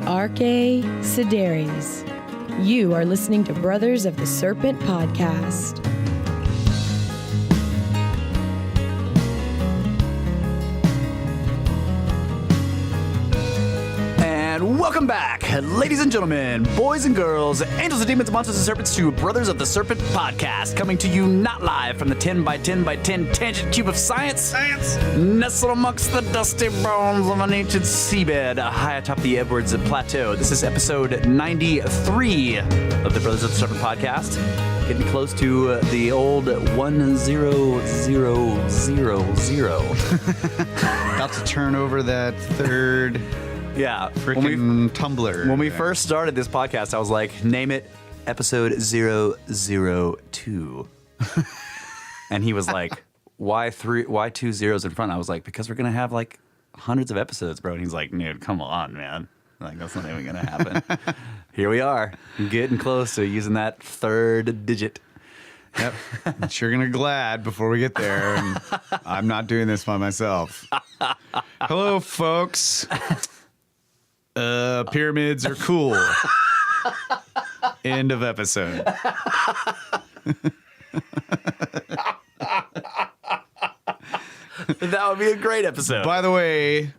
Arche Sideres. You are listening to Brothers of the Serpent podcast. And welcome back, ladies and gentlemen, boys and girls, angels and demons, monsters and serpents, to Brothers of the Serpent podcast, coming to you not live from the 10 by 10 by 10 tangent cube of science, nestled amongst the dusty bones of an ancient seabed high atop the Edwards Plateau. This is episode 93 of the Brothers of the Serpent podcast, getting close to the old 10000. About to turn over that third... Yeah. Freaking Tumblr. When we first started this podcast, I was like, name it episode 002. And he was like, why two zeros in front? I was like, because we're going to have like hundreds of episodes, bro. And he's like, dude, come on, man. Like, that's not even going to happen. Here we are, getting close to using that third digit. Yep. Sure gonna glad before we get there. And I'm not doing this by myself. Hello, folks. Pyramids are cool. End of episode. That would be a great episode. By the way,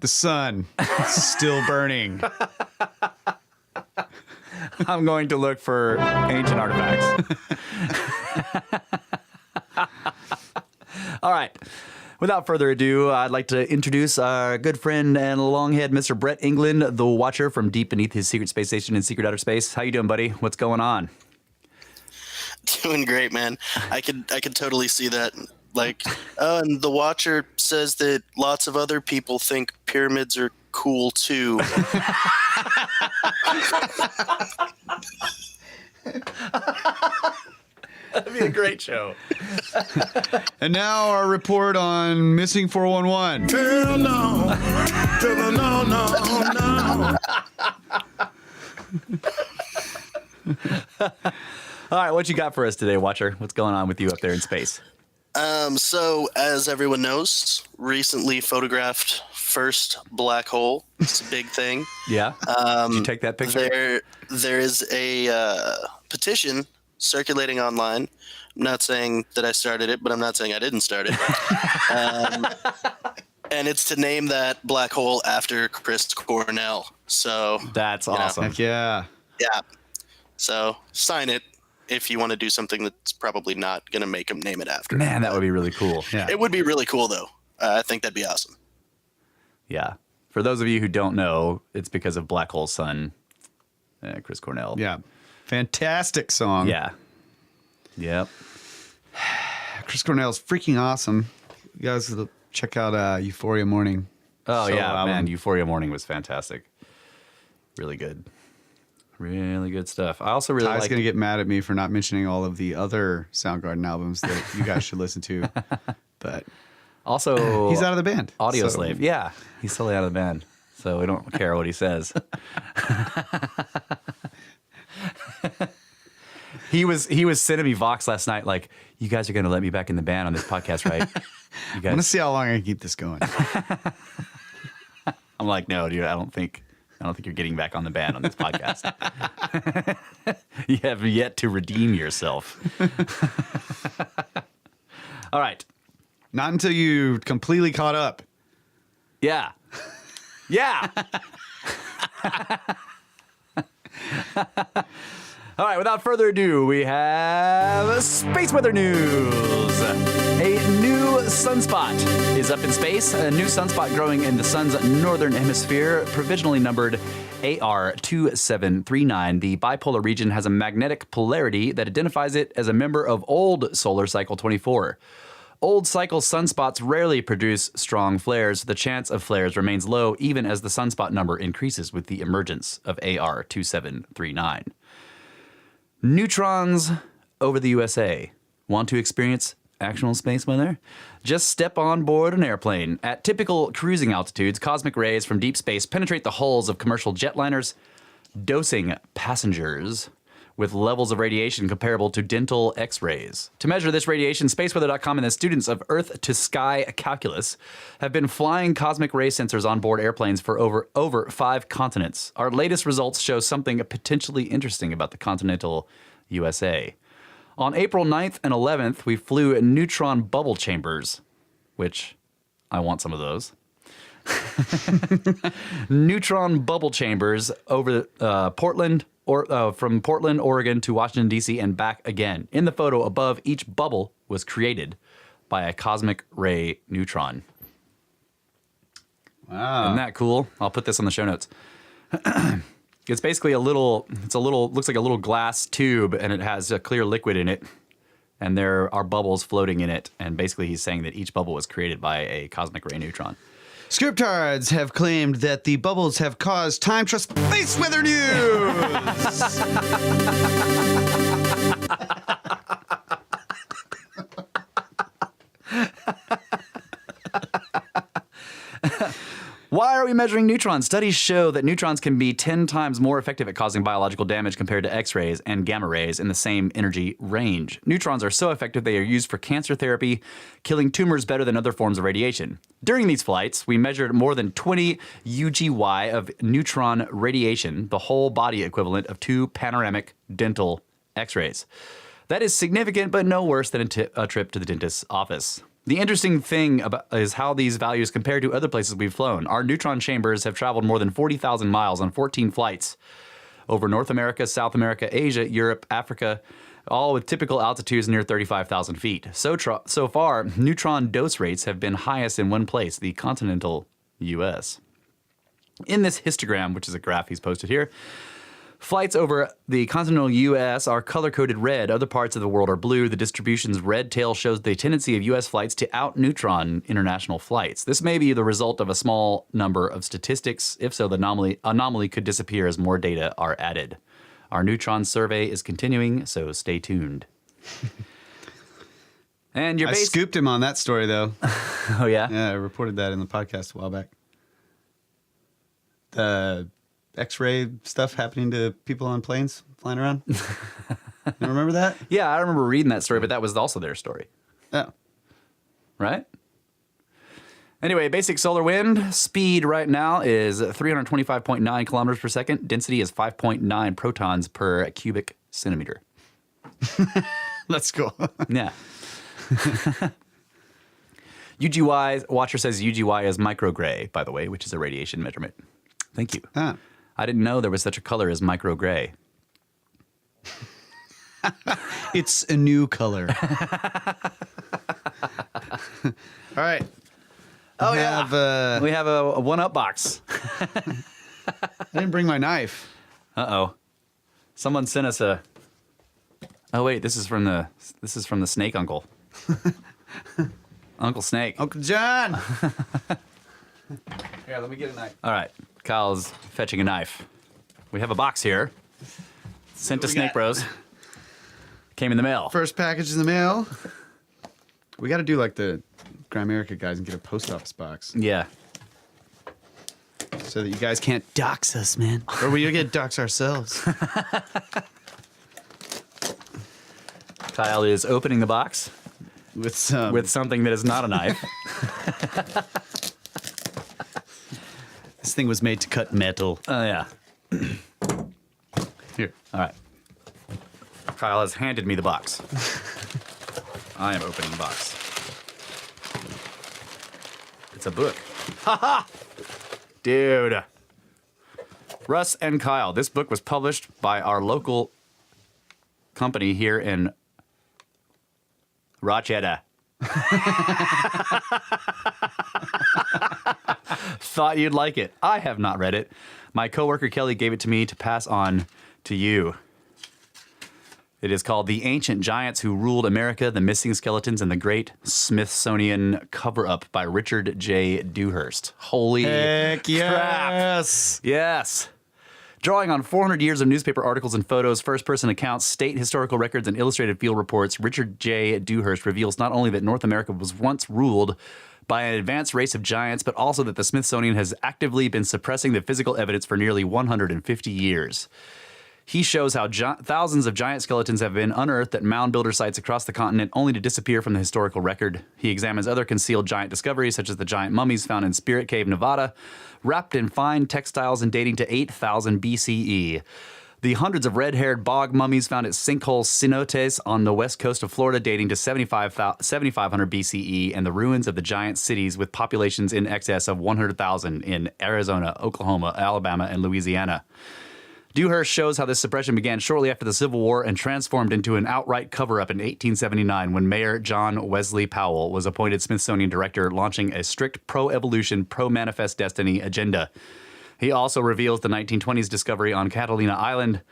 the sun is still burning. I'm going to look for ancient artifacts. All right. Without further ado, I'd like to introduce our good friend and longhead, Mr. Brett England, the Watcher from deep beneath his secret space station in secret outer space. How you doing, buddy? What's going on? Doing great, man. I could totally see that. Like, and the Watcher says that lots of other people think pyramids are cool too. That'd be a great show. And now our report on Missing 411. Hell no. Hell no, no. All right, what you got for us today, Watcher? What's going on with you up there in space? So, as everyone knows, recently photographed first black hole. It's a big thing. Yeah. Did you take that picture? There is a petition circulating online. I'm not saying that I started it, but I'm not saying I didn't start it. And it's to name that black hole after Chris Cornell. So that's awesome. Heck yeah. Yeah. So sign it if you want to do something that's probably not going to make him name it after. Man, that would be really cool. Yeah. It would be really cool, though. I think that'd be awesome. Yeah. For those of you who don't know, it's because of Black Hole's son, Chris Cornell. Yeah. Fantastic song. Yeah. Yep. Chris Cornell's freaking awesome. You guys check out Euphoria Morning. Oh, Solo yeah, album. man. Euphoria Morning was fantastic. Really good. Really good stuff. I also really Ty's like... going to get mad at me for not mentioning all of the other Soundgarden albums that you guys should listen to. But also, he's out of the band. Audio Slave. Yeah, he's totally out of the band. So we don't care what he says. He was sending me Vox last night like, you guys are going to let me back in the band on this podcast, right? You guys... I want to see how long I can keep this going. I'm like, no, dude, I don't think you're getting back on the band on this podcast. You have yet to redeem yourself. All right. Not until you completely caught up. Yeah. Yeah. All right, without further ado, we have space weather news. A new sunspot is up in space. A new sunspot growing in the sun's northern hemisphere, provisionally numbered AR2739. The bipolar region has a magnetic polarity that identifies it as a member of old solar cycle 24. Old cycle sunspots rarely produce strong flares. The chance of flares remains low even as the sunspot number increases with the emergence of AR2739. Neutrons over the USA. Want to experience actual space weather? Just step on board an airplane. At typical cruising altitudes, cosmic rays from deep space penetrate the hulls of commercial jetliners, dosing passengers with levels of radiation comparable to dental X-rays. To measure this radiation, spaceweather.com and the students of Earth-to-Sky Calculus have been flying cosmic ray sensors on board airplanes for over 5 continents. Our latest results show something potentially interesting about the continental USA. On April 9th and 11th, we flew neutron bubble chambers, which I want some of those. Neutron bubble chambers over Portland, from Portland, Oregon to Washington, D.C. and back again. In the photo above, each bubble was created by a cosmic ray neutron. Wow. Isn't that cool? I'll put this on the show notes. It's basically looks like a little glass tube, and it has a clear liquid in it, and there are bubbles floating in it. And basically he's saying that each bubble was created by a cosmic ray neutron. Scriptards have claimed that the bubbles have caused time to space weather news. Why are we measuring neutrons? Studies show that neutrons can be 10 times more effective at causing biological damage compared to X-rays and gamma rays in the same energy range. Neutrons are so effective they are used for cancer therapy, killing tumors better than other forms of radiation. During these flights, we measured more than 20 UGY of neutron radiation, the whole body equivalent of 2 panoramic dental X-rays. That is significant, but no worse than a trip to the dentist's office. The interesting thing is how these values compare to other places we've flown. Our neutron chambers have traveled more than 40,000 miles on 14 flights over North America, South America, Asia, Europe, Africa, all with typical altitudes near 35,000 feet. So far, neutron dose rates have been highest in one place, the continental U.S. In this histogram, which is a graph he's posted here, flights over the continental U.S. are color-coded red. Other parts of the world are blue. The distribution's red tail shows the tendency of U.S. flights to out-neutron international flights. This may be the result of a small number of statistics. If so, the anomaly could disappear as more data are added. Our neutron survey is continuing, so stay tuned. And I scooped him on that story, though. Oh, yeah? Yeah, I reported that in the podcast a while back. The X-ray stuff happening to people on planes flying around. You remember that? Yeah, I remember reading that story, but that was also their story. Oh. Right? Anyway, basic solar wind speed right now is 325.9 kilometers per second. Density is 5.9 protons per cubic centimeter. That's cool. Yeah. UGY, Watcher says UGY is microgray, by the way, which is a radiation measurement. Thank you. Ah. I didn't know there was such a color as microgray. It's a new color. All right. Oh, yeah. We have a one-up box. I didn't bring my knife. Uh-oh. Someone sent us a... Oh, wait, this is from the Snake Uncle. Uncle Snake. Uncle John. Here, let me get a knife. All right. Kyle's fetching a knife. We have a box here. Sent to Snake Bros. Came in the mail. First package in the mail. We got to do like the Grimerica guys and get a post office box Yeah. so that you guys can't dox us, man. Or we get dox ourselves. Kyle is opening the box With something that is not a knife. This thing was made to cut metal. Oh, yeah. Here. All right. Kyle has handed me the box. I am opening the box. It's a book. Ha-ha! Dude. Russ and Kyle. This book was published by our local company here in Rochester. Thought you'd like it. I have not read it. My coworker Kelly gave it to me to pass on to you. It is called The Ancient Giants Who Ruled America, The Missing Skeletons, and the Great Smithsonian Cover-Up by Richard J. Dewhurst. Holy Heck crap. yes. Yes. Drawing on 400 years of newspaper articles and photos, first-person accounts, state historical records, and illustrated field reports, Richard J. Dewhurst reveals not only that North America was once ruled by an advanced race of giants, but also that the Smithsonian has actively been suppressing the physical evidence for nearly 150 years. He shows how thousands of giant skeletons have been unearthed at mound builder sites across the continent only to disappear from the historical record. He examines other concealed giant discoveries, such as the giant mummies found in Spirit Cave, Nevada, wrapped in fine textiles and dating to 8,000 BCE. The hundreds of red-haired bog mummies found at sinkhole cenotes on the west coast of Florida dating to 7,500 BCE, and the ruins of the giant cities with populations in excess of 100,000 in Arizona, Oklahoma, Alabama, and Louisiana. Dewhurst shows how this suppression began shortly after the Civil War and transformed into an outright cover-up in 1879 when Mayor John Wesley Powell was appointed Smithsonian director, launching a strict pro-evolution, pro-manifest destiny agenda. He also reveals the 1920s discovery on Catalina Island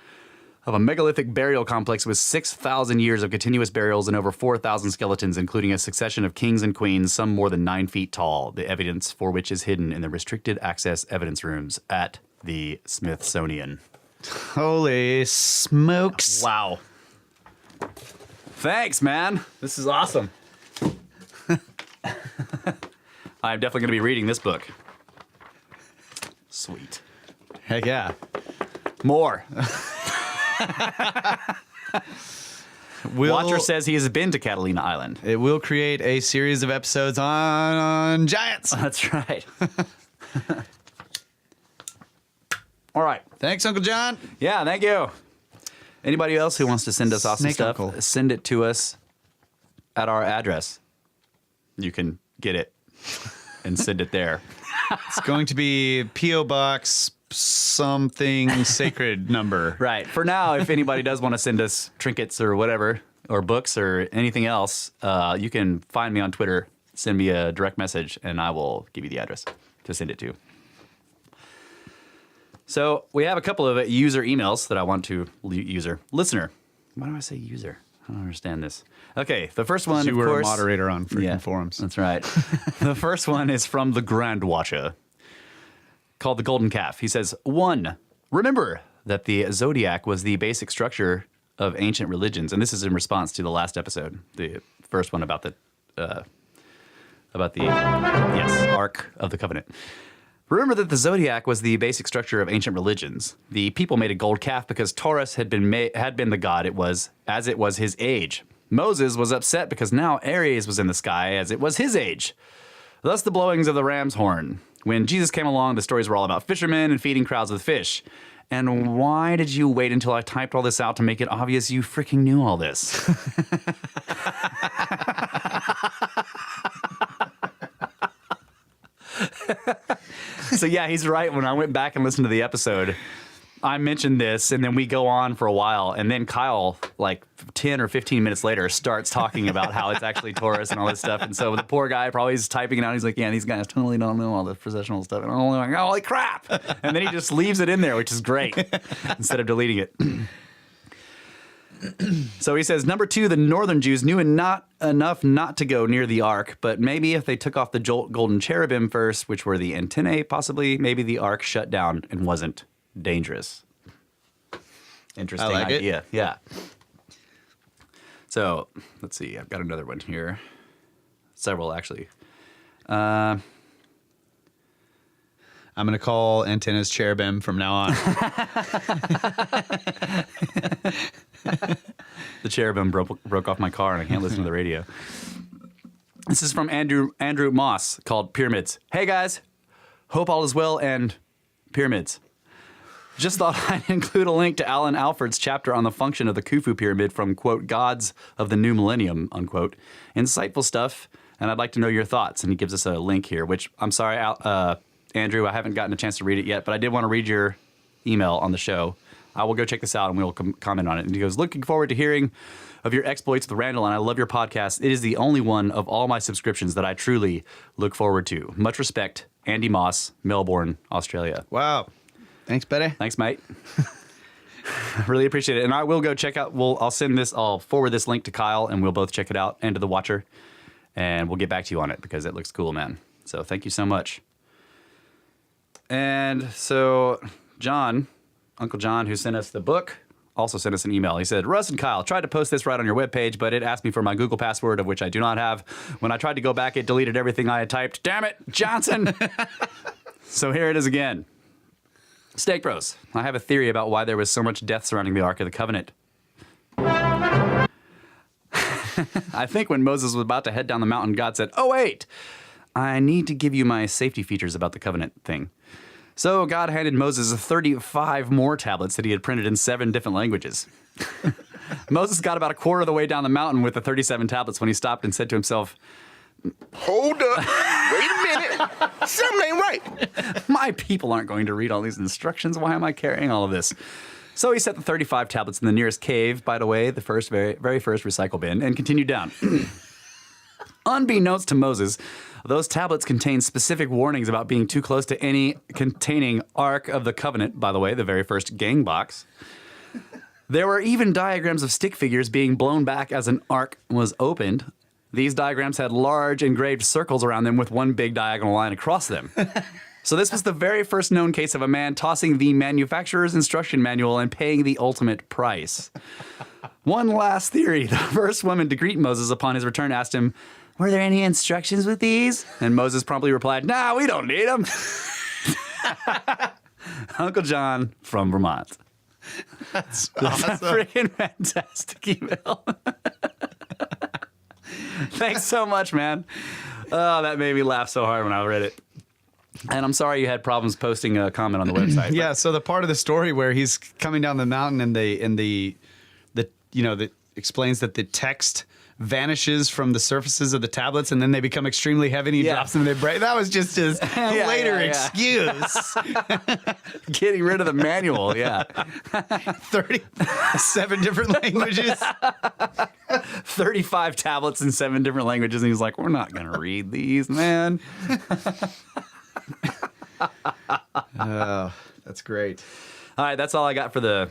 of a megalithic burial complex with 6,000 years of continuous burials and over 4,000 skeletons, including a succession of kings and queens, some more than 9 feet tall, the evidence for which is hidden in the restricted access evidence rooms at the Smithsonian. Holy smokes. Wow. Thanks, man. This is awesome. I'm definitely going to be reading this book. Sweet. Heck yeah. More. We'll, Watcher says he has been to Catalina Island. It will create a series of episodes on giants. That's right. All right. Thanks, Uncle John. Yeah, thank you. Anybody else who wants to send us awesome Snake stuff, Uncle. send it to us at our address. You can get it and send it there. It's going to be P.O. Box something sacred number. Right. For now, if anybody does want to send us trinkets or whatever, or books or anything else, you can find me on Twitter, send me a direct message, and I will give you the address to send it to. So we have a couple of user emails that I want to listener. Why do I say user? I don't understand this. Okay, the first one, You of were course, a moderator on freaking forums. That's right. The first one is from the Grand Watcher, called the Golden Calf. He says, 1, remember that the zodiac was the basic structure of ancient religions, and this is in response to the last episode, the first one about the Ark of the Covenant. Remember that the zodiac was the basic structure of ancient religions. The people made a gold calf because Taurus had been the god it was his age. Moses was upset because now Aries was in the sky as it was his age. Thus the blowings of the ram's horn. When Jesus came along, the stories were all about fishermen and feeding crowds with fish. And why did you wait until I typed all this out to make it obvious you freaking knew all this? So yeah, he's right. When I went back and listened to the episode, I mentioned this, and then we go on for a while, and then Kyle, like 10 or 15 minutes later, starts talking about how it's actually Taurus and all this stuff. And so the poor guy probably is typing it out. He's like, yeah, these guys totally don't know all the processional stuff. And I'm like, holy crap. And then he just leaves it in there, which is great, instead of deleting it. So he says, number 2, the northern Jews knew not enough not to go near the ark, but maybe if they took off the golden cherubim first, which were the antennae, possibly, maybe the ark shut down and wasn't dangerous. Interesting idea. Yeah. So let's see. I've got another one here. Several, actually. I'm going to call antennas cherubim from now on. The cherubim broke off my car and I can't listen to the radio. This is from Andrew Moss, called Pyramids. Hey guys, hope all is well and pyramids. Just thought I'd include a link to Alan Alford's chapter on the function of the Khufu pyramid from, quote, Gods of the New Millennium, unquote. Insightful stuff, and I'd like to know your thoughts. And he gives us a link here, which I'm sorry, Andrew, I haven't gotten a chance to read it yet, but I did want to read your email on the show. I will go check this out and we'll comment on it. And he goes, looking forward to hearing of your exploits with Randall, and I love your podcast. It is the only one of all my subscriptions that I truly look forward to. Much respect, Andy Moss, Melbourne, Australia. Wow. Thanks, buddy. Thanks, mate. I really appreciate it. And I will go check out, I'll forward this link to Kyle and we'll both check it out and to the Watcher. And we'll get back to you on it because it looks cool, man. So thank you so much. And so John, Uncle John, who sent us the book, also sent us an email. He said, Russ and Kyle, tried to post this right on your webpage, but it asked me for my Google password, of which I do not have. When I tried to go back, it deleted everything I had typed. Damn it, Johnson! So here it is again. Steak Bros, I have a theory about why there was so much death surrounding the Ark of the Covenant. I think when Moses was about to head down the mountain, God said, "Oh, wait, I need to give you my safety features about the covenant thing." So God handed Moses 35 more tablets that he had printed in 7 different languages. Moses got about a quarter of the way down the mountain with the 37 tablets when he stopped and said to himself, Hold up. Wait a minute. Something ain't right. "My people aren't going to read all these instructions. Why am I carrying all of this?" So he set the 35 tablets in the nearest cave, by the way, the very first recycle bin, and continued down. Unbeknownst to Moses, those tablets contain specific warnings about being too close to any containing Ark of the Covenant, by the way, the very first gang box. There were even diagrams of stick figures being blown back as an ark was opened. These diagrams had large engraved circles around them with one big diagonal line across them. So this was the very first known case of a man tossing the manufacturer's instruction manual and paying the ultimate price. One last theory. The first woman to greet Moses upon his return asked him, "Were there any instructions with these?" And Moses promptly replied, "Nah, we don't need them." Uncle John from Vermont. That's That's a awesome. freaking fantastic email. Thanks so much, man. Oh, that made me laugh so hard when I read it. And I'm sorry you had problems posting a comment on the website. Yeah, so the part of the story where he's coming down the mountain and the explains that the text vanishes from the surfaces of the tablets and then they become extremely heavy and he Yeah. drops them and they break. That was just his later excuse. Getting rid of the manual, yeah. 37 different languages. 35 tablets in 7 different languages. And he's like, "We're not going to read these, man." Oh, that's great. All right, that's all I got for the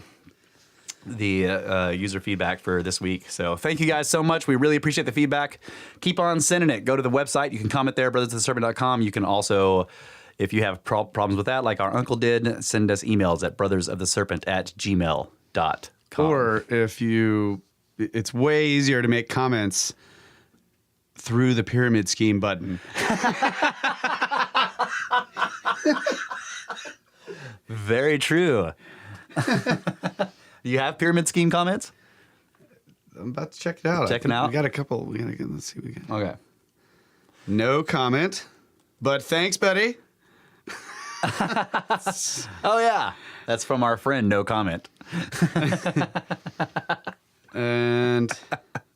user feedback for this week. So thank you guys so much. We really appreciate the feedback. Keep on sending it. Go to the website. You can comment there, brothersoftheserpent.com. You can also, if you have problems with that, like our uncle did, send us emails at brothersoftheserpent@gmail.com. Or if you, it's way easier to make comments through the pyramid scheme button. Very true. You have pyramid scheme comments? I'm about to check it out. Check it out? We got a couple. Let's see what we got. Okay. No comment, but thanks, buddy. Oh, yeah. That's from our friend, No Comment. And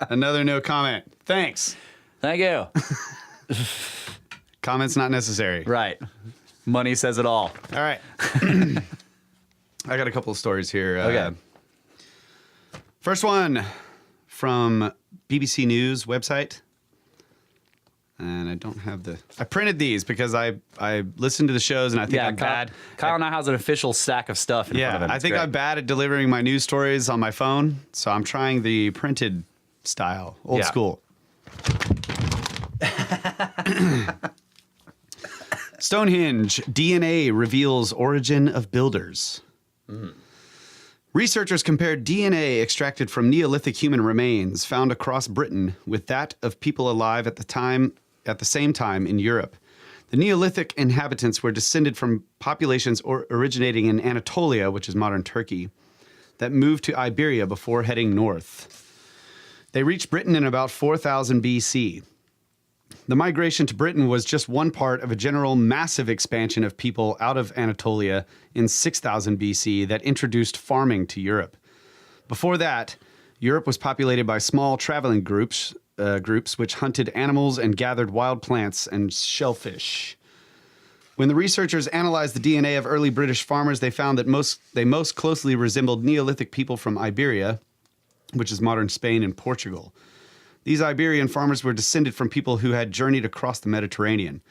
another no comment. Thanks. Thank you. Comments not necessary. Right. Money says it all. All right. I got a couple of stories here. Okay. First one from BBC News website. And I don't have I printed these because I listened to the shows and I think I'm bad. Kyle now has an official stack of stuff in front of him. I It's think great. I'm bad at delivering my news stories on my phone. So I'm trying the printed style, old Yeah. school. Stonehenge, DNA reveals origin of builders. Researchers compared DNA extracted from Neolithic human remains found across Britain with that of people alive at the same time in Europe. The Neolithic inhabitants were descended from populations originating in Anatolia, which is modern Turkey, that moved to Iberia before heading north. They reached Britain in about 4000 BC. The migration to Britain was just one part of a general massive expansion of people out of Anatolia in 6000 BC that introduced farming to Europe. Before that, Europe was populated by small traveling groups which hunted animals and gathered wild plants and shellfish. When the researchers analyzed the DNA of early British farmers, they found that they most closely resembled Neolithic people from Iberia, which is modern Spain and Portugal. These Iberian farmers were descended from people who had journeyed across the Mediterranean.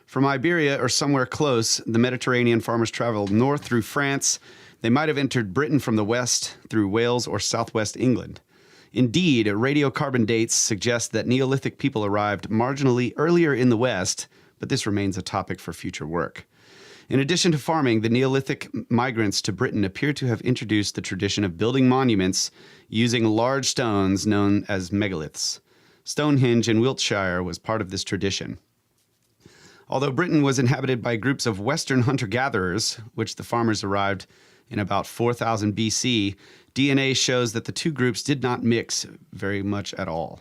From Iberia or somewhere close, the Mediterranean farmers traveled north through France. They might have entered Britain from the west through Wales or southwest England. Indeed, radiocarbon dates suggest that Neolithic people arrived marginally earlier in the west, but this remains a topic for future work. In addition to farming, the Neolithic migrants to Britain appear to have introduced the tradition of building monuments using large stones known as megaliths. Stonehenge in Wiltshire was part of this tradition. Although Britain was inhabited by groups of Western hunter-gatherers, which the farmers arrived in about 4000 BC, DNA shows that the two groups did not mix very much at all.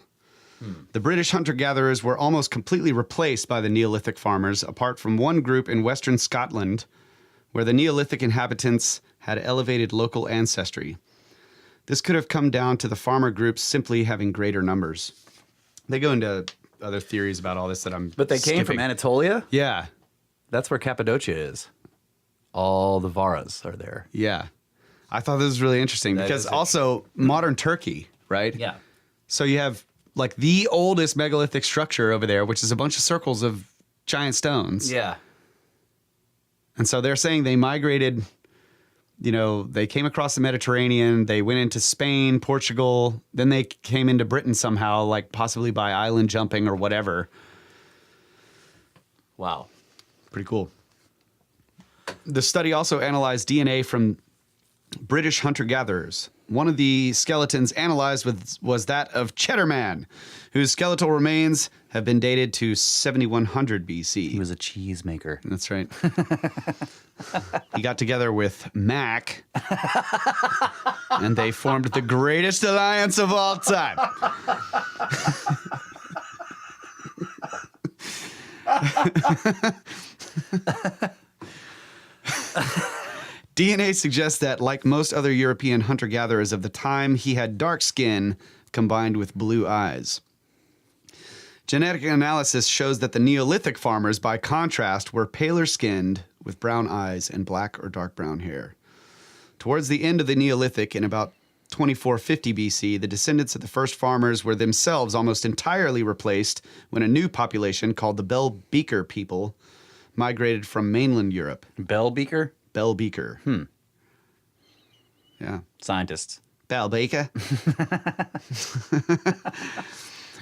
The British hunter-gatherers were almost completely replaced by the Neolithic farmers, apart from one group in western Scotland, where the Neolithic inhabitants had elevated local ancestry. This could have come down to the farmer groups simply having greater numbers. They go into other theories about all this that I'm But they came from skipping. Anatolia? Yeah, That's where Cappadocia is. All the Varas are there. yeah. I thought this was really interesting That because is also modern Turkey, right? Yeah. So you have like the oldest megalithic structure over there, which is a bunch of circles of giant stones. Yeah. And so they're saying they migrated, they came across the Mediterranean, they went into Spain, Portugal, then they came into Britain somehow, like possibly by island jumping or whatever. Wow. Pretty cool. The study also analyzed DNA from British hunter-gatherers. One of the skeletons analyzed was that of Cheddar Man, whose skeletal remains have been dated to 7100 BC. He was a cheese maker. That's right. He got together with Mac, and they formed the greatest alliance of all time. DNA suggests that, like most other European hunter-gatherers of the time, he had dark skin combined with blue eyes. Genetic analysis shows that the Neolithic farmers, by contrast, were paler skinned with brown eyes and black or dark brown hair. Towards the end of the Neolithic, in about 2450 BC, the descendants of the first farmers were themselves almost entirely replaced when a new population called the Bell Beaker people migrated from mainland Europe. Bell Beaker? Bell Beaker. Yeah. Scientists. Bell Beaker.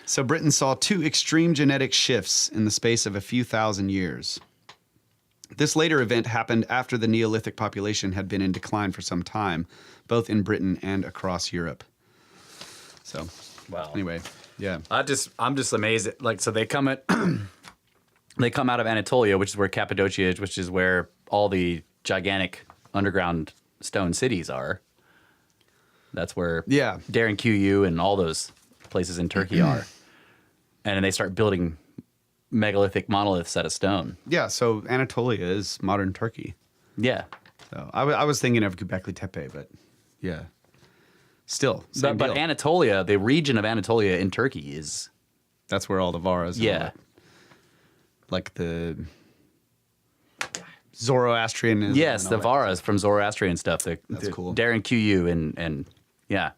So Britain saw two extreme genetic shifts in the space of a few thousand years. This later event happened after the Neolithic population had been in decline for some time, both in Britain and across Europe. So, Wow. anyway, yeah. I'm just amazed. So they come out of Anatolia, which is where Cappadocia is, which is where all the gigantic underground stone cities are. That's where Darren QU and all those places in Turkey are. And then they start building megalithic monoliths out of stone. Yeah, so Anatolia is modern Turkey. Yeah. So I was thinking of Göbekli Tepe, but yeah. Still, same But deal. Anatolia, the region of Anatolia in Turkey is... That's where all the Varas and all Yeah. that. Like the Zoroastrianism. Yes, and the all that. Varas from Zoroastrian stuff. That's cool. Darren QU and yeah.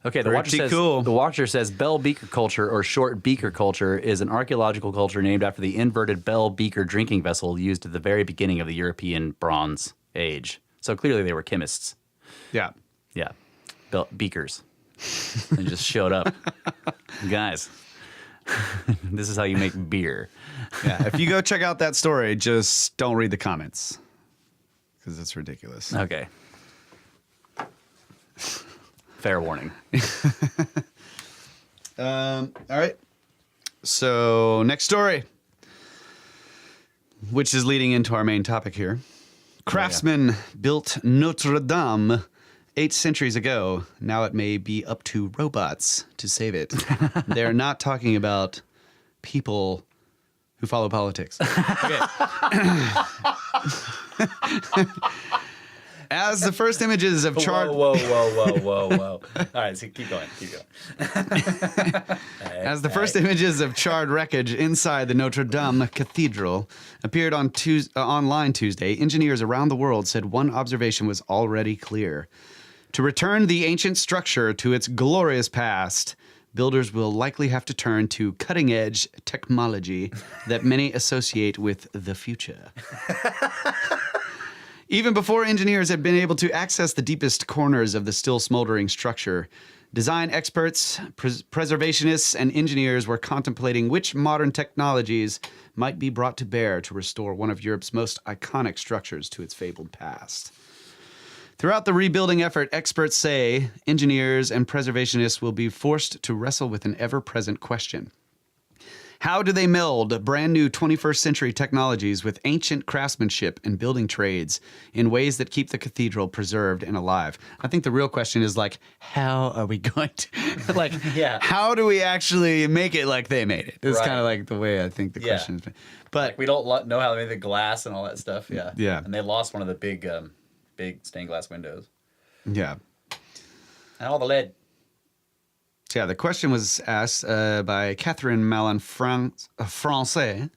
Okay, Pretty cool. The Watcher says Bell Beaker culture or short beaker culture is an archaeological culture named after the inverted bell beaker drinking vessel used at the very beginning of the European Bronze Age. So clearly they were chemists. Yeah. Yeah. Beakers. They just showed up. Guys, this is how you make beer. Yeah. If you go check out that story, just don't read the comments because it's ridiculous. Okay. Fair warning. All right. So, next story, which is leading into our main topic here. Craftsmen built Notre-Dame 8 centuries ago. Now it may be up to robots to save it. They're not talking about people who follow politics. Okay. As the first images of charred... Whoa. All right, so keep going. As the first images of charred wreckage inside the Notre-Dame Cathedral appeared on online Tuesday, engineers around the world said one observation was already clear. To return the ancient structure to its glorious past, builders will likely have to turn to cutting-edge technology that many associate with the future. Even before engineers had been able to access the deepest corners of the still smoldering structure, design experts, preservationists, and engineers were contemplating which modern technologies might be brought to bear to restore one of Europe's most iconic structures to its fabled past. Throughout the rebuilding effort, experts say engineers and preservationists will be forced to wrestle with an ever-present question. How do they meld brand new 21st century technologies with ancient craftsmanship and building trades in ways that keep the cathedral preserved and alive? I think the real question is like, how are we going to, like, how do we actually make it like they made it? It's kind of like the way I think the question is. But like we don't know how they made the glass and all that stuff. Yeah. Yeah. And they lost one of the big stained glass windows. Yeah. And all the lead. So yeah, the question was asked by Catherine Malin Francais,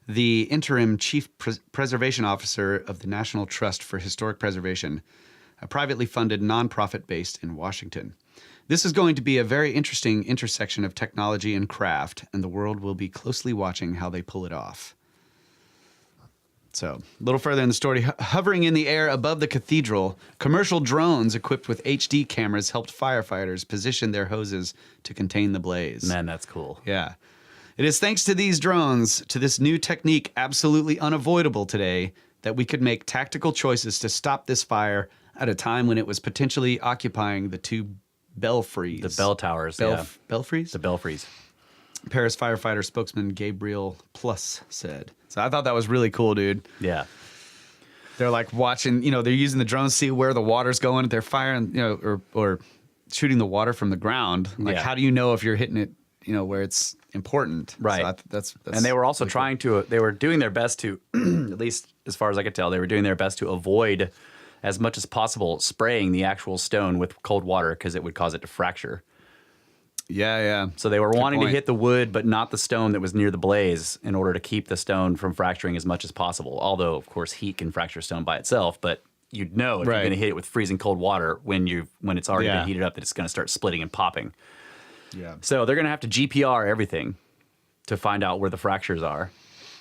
the interim chief preservation officer of the National Trust for Historic Preservation, a privately funded nonprofit based in Washington. This is going to be a very interesting intersection of technology and craft, and the world will be closely watching how they pull it off. So, a little further in the story, hovering in the air above the cathedral, commercial drones equipped with HD cameras helped firefighters position their hoses to contain the blaze. Man, that's cool. Yeah. It is thanks to these drones, to this new technique absolutely unavoidable today, that we could make tactical choices to stop this fire at a time when it was potentially occupying the two belfries. The bell towers. Belfries? The belfries. Paris firefighter spokesman Gabriel Plus said. So I thought that was really cool, dude. Yeah. They're like watching, they're using the drones to see where the water's going. They're firing, or shooting the water from the ground. Like, how do you know if you're hitting it, where it's important? Right. So that's and they were also really trying they were doing their best to, at least as far as I could tell, they were doing their best to avoid as much as possible spraying the actual stone with cold water because it would cause it to fracture. Yeah. So they were wanting to hit the wood, but not the stone that was near the blaze in order to keep the stone from fracturing as much as possible. Although, of course, heat can fracture stone by itself, but you'd know if you're going to hit it with freezing cold water when it's already been heated up that it's going to start splitting and popping. Yeah. So they're going to have to GPR everything to find out where the fractures are.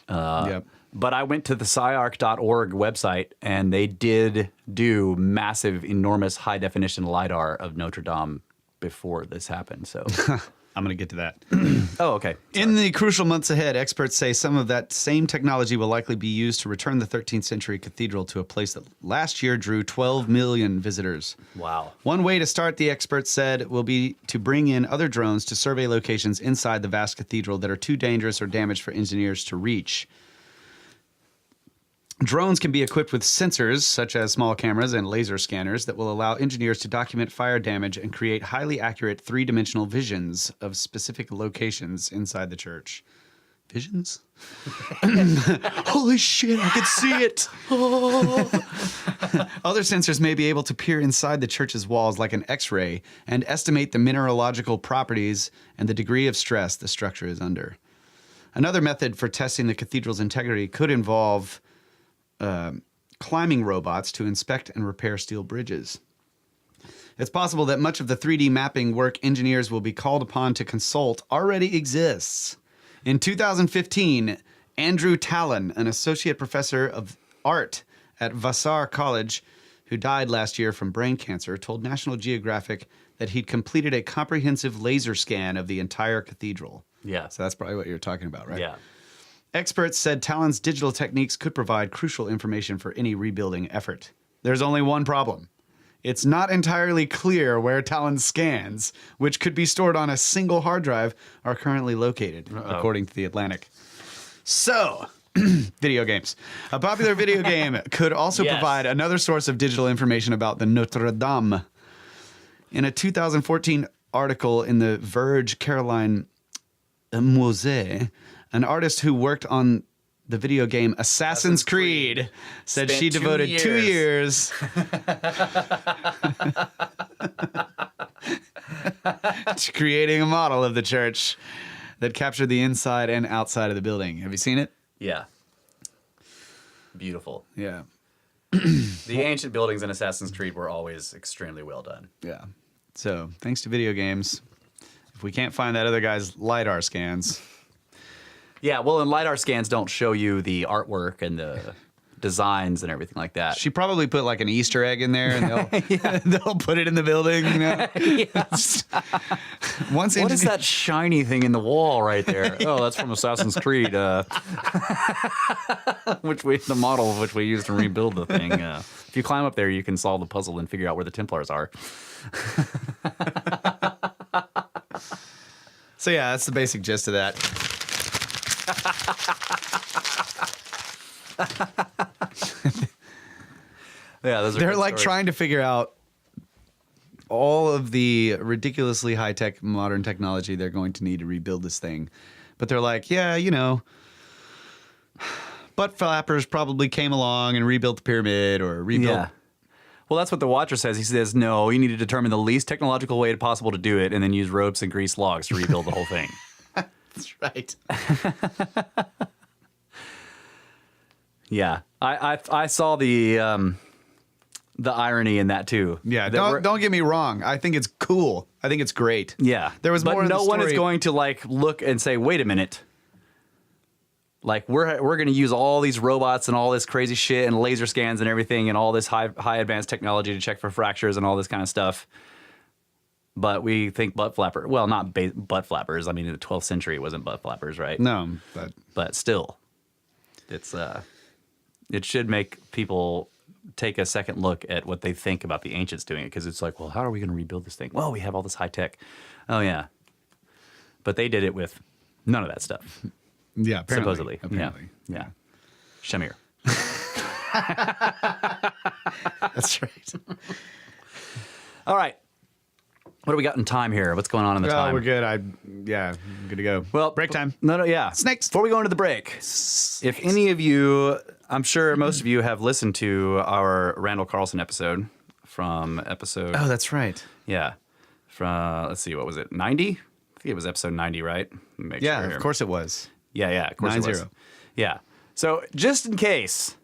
But I went to the sciarc.org website, and they did do massive, enormous, high-definition LiDAR of Notre-Dame before this happened, so I'm going to get to that. Oh, okay. Sorry. In the crucial months ahead, experts say some of that same technology will likely be used to return the 13th century cathedral to a place that last year drew 12 million visitors. Wow. One way to start, the experts said, will be to bring in other drones to survey locations inside the vast cathedral that are too dangerous or damaged for engineers to reach. Drones can be equipped with sensors, such as small cameras and laser scanners, that will allow engineers to document fire damage and create highly accurate three-dimensional visions of specific locations inside the church. Visions? Holy shit, I can see it! Oh. Other sensors may be able to peer inside the church's walls like an X-ray and estimate the mineralogical properties and the degree of stress the structure is under. Another method for testing the cathedral's integrity could involve climbing robots to inspect and repair steel bridges. It's possible that much of the 3D mapping work engineers will be called upon to consult already exists. In 2015, Andrew Tallon, an associate professor of art at Vassar College, who died last year from brain cancer, told National Geographic that he'd completed a comprehensive laser scan of the entire cathedral. Yeah. So that's probably what you're talking about, right? Yeah. Experts said Talon's digital techniques could provide crucial information for any rebuilding effort. There's only one problem. It's not entirely clear where Talon's scans, which could be stored on a single hard drive, are currently located, according to The Atlantic. So, video games. A popular video game could also provide another source of digital information about the Notre-Dame. In a 2014 article in the Verge, Caroline Mose, an artist who worked on the video game Assassin's Creed said she devoted 2 years to creating a model of the church that captured the inside and outside of the building. Have you seen it? Yeah. Beautiful. Yeah. The ancient buildings in Assassin's Creed were always extremely well done. Yeah. So, thanks to video games, if we can't find that other guy's LiDAR scans... Yeah, well, and LiDAR scans don't show you the artwork and the designs and everything like that. She probably put like an Easter egg in there, and they'll put it in the building. What is that shiny thing in the wall right there? Oh, that's from Assassin's Creed, the model of which we used to rebuild the thing. If you climb up there, you can solve the puzzle and figure out where the Templars are. So yeah, that's the basic gist of that. Yeah, those are They're good like stories. trying to figure out all of the ridiculously high-tech modern technology they're going to need to rebuild this thing. But they're like, yeah, you know, butt flappers probably came along and rebuilt the pyramid or rebuilt. Yeah. Well, that's what the Watcher says. He says, no, you need to determine the least technological way possible to do it and then use ropes and grease logs to rebuild the whole thing. That's right. Yeah. I saw the irony in that too. Yeah, That don't get me wrong. I think it's cool. I think it's great. Yeah. There was but more in the no one is story- going to like look and say, wait a minute. Like we're going to use all these robots and all this crazy shit and laser scans and everything and all this high advanced technology to check for fractures and all this kind of stuff. But we think butt flapper. Well, not butt flappers. I mean, in the 12th century, it wasn't butt flappers, right? No, But still, it's it should make people take a second look at what they think about the ancients doing it, because it's like, well, how are we going to rebuild this thing? Well, we have all this high tech. Oh yeah, but they did it with none of that stuff. yeah, apparently, Supposedly, apparently. yeah. Shamir. That's right. All right. What do we got in time here? What's going on in the time? We're good. I'm good to go. Well, break time. No, yeah. Snakes. Before we go into the break, if any of you, I'm sure most of you have listened to our Randall Carlson episode from episode. Oh, that's right. Yeah. From, let's see, what was it? 90? I think it was episode 90, right? Make Yeah, sure here. of course it was. Yeah, of course it was. 90. Yeah. So just in case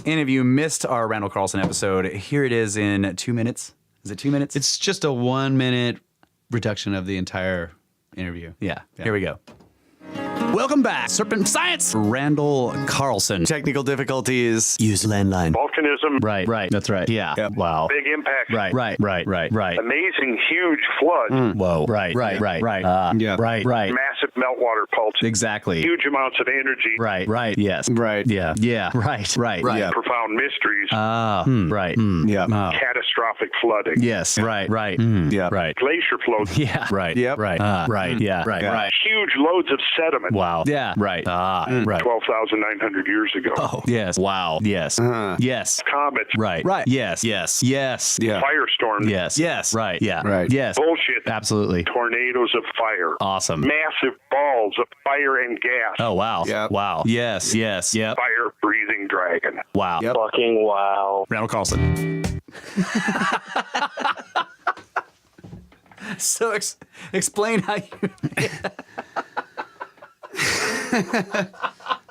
any of you missed our Randall Carlson episode, here it is in 2 minutes. Is it 2 minutes? It's just a 1 minute reduction of the entire interview. Yeah. Here we go. Welcome back, Serpent Science. Randall Carlson. Technical difficulties. Use landline. Volcanism, Right. That's right. Yeah. Wow. big impact, Right. amazing huge flood, Whoa. Right. Yeah. Right. massive meltwater pulse, Exactly. huge amounts of energy, Right. Yes. Right. Yeah. Right. Yeah. profound mysteries, Right. Yeah. catastrophic flooding, Yes. Right. Yeah. Right. glacier flows, Yeah. Right. Yep. Right. Right. Yeah. Right. huge loads of sediment. Wow. Yeah. Right. Right. 12,900 years ago. Oh. Yes. Wow. Yes. Yes. Comets, Right. Yes. Yeah. firestorms, Yes. Right. Yeah. Right. Yes. bullshit, Absolutely. tornadoes of fire, Awesome. massive balls of fire and gas, Oh, wow. Yep. Wow. Yes. Yep. fire-breathing dragon. Wow. Yep. Fucking wow. Randall Carlson. So explain how you.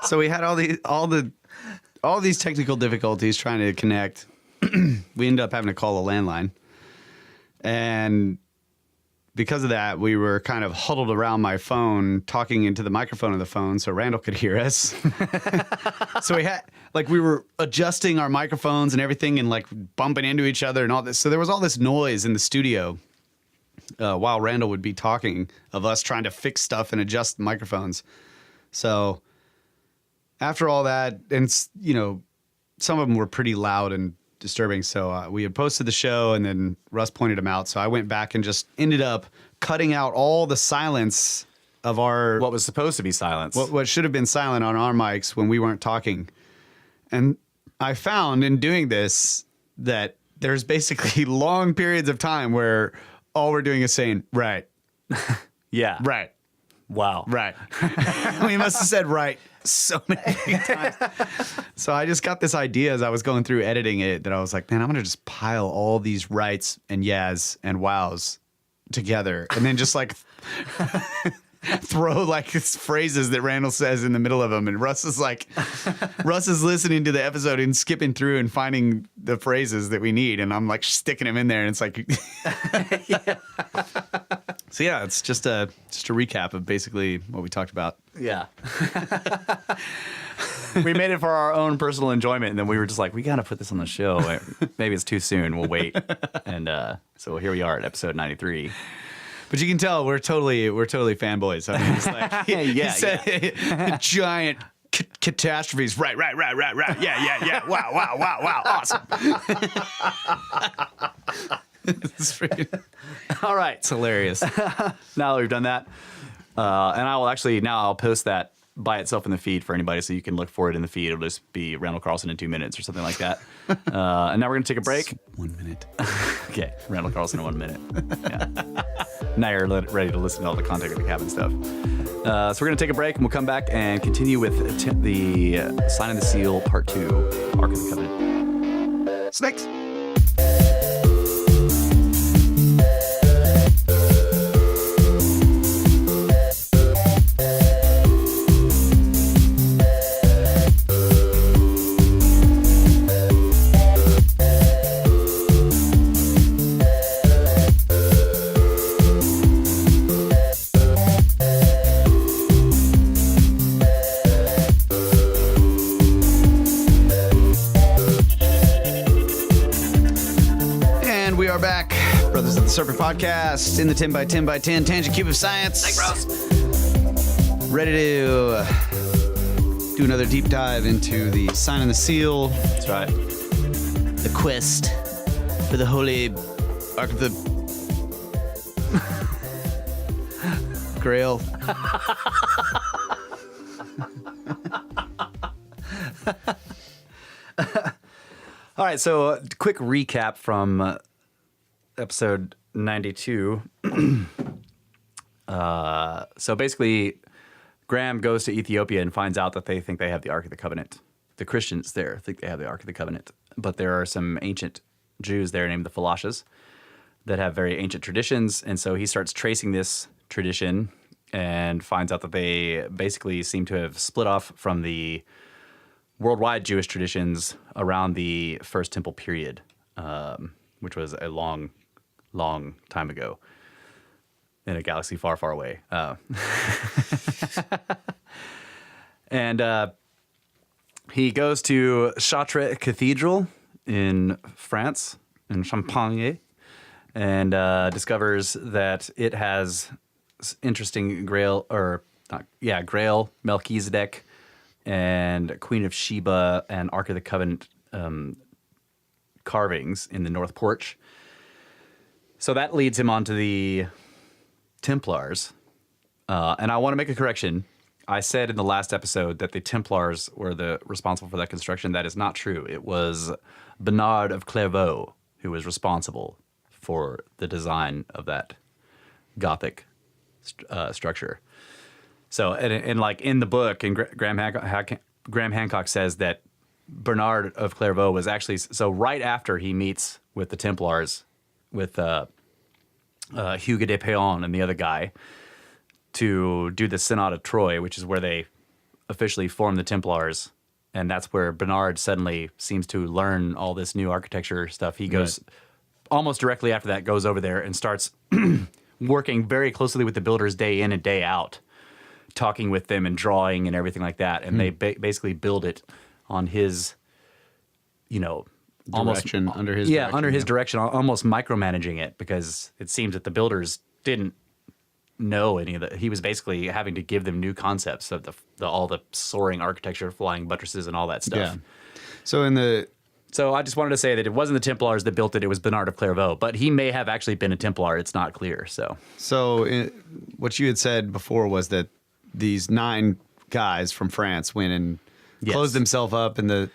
So we had all these technical difficulties trying to connect. We ended up having to call a landline, and because of that, we were kind of huddled around my phone, talking into the microphone of the phone, so Randall could hear us. So we were adjusting our microphones and everything, and like bumping into each other and all this. So there was all this noise in the studio while Randall would be talking of us trying to fix stuff and adjust microphones. So after all that, and some of them were pretty loud and disturbing. So we had posted the show, and then Russ pointed them out. So I went back and just ended up cutting out all the silence of our What was supposed to be silence. what should have been silent on our mics when we weren't talking. And I found in doing this that there's basically long periods of time where all we're doing is saying right, Yeah. right, Wow. right. We must have said right so many times. So I just got this idea as I was going through editing it that I was like, man, I'm going to just pile all these rights and yes and wows together and then just like throw like these phrases that Randall says in the middle of them. And Russ is listening to the episode and skipping through and finding the phrases that we need. And I'm like sticking them in there. And it's like, So yeah, it's just a recap of basically what we talked about. Yeah. We made it for our own personal enjoyment, and then we were just like, we got to put this on the show. Maybe it's too soon. We'll wait. And so here we are at episode 93. But you can tell we're totally fanboys. I mean, it's like Yeah, said, giant catastrophes. Right. Yeah. Wow. Awesome. It's freaking, All right. it's hilarious. Now that we've done that, and I will actually now I'll post that by itself in the feed for anybody, so you can look for it in the feed. It'll just be Randall Carlson in 2 minutes or something like that. And now we're going to take a break. 1 minute. Okay, Randall Carlson in 1 minute. Yeah. Now you're ready to listen to all the content of the cabin stuff. So we're going to take a break, and we'll come back and continue with the Sign of the Seal Part 2, Ark of the Covenant. Snakes. Serpent Podcast in the 10 by 10 by 10 Tangent Cube of Science. Thanks, bros. Ready to do another deep dive into the Sign and the Seal. That's right. The quest for the Holy Ark of the Grail. All right, so quick recap from episode 92. So basically, Graham goes to Ethiopia and finds out that they think they have the Ark of the Covenant. The Christians there think they have the Ark of the Covenant, but there are some ancient Jews there named the Falashas that have very ancient traditions, and so he starts tracing this tradition and finds out that they basically seem to have split off from the worldwide Jewish traditions around the First Temple period, which was a long time ago in a galaxy far, far away. And he goes to Chartres Cathedral in France, in Champagne, and discovers that it has interesting Grail, Melchizedek, and Queen of Sheba and Ark of the Covenant carvings in the north porch. So that leads him on to the Templars. And I want to make a correction. I said in the last episode that the Templars were responsible for that construction. That is not true. It was Bernard of Clairvaux who was responsible for the design of that Gothic structure. So, and like in the book, and Graham Hancock says that Bernard of Clairvaux was actually, so right after he meets with the Templars, with Hugues de Péan and the other guy, to do the Synod of Troy, which is where they officially formed the Templars. And that's where Bernard suddenly seems to learn all this new architecture stuff. He goes, almost directly after that, goes over there and starts working very closely with the builders day in and day out, talking with them and drawing and everything like that. And they basically build it on his, Direction, under his direction, almost micromanaging it, because it seems that the builders didn't know any of that. He was basically having to give them new concepts of all the soaring architecture, flying buttresses, and all that stuff. Yeah. So I just wanted to say that it wasn't the Templars that built it; it was Bernard of Clairvaux. But he may have actually been a Templar. It's not clear. What you had said before was that these 9 guys from France went and closed themselves up in the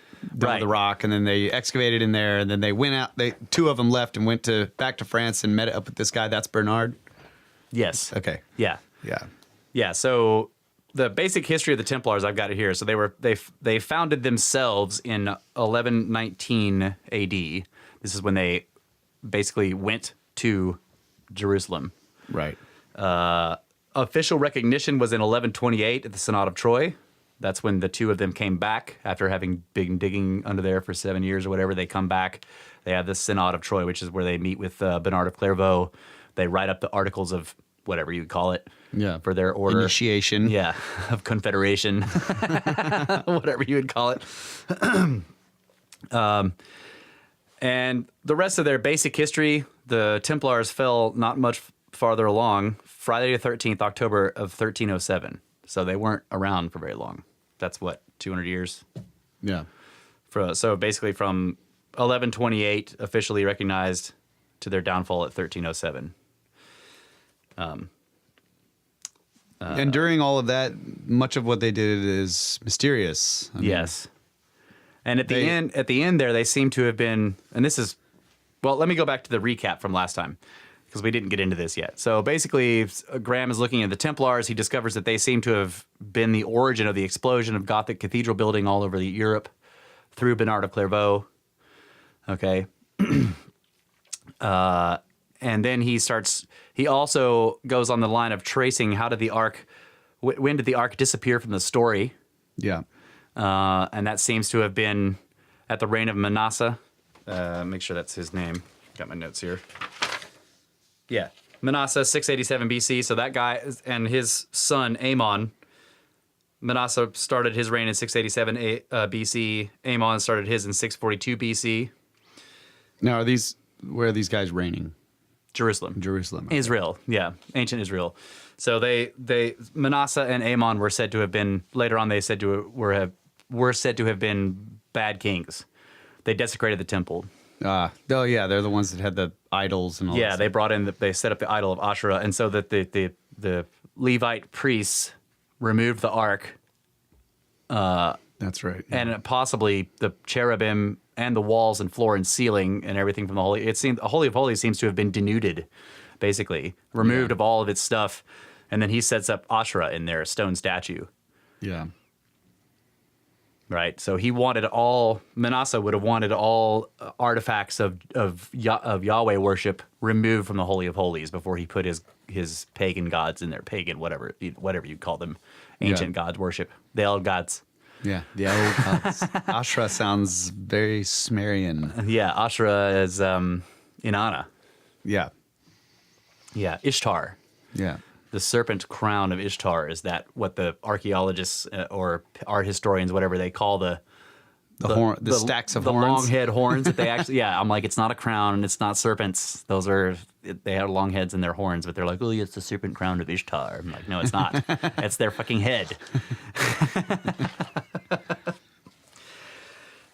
rock, and then they excavated in there, and then they went out. 2 of them left and went back to France and met up with this guy. That's Bernard. Yes. Okay. Yeah. Yeah. Yeah. So the basic history of the Templars, I've got it here. So they founded themselves in 1119 A.D. This is when they basically went to Jerusalem. Right. Official recognition was in 1128 at the Synod of Troy. That's when the 2 of them came back after having been digging under there for 7 years or whatever. They come back. They have the Synod of Troy, which is where they meet with Bernard of Clairvaux. They write up the articles of whatever you call it for their order. Initiation. Yeah, of confederation, whatever you would call it. And the rest of their basic history, the Templars fell not much farther along, Friday the 13th, October of 1307. So they weren't around for very long. That's 200 years? Yeah. So basically from 1128, officially recognized, to their downfall at 1307. And during all of that, much of what they did is mysterious. I mean, yes. And at the end there, they seem to have been, and this is, well, let me go back to the recap from last time, because we didn't get into this yet. So basically, Graham is looking at the Templars. He discovers that they seem to have been the origin of the explosion of Gothic cathedral building all over Europe through Bernard of Clairvaux. Okay. And then he also goes on the line of tracing how did the Ark, when did the Ark disappear from the story? Yeah. And that seems to have been at the reign of Manasseh. Make sure that's his name. Got my notes here. Yeah, Manasseh, 687 BC. So that guy and his son, Amon. Manasseh started his reign in 687 BC. Amon started his in 642 BC. Now, where are these guys reigning? Jerusalem. Okay. Israel, yeah, ancient Israel. So Manasseh and Amon were said to have been, later on were said to have been bad kings. They desecrated the temple. Oh yeah, they're the ones that had the idols and all. Yeah, that they stuff. brought in, they set up the idol of Asherah, and so that the Levite priests removed the ark. That's right. Yeah. And possibly the cherubim and the walls and floor and ceiling and everything from the holy. It seemed the Holy of Holies seems to have been denuded, basically removed of all of its stuff, and then he sets up Asherah in there, a stone statue. Yeah. Right. So Manasseh would have wanted all artifacts of Yahweh worship removed from the Holy of Holies before he put his pagan gods in there. Pagan, whatever you call them, ancient gods worship, the old gods. Yeah, the old gods. Asherah sounds very Sumerian. Yeah, Asherah is Inanna. Yeah. Yeah, Ishtar. Yeah. The serpent crown of Ishtar is that what the archaeologists or art historians, whatever they call the stacks of the horns. long head horns that they actually. Yeah, I'm like, it's not a crown and it's not serpents. They have long heads in their horns, but they're like, oh, it's the serpent crown of Ishtar. I'm like, no, it's not. It's their fucking head.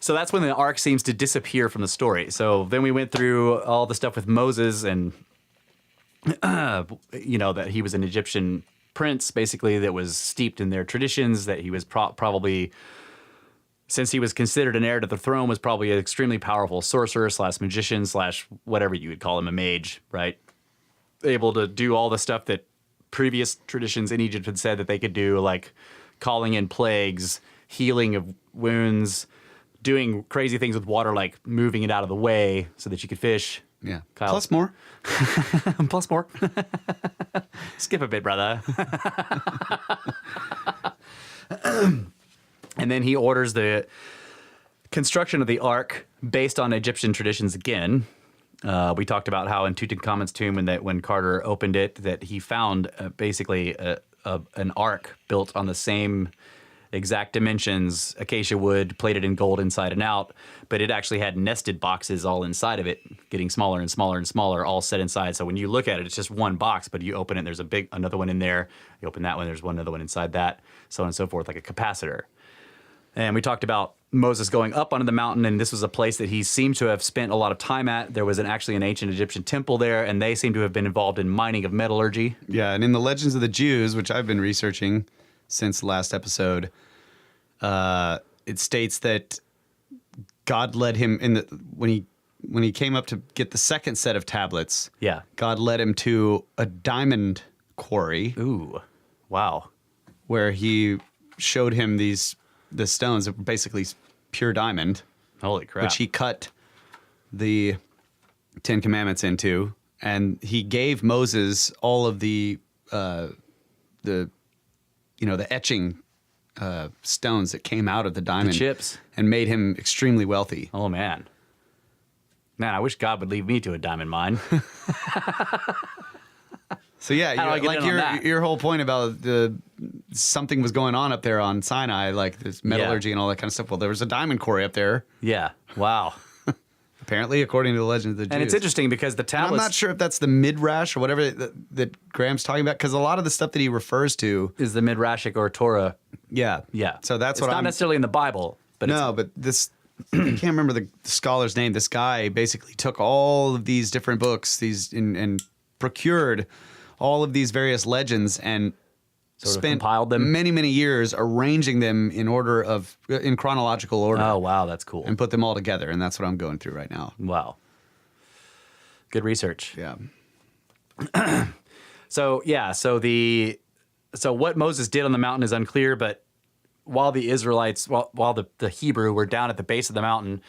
So that's when the ark seems to disappear from the story. So then we went through all the stuff with Moses and. That he was an Egyptian prince, basically, that was steeped in their traditions, that he was probably, since he was considered an heir to the throne, was probably an extremely powerful sorcerer / magician / whatever you would call him, a mage, right? Able to do all the stuff that previous traditions in Egypt had said that they could do, like calling in plagues, healing of wounds, doing crazy things with water, like moving it out of the way so that you could fish. Yeah. Kyle. Plus more. Plus more. Skip a bit, brother. And then he orders the construction of the ark based on Egyptian traditions again. We talked about how in Tutankhamun's tomb, when Carter opened it, that he found basically an ark built on the same exact dimensions, acacia wood, plated in gold inside and out, but it actually had nested boxes all inside of it, getting smaller and smaller and smaller, all set inside. So when you look at it, it's just one box, but you open it, there's another one in there. You open that one, there's another one inside that, so on and so forth, like a capacitor. And we talked about Moses going up onto the mountain, and this was a place that he seemed to have spent a lot of time at. There was actually an ancient Egyptian temple there, and they seem to have been involved in mining of metallurgy. Yeah, and in the Legends of the Jews, which I've been researching since the last episode, it states that God led him when he came up to get the second set of tablets. Yeah, God led him to a diamond quarry. Ooh, wow! Where he showed him the stones that were basically pure diamond. Holy crap! Which he cut the Ten Commandments into, and he gave Moses all of the etching stones that came out of the diamond, the chips, and made him extremely wealthy. Oh man, I wish God would lead me to a diamond mine. So yeah, your whole point about something was going on up there on Sinai, like this metallurgy and all that kind of stuff. Well, there was a diamond quarry up there. Yeah. Wow. Apparently, according to the Legend of the Jews. And it's interesting because the tablets... And I'm not sure if that's the Midrash or whatever that Graham's talking about, because a lot of the stuff that he refers to... is the Midrashic or Torah. Yeah. Yeah. So that's it's not necessarily in the Bible. But but this... I can't remember the scholar's name. This guy basically took all of these different books and procured all of these various legends and compiled them? many, many years arranging them in chronological order. Oh, wow, that's cool. And put them all together, and that's what I'm going through right now. Wow. Good research. Yeah. So what Moses did on the mountain is unclear, but while the Israelites, while the Hebrew were down at the base of the mountain,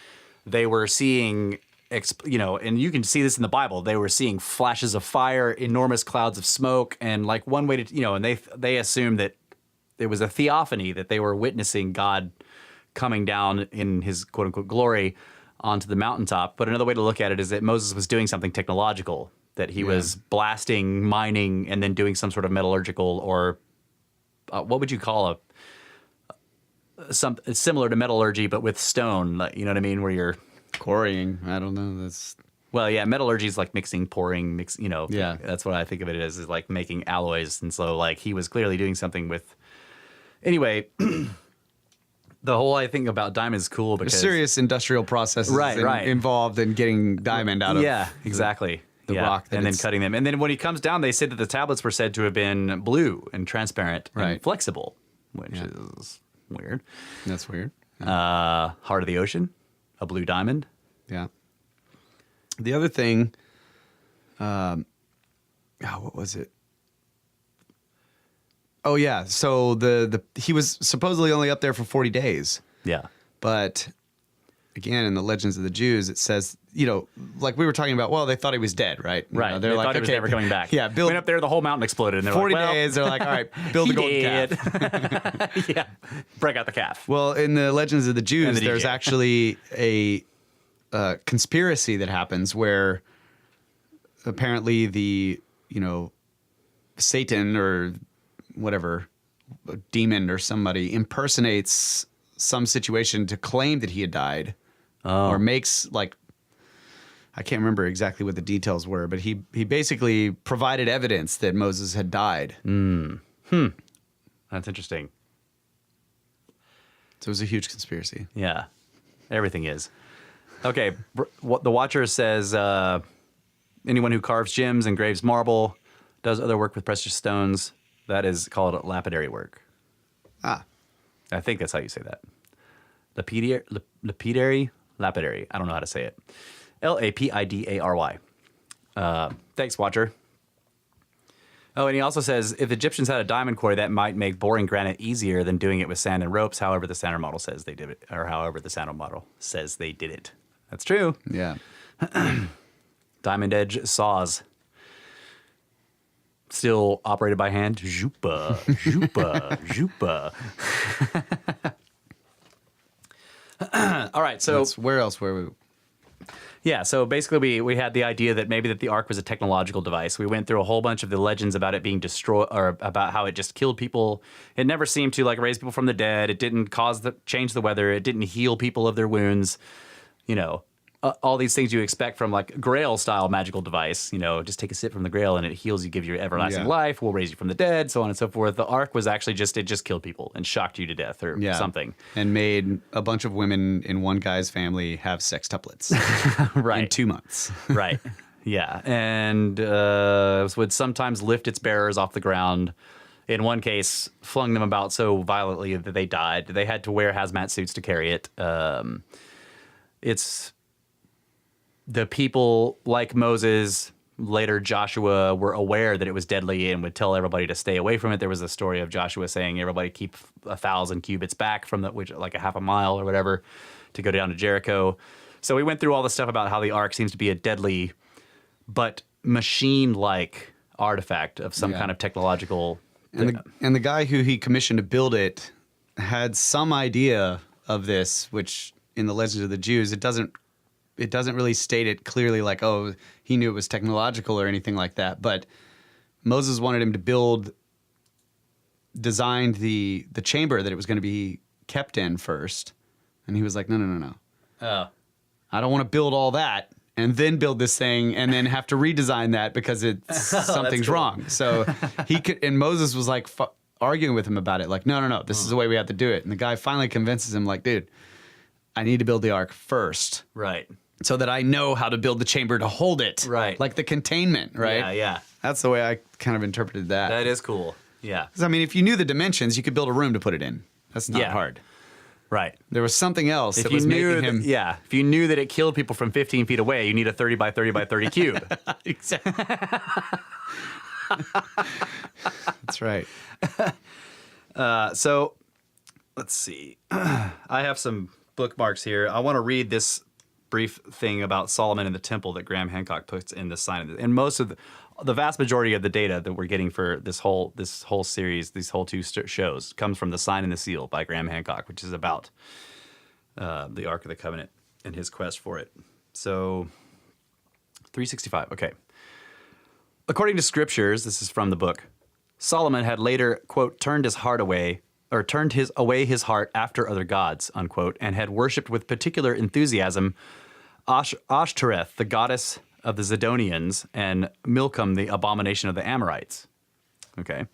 they were seeing, and you can see this in the Bible, they were seeing flashes of fire, enormous clouds of smoke, and like one way to, and they assumed that it was a theophany, that they were witnessing God coming down in his quote unquote glory onto the mountaintop. But another way to look at it is that Moses was doing something technological, that he was blasting, mining, and then doing some sort of metallurgical or what would you call it's similar to metallurgy, but with stone, you know what I mean? Where you're quarrying. I don't know. Well, yeah, metallurgy is like mixing, pouring, Yeah. That's what I think of it as, is like making alloys. And so like he was clearly doing something with, anyway, the whole thing about diamond is cool because serious industrial processes involved in getting diamond out of exactly. the rock. And then cutting them. And then when he comes down, they say that the tablets were said to have been blue and transparent and flexible, which is weird. That's weird. Heart of the ocean, a blue diamond. Yeah. The other thing, what was it? Oh yeah, so he was supposedly only up there for 40 days. Yeah. But again, in the Legends of the Jews, it says, like we were talking about, well, they thought he was dead, right? Right. They're they like, thought he was never coming back. Yeah, went up there, the whole mountain exploded, and they're 40 like, well, days, they're like, all right, build the golden calf. Yeah, break out the calf. Well, in the Legends of the Jews, there's actually a conspiracy that happens where apparently the, Satan or whatever, a demon or somebody impersonates some situation to claim that he had died, or makes I can't remember exactly what the details were, but he basically provided evidence that Moses had died. That's interesting. So it was a huge conspiracy. Yeah, everything is. Okay, what the Watcher says, anyone who carves gems, engraves marble, does other work with precious stones, that is called lapidary work. Ah. I think that's how you say that. Lapidary? Lapidary. I don't know how to say it. Lapidary. Thanks, Watcher. Oh, and he also says, if Egyptians had a diamond quarry, that might make boring granite easier than doing it with sand and ropes. However, the standard model says they did it, or however the standard model says they did it. That's true. Yeah. Diamond edge saws. Still operated by hand. Zhoopa, zhoopa, zhoopa. All right, so where else were we? Yeah, so basically we had the idea that maybe that the Ark was a technological device. We went through a whole bunch of the legends about it being destroyed, or about how it just killed people. It never seemed to raise people from the dead. It didn't change the weather. It didn't heal people of their wounds. All these things you expect from Grail style magical device. Just take a sip from the Grail and it heals you, give you everlasting life. We'll raise you from the dead, so on and so forth. The Ark was actually it just killed people and shocked you to death or something, and made a bunch of women in one guy's family have sextuplets right in 2 months. Right. Yeah, and would sometimes lift its bearers off the ground. In one case, flung them about so violently that they died. They had to wear hazmat suits to carry it. It's the people like Moses, later Joshua, were aware that it was deadly and would tell everybody to stay away from it. There was a story of Joshua saying, everybody keep 1,000 cubits back from which a half a mile or whatever, to go down to Jericho. So we went through all the stuff about how the Ark seems to be a deadly but machine-like artifact of some kind of technological. And the guy who he commissioned to build it had some idea of this, which in the Legends of the Jews, it doesn't really state it clearly he knew it was technological or anything like that. But Moses wanted him to designed the chamber that it was going to be kept in first. And he was like, no. Oh. I don't want to build all that and then build this thing and then have to redesign that because something's wrong. So and Moses was arguing with him about it. No, this is the way we have to do it. And the guy finally convinces him dude, I need to build the Ark first. Right. So that I know how to build the chamber to hold it. Right. Like the containment, right? Yeah. That's the way I kind of interpreted that. That is cool. Yeah. 'Cause, I mean, if you knew the dimensions, you could build a room to put it in. That's not Yeah. hard. Right. There was something else If that you was knew making him. if you knew that it killed people from 15 feet away, you need a 30 by 30 by 30 cube. Exactly. That's right. So let's see. I have some bookmarks here. I want to read this brief thing about Solomon and the temple that Graham Hancock puts in the sign. And most of the vast majority of the data that we're getting for this whole series, these whole two shows, comes from the Sign and the Seal by Graham Hancock, which is about the Ark of the Covenant and his quest for it. So 365. Okay. According to scriptures, this is from the book, Solomon had later, quote, turned his heart away his heart after other gods, unquote, and had worshipped with particular enthusiasm Ashtoreth, the goddess of the Zidonians, and Milcom, the abomination of the Amorites. Okay.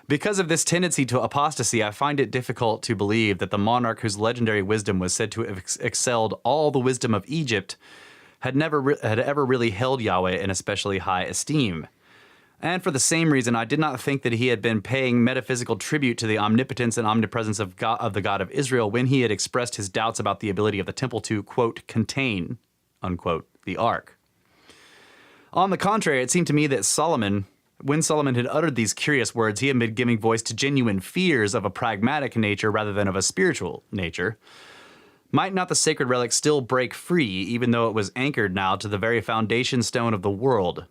Because of this tendency to apostasy, I find it difficult to believe that the monarch whose legendary wisdom was said to have excelled all the wisdom of Egypt had ever really held Yahweh in especially high esteem. And for the same reason, I did not think that he had been paying metaphysical tribute to the omnipotence and omnipresence of the God of Israel when he had expressed his doubts about the ability of the temple to, quote, contain, unquote, the ark. On the contrary, it seemed to me that when Solomon had uttered these curious words, he had been giving voice to genuine fears of a pragmatic nature rather than of a spiritual nature. Might not the sacred relic still break free, even though it was anchored now to the very foundation stone of the world?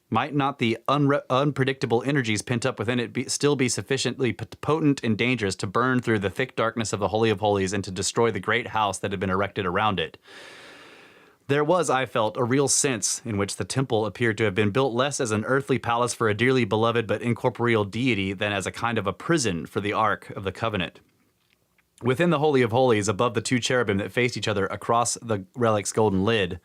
Might not the unpredictable energies pent up within it still be sufficiently potent and dangerous to burn through the thick darkness of the Holy of Holies and to destroy the great house that had been erected around it? There was, I felt, a real sense in which the temple appeared to have been built less as an earthly palace for a dearly beloved but incorporeal deity than as a kind of a prison for the Ark of the Covenant. Within the Holy of Holies, above the two cherubim that faced each other across the relic's golden lid,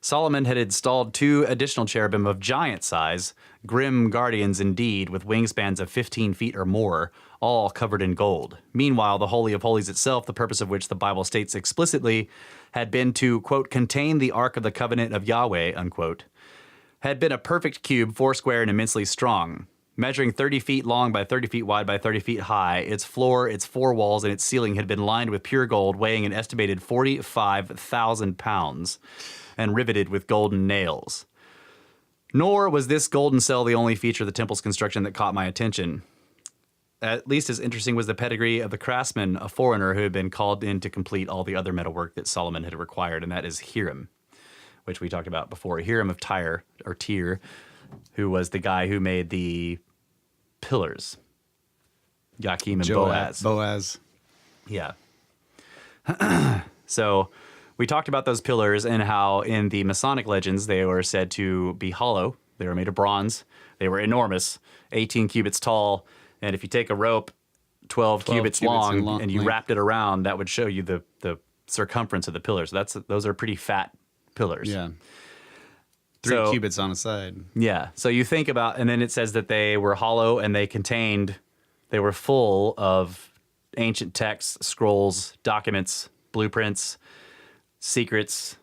Solomon had installed 2 additional cherubim of giant size, grim guardians indeed, with wingspans of 15 feet or more, all covered in gold. Meanwhile, the Holy of Holies itself, the purpose of which the Bible states explicitly, had been to, quote, contain the Ark of the Covenant of Yahweh, unquote, had been a perfect cube, 4 square and immensely strong. Measuring 30 feet long by 30 feet wide by 30 feet high, its floor, its 4 walls, and its ceiling had been lined with pure gold, weighing an estimated 45,000 pounds, and riveted with golden nails. Nor was this golden cell the only feature of the temple's construction that caught my attention. At least as interesting was the pedigree of the craftsman, a foreigner who had been called in to complete all the other metalwork that Solomon had required, and that is Hiram, which we talked about before. Hiram of Tyre, who was the guy who made the pillars. Joachim and Boaz. Yeah. So we talked about those pillars and how in the Masonic legends they were said to be hollow. They were made of bronze. They were enormous, 18 cubits tall. And if you take a rope 12 cubits long and you wrapped it around, that would show you the circumference of the pillars. Those are pretty fat pillars. Yeah. 3 cubits on a side. Yeah. So you think about, and then it says that they were hollow and they were full of ancient texts, scrolls, documents, blueprints, secrets,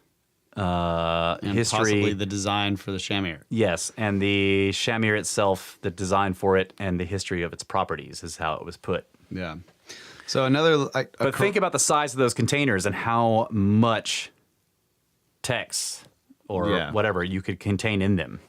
and history. Possibly the design for the Shamir. Yes. And the Shamir itself, the design for it, and the history of its properties is how it was put. Yeah. So another... But think about the size of those containers and how much text or whatever you could contain in them.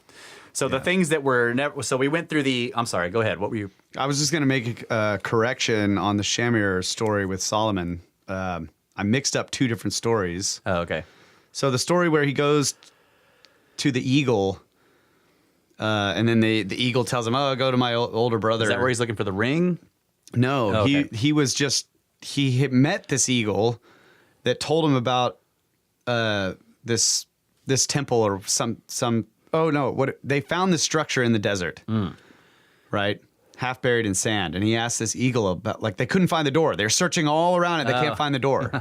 So the things that were never... So we went through the... I'm sorry, go ahead. What were you... I was just going to make a correction on the Shamir story with Solomon. I mixed up 2 different stories. Oh, okay. So the story where he goes to the eagle, and then the eagle tells him, "Oh, go to my older brother." Is that where he's looking for the ring? No, oh, okay. he had met this eagle that told him about this temple or some. Oh no! They found this structure in the desert, right? Half buried in sand, and he asked this eagle about, like, they couldn't find the door. They're searching all around it. They can't find the door.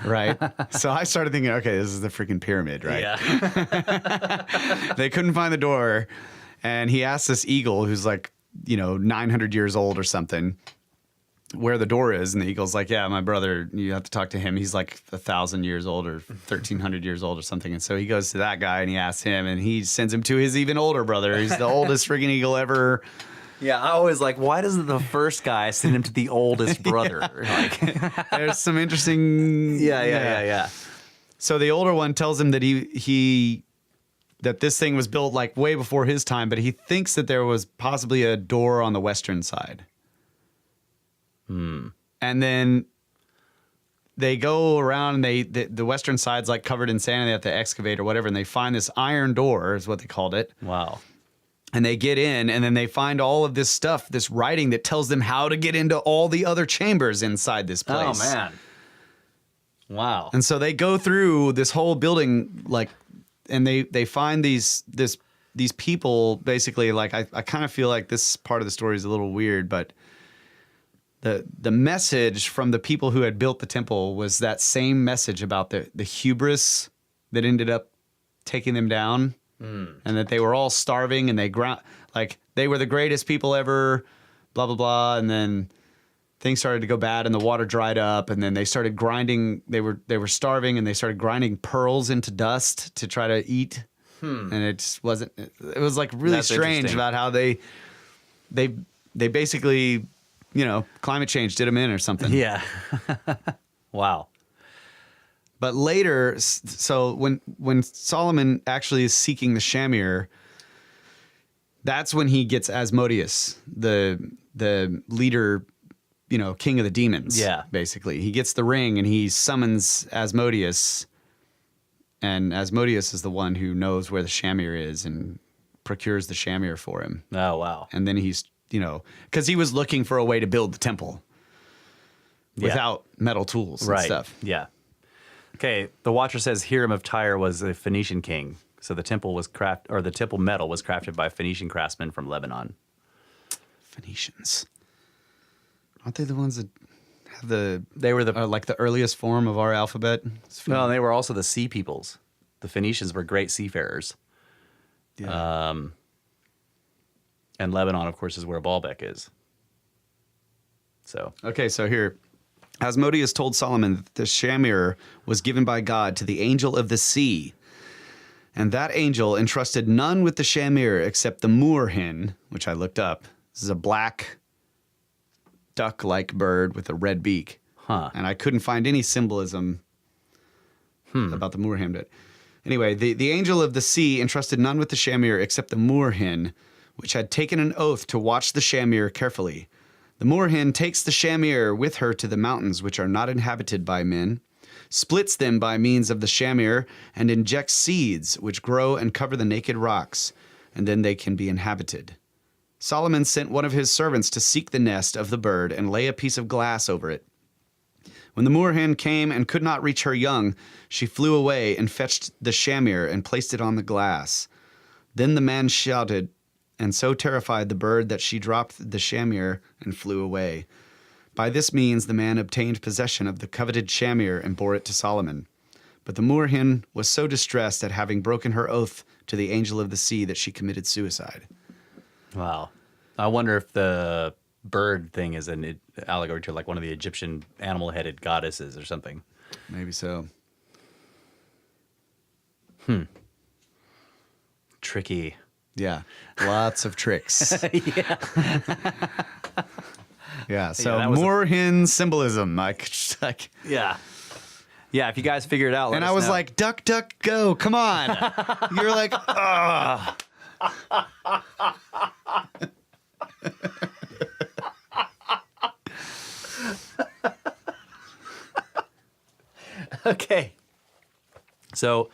Right? So I started thinking, okay, this is the freaking pyramid, right? Yeah. They couldn't find the door, and he asked this eagle, who's like, 900 years old or something, where the door is, and the eagle's like, yeah, my brother, you have to talk to him. He's like 1,000 years old or 1,300 years old or something. And so he goes to that guy and he asks him, and he sends him to his even older brother. He's the oldest freaking eagle ever Yeah, I always like, why doesn't the first guy send him to the oldest brother? Like, There's some interesting. yeah. So the older one tells him that that this thing was built like way before his time, but he thinks that there was possibly a door on the western side. And then they go around and the western side's like covered in sand and they have to excavate or whatever, and they find this iron door is what they called it. Wow. And they get in, and then they find all of this stuff, this writing that tells them how to get into all the other chambers inside this place. Oh, man. Wow. And so they go through this whole building, like, and they find these people basically. Like, I kind of feel like this part of the story is a little weird, but the message from the people who had built the temple was that same message about the hubris that ended up taking them down. And that they were all starving and they were the greatest people ever, blah, blah, blah. And then things started to go bad and the water dried up, and then they started grinding. They were starving and they started grinding pearls into dust to try to eat. And it just wasn't, it was like really That's strange about how they basically, climate change did them in or something. Yeah. Wow. But later, so when Solomon actually is seeking the Shamir, that's when he gets Asmodeus, the leader, king of the demons. Yeah. Basically. He gets the ring and he summons Asmodeus. And Asmodeus is the one who knows where the Shamir is and procures the Shamir for him. Oh, wow. And then he's, because he was looking for a way to build the temple without metal tools and stuff. Yeah. Okay, the Watcher says Hiram of Tyre was a Phoenician king, so the temple metal was crafted by Phoenician craftsmen from Lebanon. Phoenicians, aren't they the ones that have They were the like the earliest form of our alphabet? well, they were also the sea peoples. The Phoenicians were great seafarers. Yeah. And Lebanon, of course, is where Baalbek is. So Okay, so here, Asmodeus told Solomon that the Shamir was given by God to the angel of the sea, and that angel entrusted none with the Shamir except the moorhen, which I looked up. This is a black duck-like bird with a red beak. Huh. And I couldn't find any symbolism about the moorhen. But anyway, the angel of the sea entrusted none with the Shamir except the moorhen, which had taken an oath to watch the Shamir carefully. The moorhen takes the Shamir with her to the mountains which are not inhabited by men, splits them by means of the Shamir, and injects seeds which grow and cover the naked rocks, and then they can be inhabited. Solomon sent one of his servants to seek the nest of the bird and lay a piece of glass over it. When the moorhen came and could not reach her young, she flew away and fetched the Shamir and placed it on the glass. Then the man shouted, and so terrified the bird that she dropped the Shamir and flew away. By this means the man obtained possession of the coveted Shamir and bore it to Solomon. But the moorhen was so distressed at having broken her oath to the angel of the sea that she committed suicide. wow. I wonder if the bird thing is an allegory to like one of the Egyptian animal-headed goddesses or something. Maybe so. Tricky. Yeah. Lots of tricks. Yeah. Yeah. So that was moorhen symbolism. Like Yeah. Yeah, if you guys figure it out, let and us I was know. like, duck, duck, go. Come on. You're like, ugh. Okay. So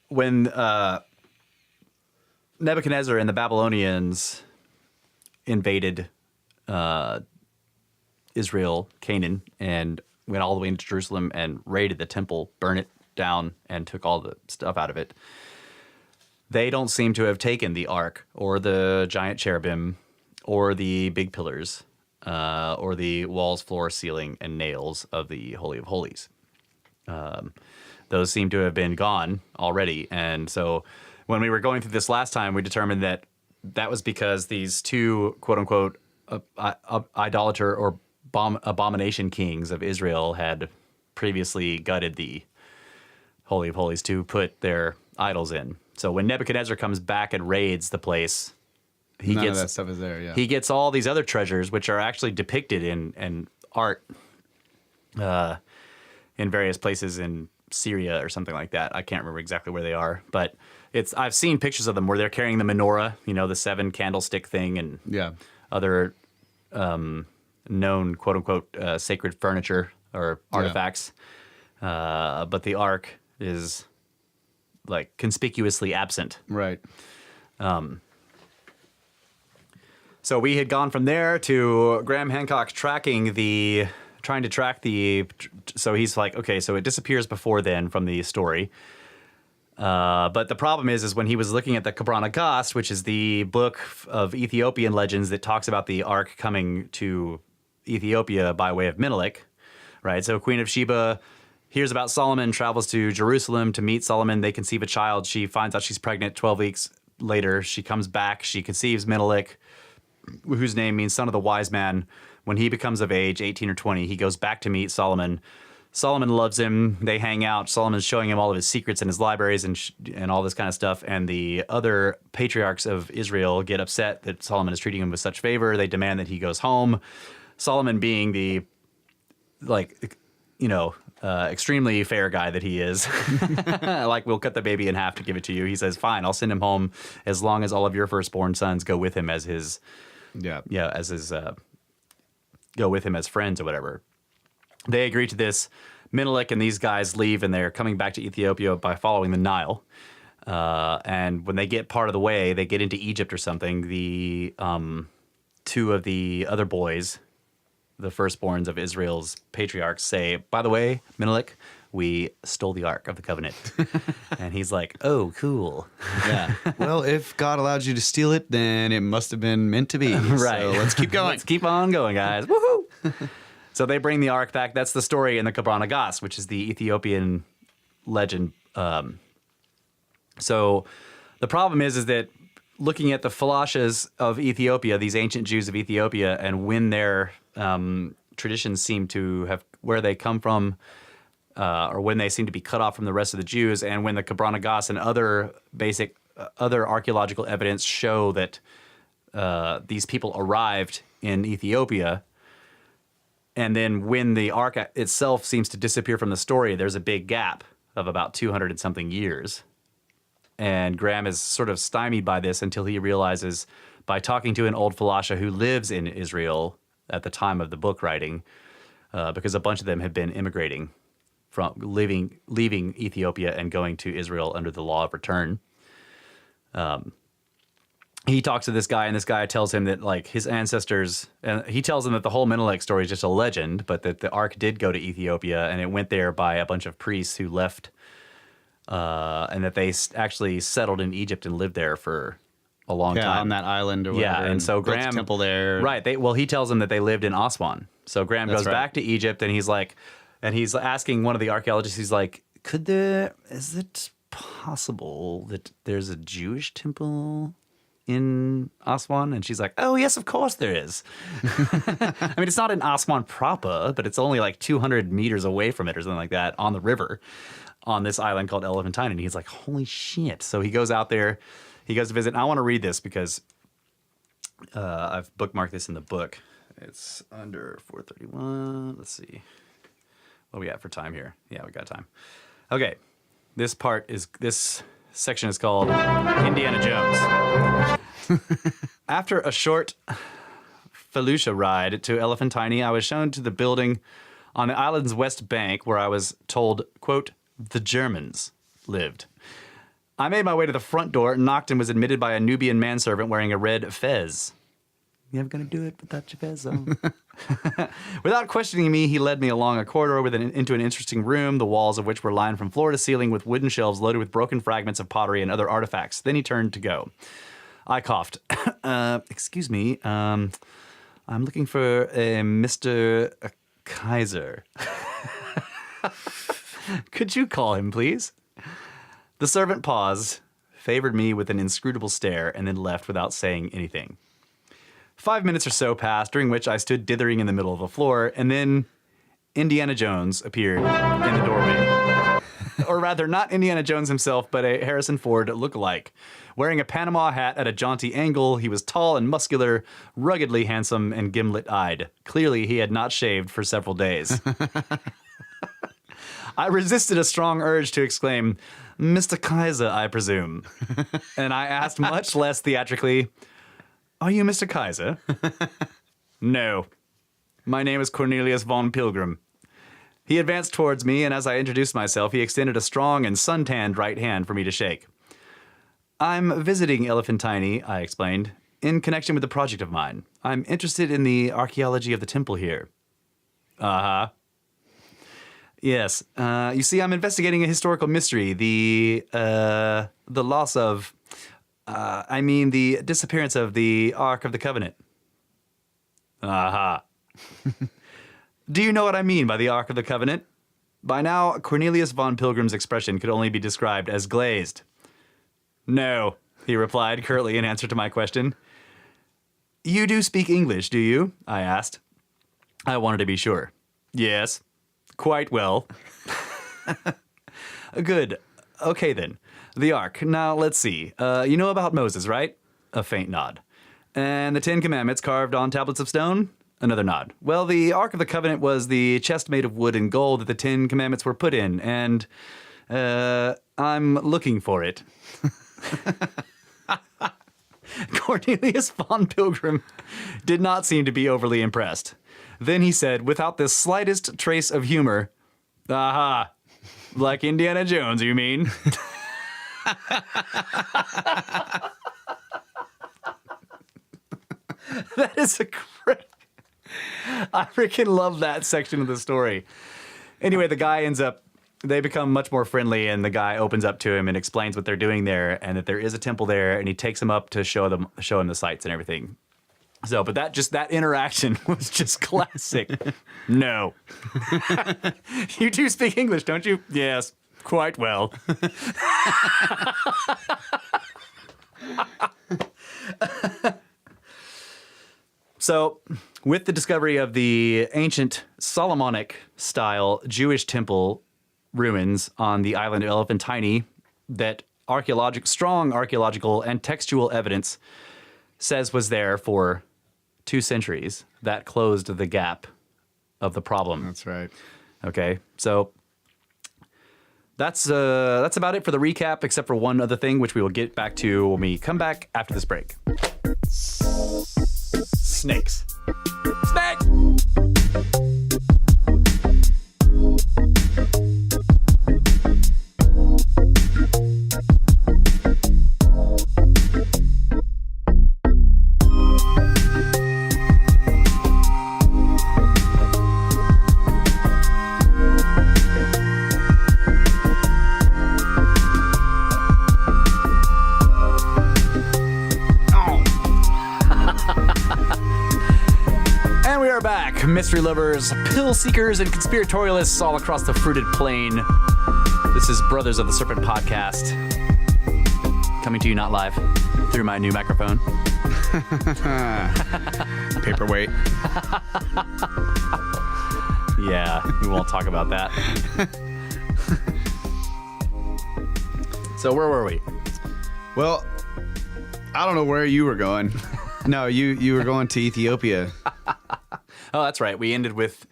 when Nebuchadnezzar and the Babylonians invaded Israel, Canaan, and went all the way into Jerusalem and raided the temple, burned it down, and took all the stuff out of it, they don't seem to have taken the ark or the giant cherubim or the big pillars or the walls, floor, ceiling, and nails of the Holy of Holies. Those seem to have been gone already. And so when we were going through this last time, we determined that that was because these two, quote unquote, idolater or abomination kings of Israel had previously gutted the Holy of Holies to put their idols in. So when Nebuchadnezzar comes back and raids the place, None of that stuff is there, yeah. he gets all these other treasures, which are actually depicted in art in various places in Syria or something like that. I can't remember exactly where they are, but I've seen pictures of them where they're carrying the menorah, the 7 candlestick thing, and other known quote unquote sacred furniture or artifacts. But the ark is like conspicuously absent. Right. So we had gone from there to Graham Hancock trying to track so he's like, okay, so it disappears before then from the story. But the problem is when he was looking at the Kabrana Gast, which is the book of Ethiopian legends that talks about the ark coming to Ethiopia by way of Menelik, right? So Queen of Sheba hears about Solomon, travels to Jerusalem to meet Solomon. They conceive a child. She finds out she's pregnant 12 weeks later. She comes back. She conceives Menelik, whose name means son of the wise man. When he becomes of age, 18 or 20, he goes back to meet Solomon. Solomon loves him. They hang out. Solomon's showing him all of his secrets in his libraries and all this kind of stuff. And the other patriarchs of Israel get upset that Solomon is treating him with such favor. They demand that he goes home. Solomon, being the, extremely fair guy that he is, we'll cut the baby in half to give it to you. He says, fine, I'll send him home as long as all of your firstborn sons go with him as his, go with him as friends or whatever. They agree to this. Menelik and these guys leave, and they're coming back to Ethiopia by following the Nile. And when they get part of the way, they get into Egypt or something. The 2 of the other boys, the firstborns of Israel's patriarchs, say, by the way, Menelik, we stole the Ark of the Covenant. And he's like, oh, cool. Yeah. Well, if God allowed you to steal it, then it must have been meant to be. Right. So let's keep going. Let's keep on going, guys. Woohoo! So they bring the Ark back. That's the story in the Kabrana Gast, which is the Ethiopian legend. So the problem is that looking at the Falashas of Ethiopia, these ancient Jews of Ethiopia, and when their traditions seem to have, where they come from, or when they seem to be cut off from the rest of the Jews, and when the Kabrana Gast and other other archaeological evidence show that these people arrived in Ethiopia, and then when the Ark itself seems to disappear from the story, there's a big gap of about 200 and something years. And Graham is sort of stymied by this until he realizes, by talking to an old Falasha who lives in Israel at the time of the book writing, because a bunch of them had been immigrating from leaving Ethiopia and going to Israel under the law of return. He talks to this guy, and this guy tells him that his ancestors, and he tells him that the whole Menelik story is just a legend, but that the Ark did go to Ethiopia, and it went there by a bunch of priests who left, and that they actually settled in Egypt and lived there for a long time on that island or whatever. Yeah, and so built Graham, a temple there. Right. He tells him that they lived in Aswan. So Graham goes back to Egypt, and he's asking one of the archaeologists, he's like, is it possible that there's a Jewish temple in Aswan? And she's like, oh, yes, of course there is. I mean, it's not in Aswan proper, but it's only 200 meters away from it or something like that on the river on this island called Elephantine. And he's like, holy shit. So he goes out there, he goes to visit. And I want to read this because I've bookmarked this in the book. It's under 431. Let's see. What do we got for time here? Yeah, we got time. Okay. This section is called Indiana Jones. After a short felucca ride to Elephantine, I was shown to the building on the island's west bank where I was told, quote, the Germans lived. I made my way to the front door, knocked, and was admitted by a Nubian manservant wearing a red fez. You ever gonna do it without your fez on? Without questioning me, he led me along a corridor into an interesting room, the walls of which were lined from floor to ceiling with wooden shelves loaded with broken fragments of pottery and other artifacts. Then he turned to go. I coughed. Excuse me, I'm looking for a Mr. Kaiser. Could you call him, please? The servant paused, favored me with an inscrutable stare, and then left without saying anything. 5 minutes or so passed, during which I stood dithering in the middle of the floor, and then Indiana Jones appeared in the doorway. or rather, not Indiana Jones himself, but a Harrison Ford look-alike. Wearing a Panama hat at a jaunty angle, he was tall and muscular, ruggedly handsome, and gimlet-eyed. Clearly, he had not shaved for several days. I resisted a strong urge to exclaim, "Mr. Kaiser, I presume." And I asked much less theatrically, "Are you Mr. Kaiser?" "No. My name is Cornelius von Pilgrim." He advanced towards me, and as I introduced myself, he extended a strong and suntanned right hand for me to shake. "I'm visiting Elephantine," I explained, "in connection with a project of mine. I'm interested in the archaeology of the temple here." "Uh-huh. Yes. You see, I'm investigating a historical mystery, the loss of... the disappearance of the Ark of the Covenant." "Uh-huh. Do you know what I mean by the Ark of the Covenant?" By now, Cornelius von Pilgrim's expression could only be described as glazed. "No," he replied curtly in answer to my question. "You do speak English, do you?" I asked. I wanted to be sure. "Yes, quite well." "Good. Okay, then. The Ark. Now, let's see. You know about Moses, right?" A faint nod. "And the 10 Commandments carved on tablets of stone?" Another nod. "Well, the Ark of the Covenant was the chest made of wood and gold that the 10 Commandments were put in, and I'm looking for it." Cornelius von Pilgrim did not seem to be overly impressed. Then he said, without the slightest trace of humor, "Aha, like Indiana Jones, you mean?" That is a great... I freaking love that section of the story. Anyway, the guy they become much more friendly, and the guy opens up to him and explains what they're doing there, and that there is a temple there, and he takes him up to show him the sights and everything. So, but that interaction was just classic. "No." "You do speak English, don't you?" "Yes, quite well." So, with the discovery of the ancient Solomonic-style Jewish temple ruins on the island of Elephantine, that strong archaeological and textual evidence says was there for 2 centuries, that closed the gap of the problem. That's right. Okay, so that's about it for the recap, except for one other thing, which we will get back to when we come back after this break. Snakes. Snake! Mystery lovers, pill seekers, and conspiratorialists all across the fruited plain. This is Brothers of the Serpent podcast, coming to you not live through my new microphone. Paperweight. Yeah, we won't talk about that. So where were we? Well, I don't know where you were going. No, you were going to Ethiopia. Oh, that's right. We ended with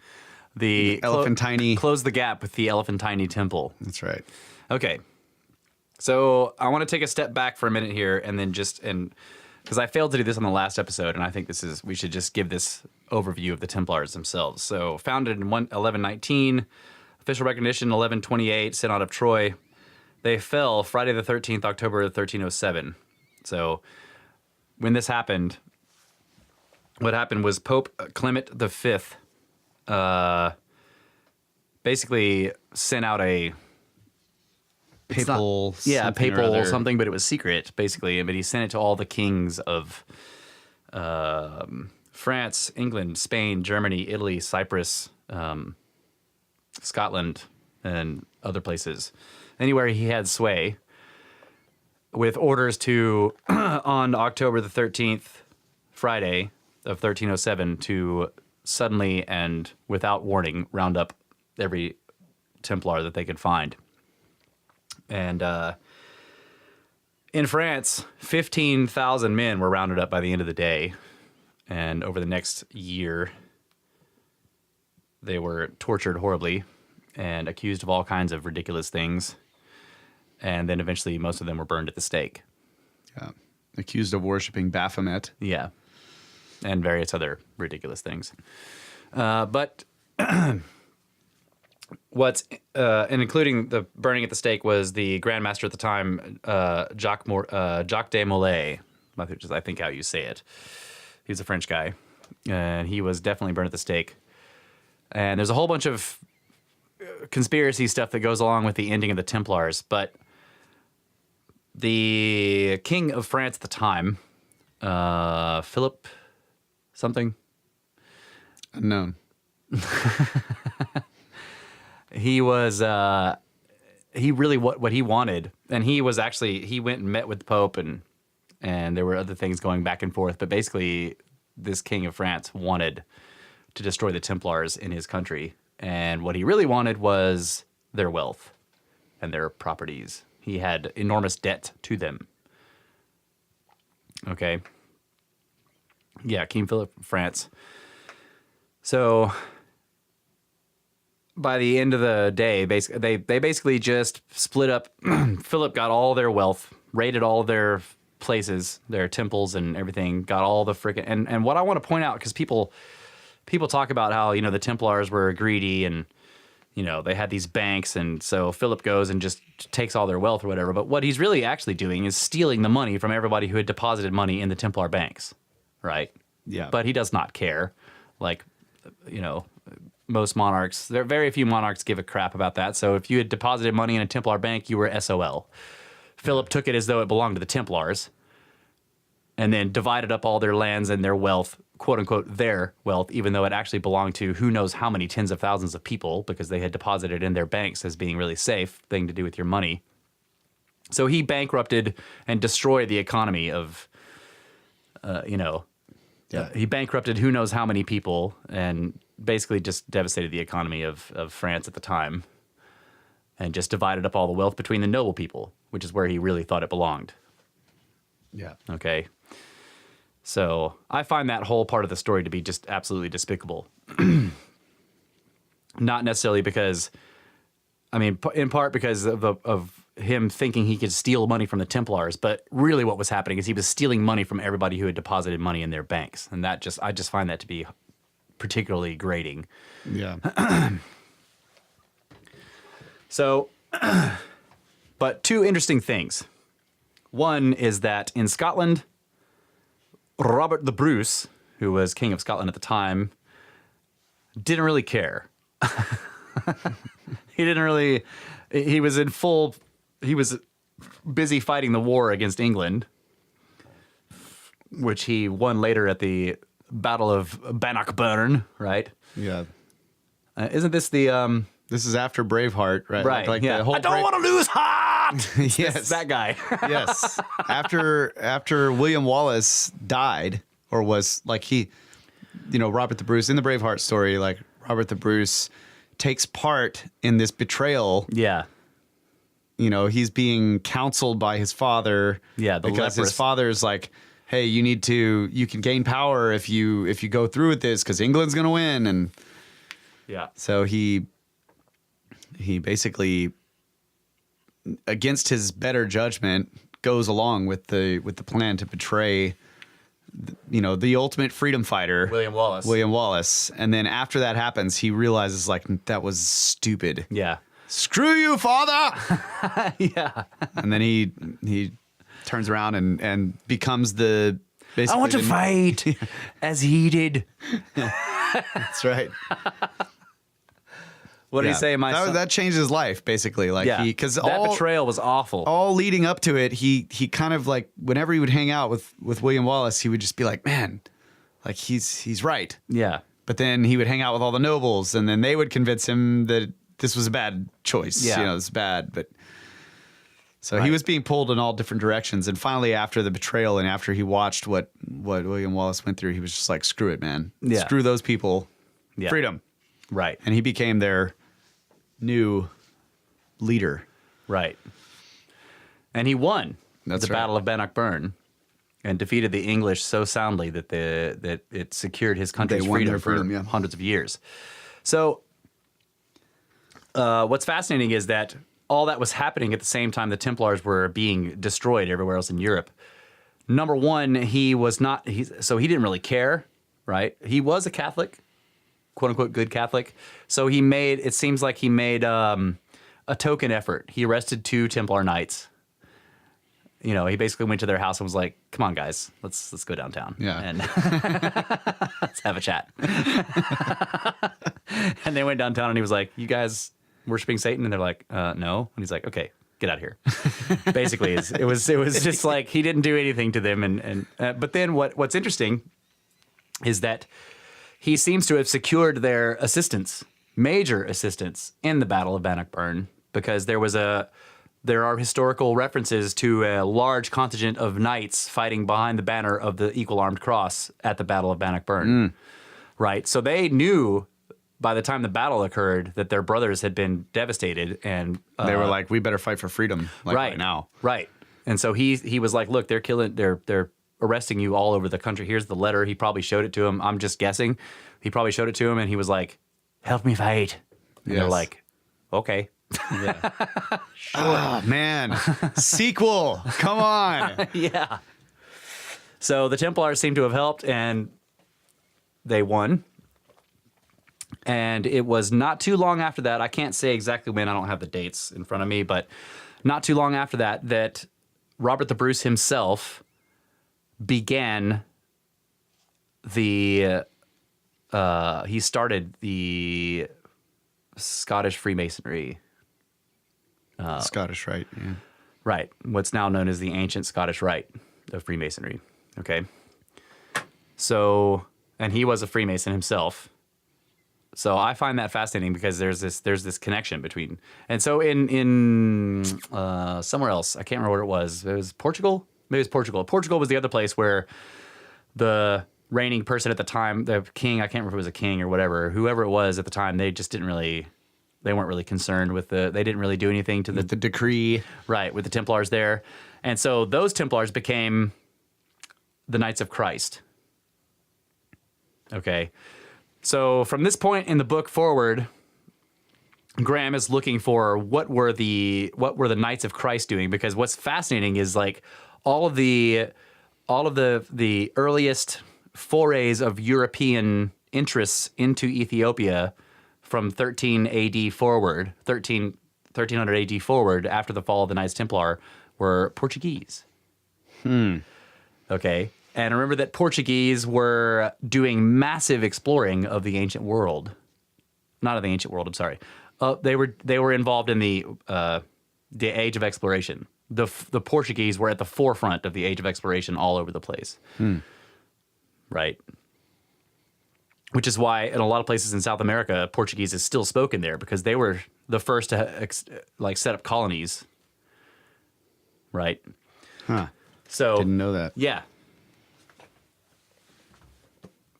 the Elephantine. Close the gap with the Elephantine temple. That's right. Okay. So I want to take a step back for a minute here, and then because I failed to do this on the last episode, and I think we should just give this overview of the Templars themselves. So founded in 1119, official recognition 1128, Synod of Troy. They fell Friday the 13th, October 1307. So when this happened, what happened was Pope Clement V basically sent out a papal something, but it was secret, basically. But he sent it to all the kings of France, England, Spain, Germany, Italy, Cyprus, Scotland, and other places. Anywhere he had sway, with orders to, on October the 13th, Friday of 1307, to suddenly and without warning round up every Templar that they could find. And in France, 15,000 men were rounded up by the end of the day. And over the next year, they were tortured horribly and accused of all kinds of ridiculous things. And then eventually most of them were burned at the stake. Yeah. Accused of worshiping Baphomet. Yeah. And various other ridiculous things. But what's, and including the burning at the stake, was the Grand Master at the time, Jacques de Molay, which is, I think, how you say it. He's a French guy. And he was definitely burned at the stake. And there's a whole bunch of conspiracy stuff that goes along with the ending of the Templars. But the king of France at the time, Philip something? Unknown. He was, he really, what he wanted, and he was actually, he went and met with the Pope, and there were other things going back and forth, but basically this king of France wanted to destroy the Templars in his country, and what he really wanted was their wealth and their properties. He had enormous debt to them. Okay. Yeah, King Philip of France. So by the end of the day, basically, they basically just split up. Philip got all their wealth, raided all their places, their temples and everything, got all the freaking... And what I want to point out, because people talk about how, you know, the Templars were greedy and, you know, they had these banks, and so Philip goes and just takes all their wealth or whatever. But what he's really actually doing is stealing the money from everybody who had deposited money in the Templar banks, right? Yeah. But he does not care. Like, you know, most monarchs, there are very few monarchs give a crap about that. So if you had deposited money in a Templar bank, you were SOL. Philip took it as though it belonged to the Templars and then divided up all their lands and their wealth, quote unquote, their wealth, even though it actually belonged to who knows how many tens of thousands of people, because they had deposited in their banks as being really safe thing to do with your money. So he bankrupted and destroyed the economy of, he bankrupted who knows how many people and basically just devastated the economy of France at the time and just divided up all the wealth between the noble people, which is where he really thought it belonged. Yeah. Okay. So I find that whole part of the story to be just absolutely despicable. Not necessarily because, I mean, in part because of him thinking he could steal money from the Templars, but really what was happening is he was stealing money from everybody who had deposited money in their banks. And that I just find that to be particularly grating. Yeah. So, but two interesting things. One is that in Scotland, Robert the Bruce, who was King of Scotland at the time, didn't really care. He was busy fighting the war against England, which he won later at the Battle of Bannockburn, right? Yeah. Isn't this the... This is after Braveheart, right? Right, Like yeah. the whole I don't want to lose heart! Yes. That guy. Yes. After William Wallace died, or was like Robert the Bruce, in the Braveheart story, like Robert the Bruce takes part in this betrayal. Yeah. You know, he's being counseled by his father. Yeah, the because leprous. his father's like, hey, you can gain power if you go through with this because England's gonna win. And yeah. so he basically, against his better judgment, goes along with the plan to betray, the ultimate freedom fighter, William Wallace. And then after that happens, he realizes like that was stupid. Yeah. Screw you, father. Yeah. And then he turns around and becomes the. I want to fight as he did. That's right. What did he say? That changed his life, basically. Like because that betrayal was awful. All leading up to it, he kind of like whenever he would hang out with William Wallace, he would just be like, man, like he's right. Yeah. But then he would hang out with all the nobles, and then they would convince him that this was a bad choice. Yeah. It's bad. But so he was being pulled in all different directions, and finally, after the betrayal and after he watched what William Wallace went through, he was just like, screw it, man. Yeah. Screw those people. Yeah. Freedom. Right. And he became their new leader. Right. And he won That's the right. Battle of Bannockburn and defeated the English so soundly that that it secured his country's They won freedom, their freedom, for yeah. hundreds of years. So what's fascinating is that all that was happening at the same time the Templars were being destroyed everywhere else in Europe. Number one, he didn't really care, right? He was a Catholic, quote unquote, good Catholic. So it seems like he made a token effort. He arrested 2 Templar knights. You know, he basically went to their house and was like, "Come on, guys, let's go downtown, and let's have a chat." And they went downtown, and he was like, "You guys worshiping Satan?" And they're like, "No." And he's like, "Okay, get out of here." Basically, it was just like he didn't do anything to them. But then what's interesting is that he seems to have secured their assistance, major assistance, in the Battle of Bannockburn, because there are historical references to a large contingent of knights fighting behind the banner of the Equal Armed Cross at the Battle of Bannockburn. Right? So they knew by the time the battle occurred that their brothers had been devastated, and They were like, we better fight for freedom right now. Right. And so he was like, "Look, they're arresting you all over the country. Here's the letter." He probably showed it to him. I'm just guessing. He probably showed it to him, and he was like, "Help me fight." And they're Yes. like, "Okay." Oh, man. Sequel. Come on. Yeah. So the Templars seem to have helped, and they won. And it was not too long after that, I can't say exactly when, I don't have the dates in front of me, but not too long after that Robert the Bruce himself began he started the Scottish Freemasonry. Scottish Rite. Yeah. Right. What's now known as the ancient Scottish Rite of Freemasonry. Okay. So, and he was a Freemason himself. So I find that fascinating because there's this connection between, and so in somewhere else, I can't remember where it was. It was Portugal. Maybe it was Portugal. Portugal was the other place where the reigning person at the time, the king, I can't remember if it was a king or whatever, whoever it was at the time, they weren't really concerned with they didn't really do anything to the decree. Right, with the Templars there. And so those Templars became the Knights of Christ. Okay. So from this point in the book forward, Graham is looking for what were the Knights of Christ doing, because what's fascinating is like all of the earliest forays of European interests into Ethiopia from 1300 AD forward, after the fall of the Knights Templar, were Portuguese. Okay. And remember that Portuguese were doing massive exploring of the ancient world. Not of the ancient world, I'm sorry. They were involved in the age of exploration. The Portuguese were at the forefront of the age of exploration all over the place. Right. Which is why in a lot of places in South America, Portuguese is still spoken there, because they were the first to set up colonies. Right. Huh. So Didn't know that. Yeah.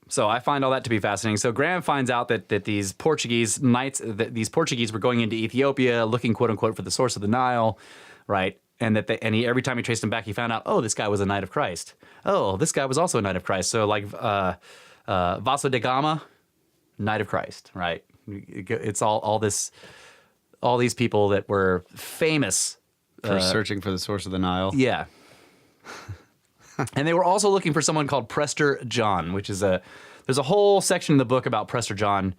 So I find all that to be fascinating. So Graham finds out that these Portuguese knights, that these Portuguese were going into Ethiopia looking, quote unquote, for the source of the Nile, right? And every time he traced them back, he found out, oh, this guy was a Knight of Christ. Oh, this guy was also a Knight of Christ. So like Vasco da Gama, Knight of Christ, right? It's all these people that were famous For searching for the source of the Nile. Yeah. And they were also looking for someone called Prester John, which is there's a whole section in the book about Prester John.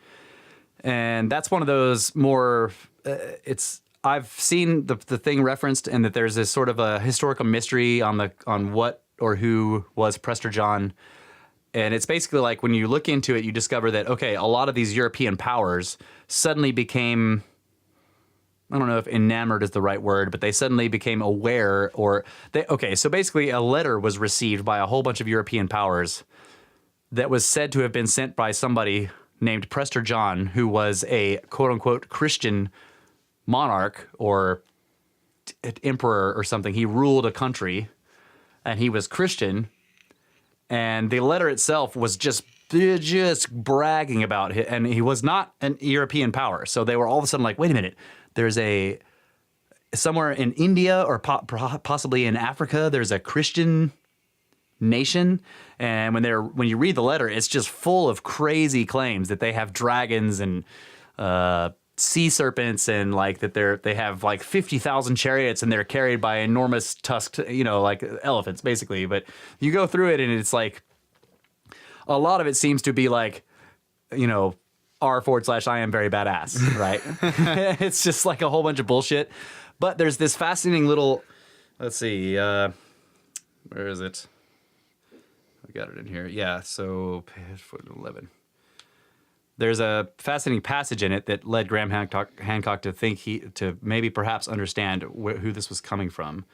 And that's one of those more, I've seen the thing referenced, and that there's this sort of a historical mystery on what or who was Prester John. And it's basically like when you look into it, you discover that, okay, a lot of these European powers suddenly became, I don't know if enamored is the right word, but they suddenly became aware, so basically a letter was received by a whole bunch of European powers that was said to have been sent by somebody named Prester John, who was a quote-unquote Christian monarch or emperor or something. He ruled a country, and he was Christian, and the letter itself was just bragging about it, and he was not an European power. So they were all of a sudden like, wait a minute, there's a somewhere in India or possibly in Africa, there's a Christian nation, and when you read the letter, it's just full of crazy claims that they have dragons and sea serpents, and like that they have like 50,000 chariots, and they're carried by enormous tusked, like elephants, basically. But you go through it, and it's like a lot of it seems to be like, r/I am very badass, right? It's just like a whole bunch of bullshit. But there's this fascinating little, let's see, where is it? I got it in here. Yeah, so page 11. There's a fascinating passage in it that led Graham Hancock to think to maybe perhaps understand who this was coming from.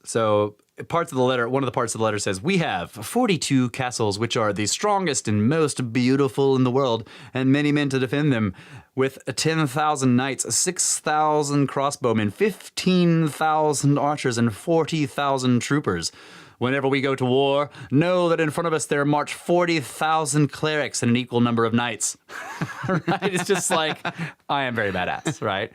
So one of the parts of the letter says, "We have 42 castles, which are the strongest and most beautiful in the world, and many men to defend them, with 10,000 knights, 6,000 crossbowmen, 15,000 archers, and 40,000 troopers. Whenever we go to war, know that in front of us there march 40,000 clerics and an equal number of knights." Right? It's just like, I am very badass, right?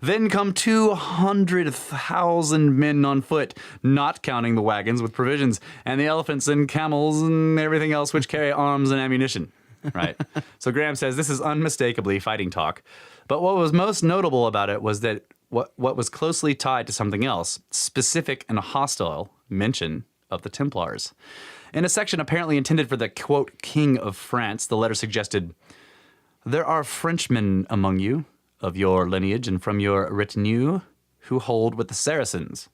"Then come 200,000 men on foot, not counting the wagons with provisions, and the elephants and camels and everything else which carry arms and ammunition." Right? So Graham says this is unmistakably fighting talk. But what was most notable about it was that what was closely tied to something else, specific and hostile mention of the Templars. In a section apparently intended for the, quote, King of France, the letter suggested, "There are Frenchmen among you, of your lineage and from your retinue, who hold with the Saracens.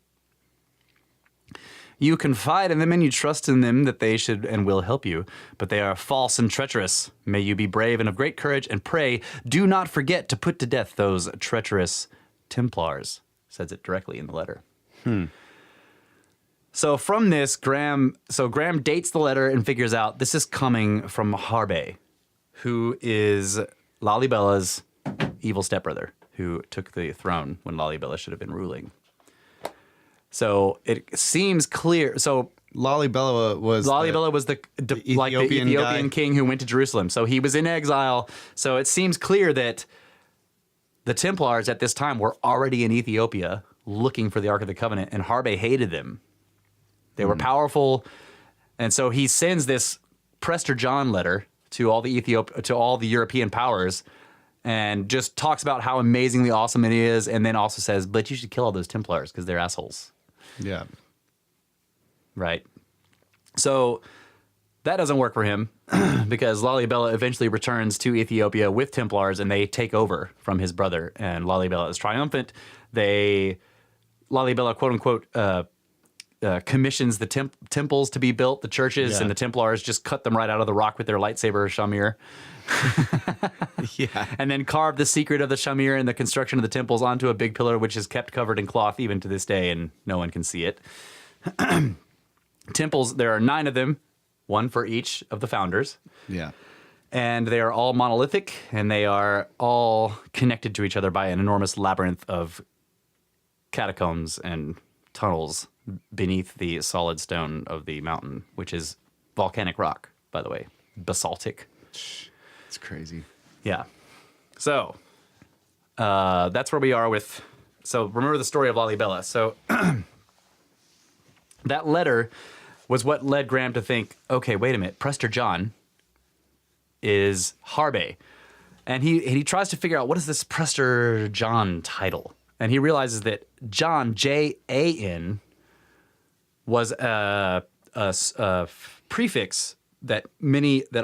You confide in them and you trust in them that they should and will help you, but they are false and treacherous. May you be brave and of great courage, and pray, do not forget to put to death those treacherous Templars," says it directly in the letter. So from this, Graham dates the letter and figures out this is coming from Harbe, who is Lalibella's evil stepbrother, who took the throne when Lalibela should have been ruling. So it seems clear. So Lalibela was the Ethiopian king who went to Jerusalem. So he was in exile. So it seems clear that the Templars at this time were already in Ethiopia looking for the Ark of the Covenant, and Harbe hated them. They were powerful, and so he sends this Prester John letter to all the European powers, and just talks about how amazingly awesome it is, and then also says, "But you should kill all those Templars because they're assholes." Yeah. Right. So that doesn't work for him because Lalibela eventually returns to Ethiopia with Templars, and they take over from his brother, and Lalibela is triumphant. Lalibela, quote unquote, commissions the temples to be built, the churches, and the Templars just cut them right out of the rock with their lightsaber, Shamir. Yeah. And then carve the secret of the Shamir and the construction of the temples onto a big pillar, which is kept covered in cloth even to this day, and no one can see it. Temples, there are 9 of them, one for each of the founders. Yeah. And they are all monolithic, and they are all connected to each other by an enormous labyrinth of catacombs and tunnels beneath the solid stone of the mountain, which is volcanic rock, by the way, basaltic. It's crazy. Yeah. So that's where we are with. So remember the story of Lalibela. So that letter was what led Graham to think, okay, wait a minute, Prester John is Harbe. And he tries to figure out, what is this Prester John title? And he realizes that John, Jan, was a prefix that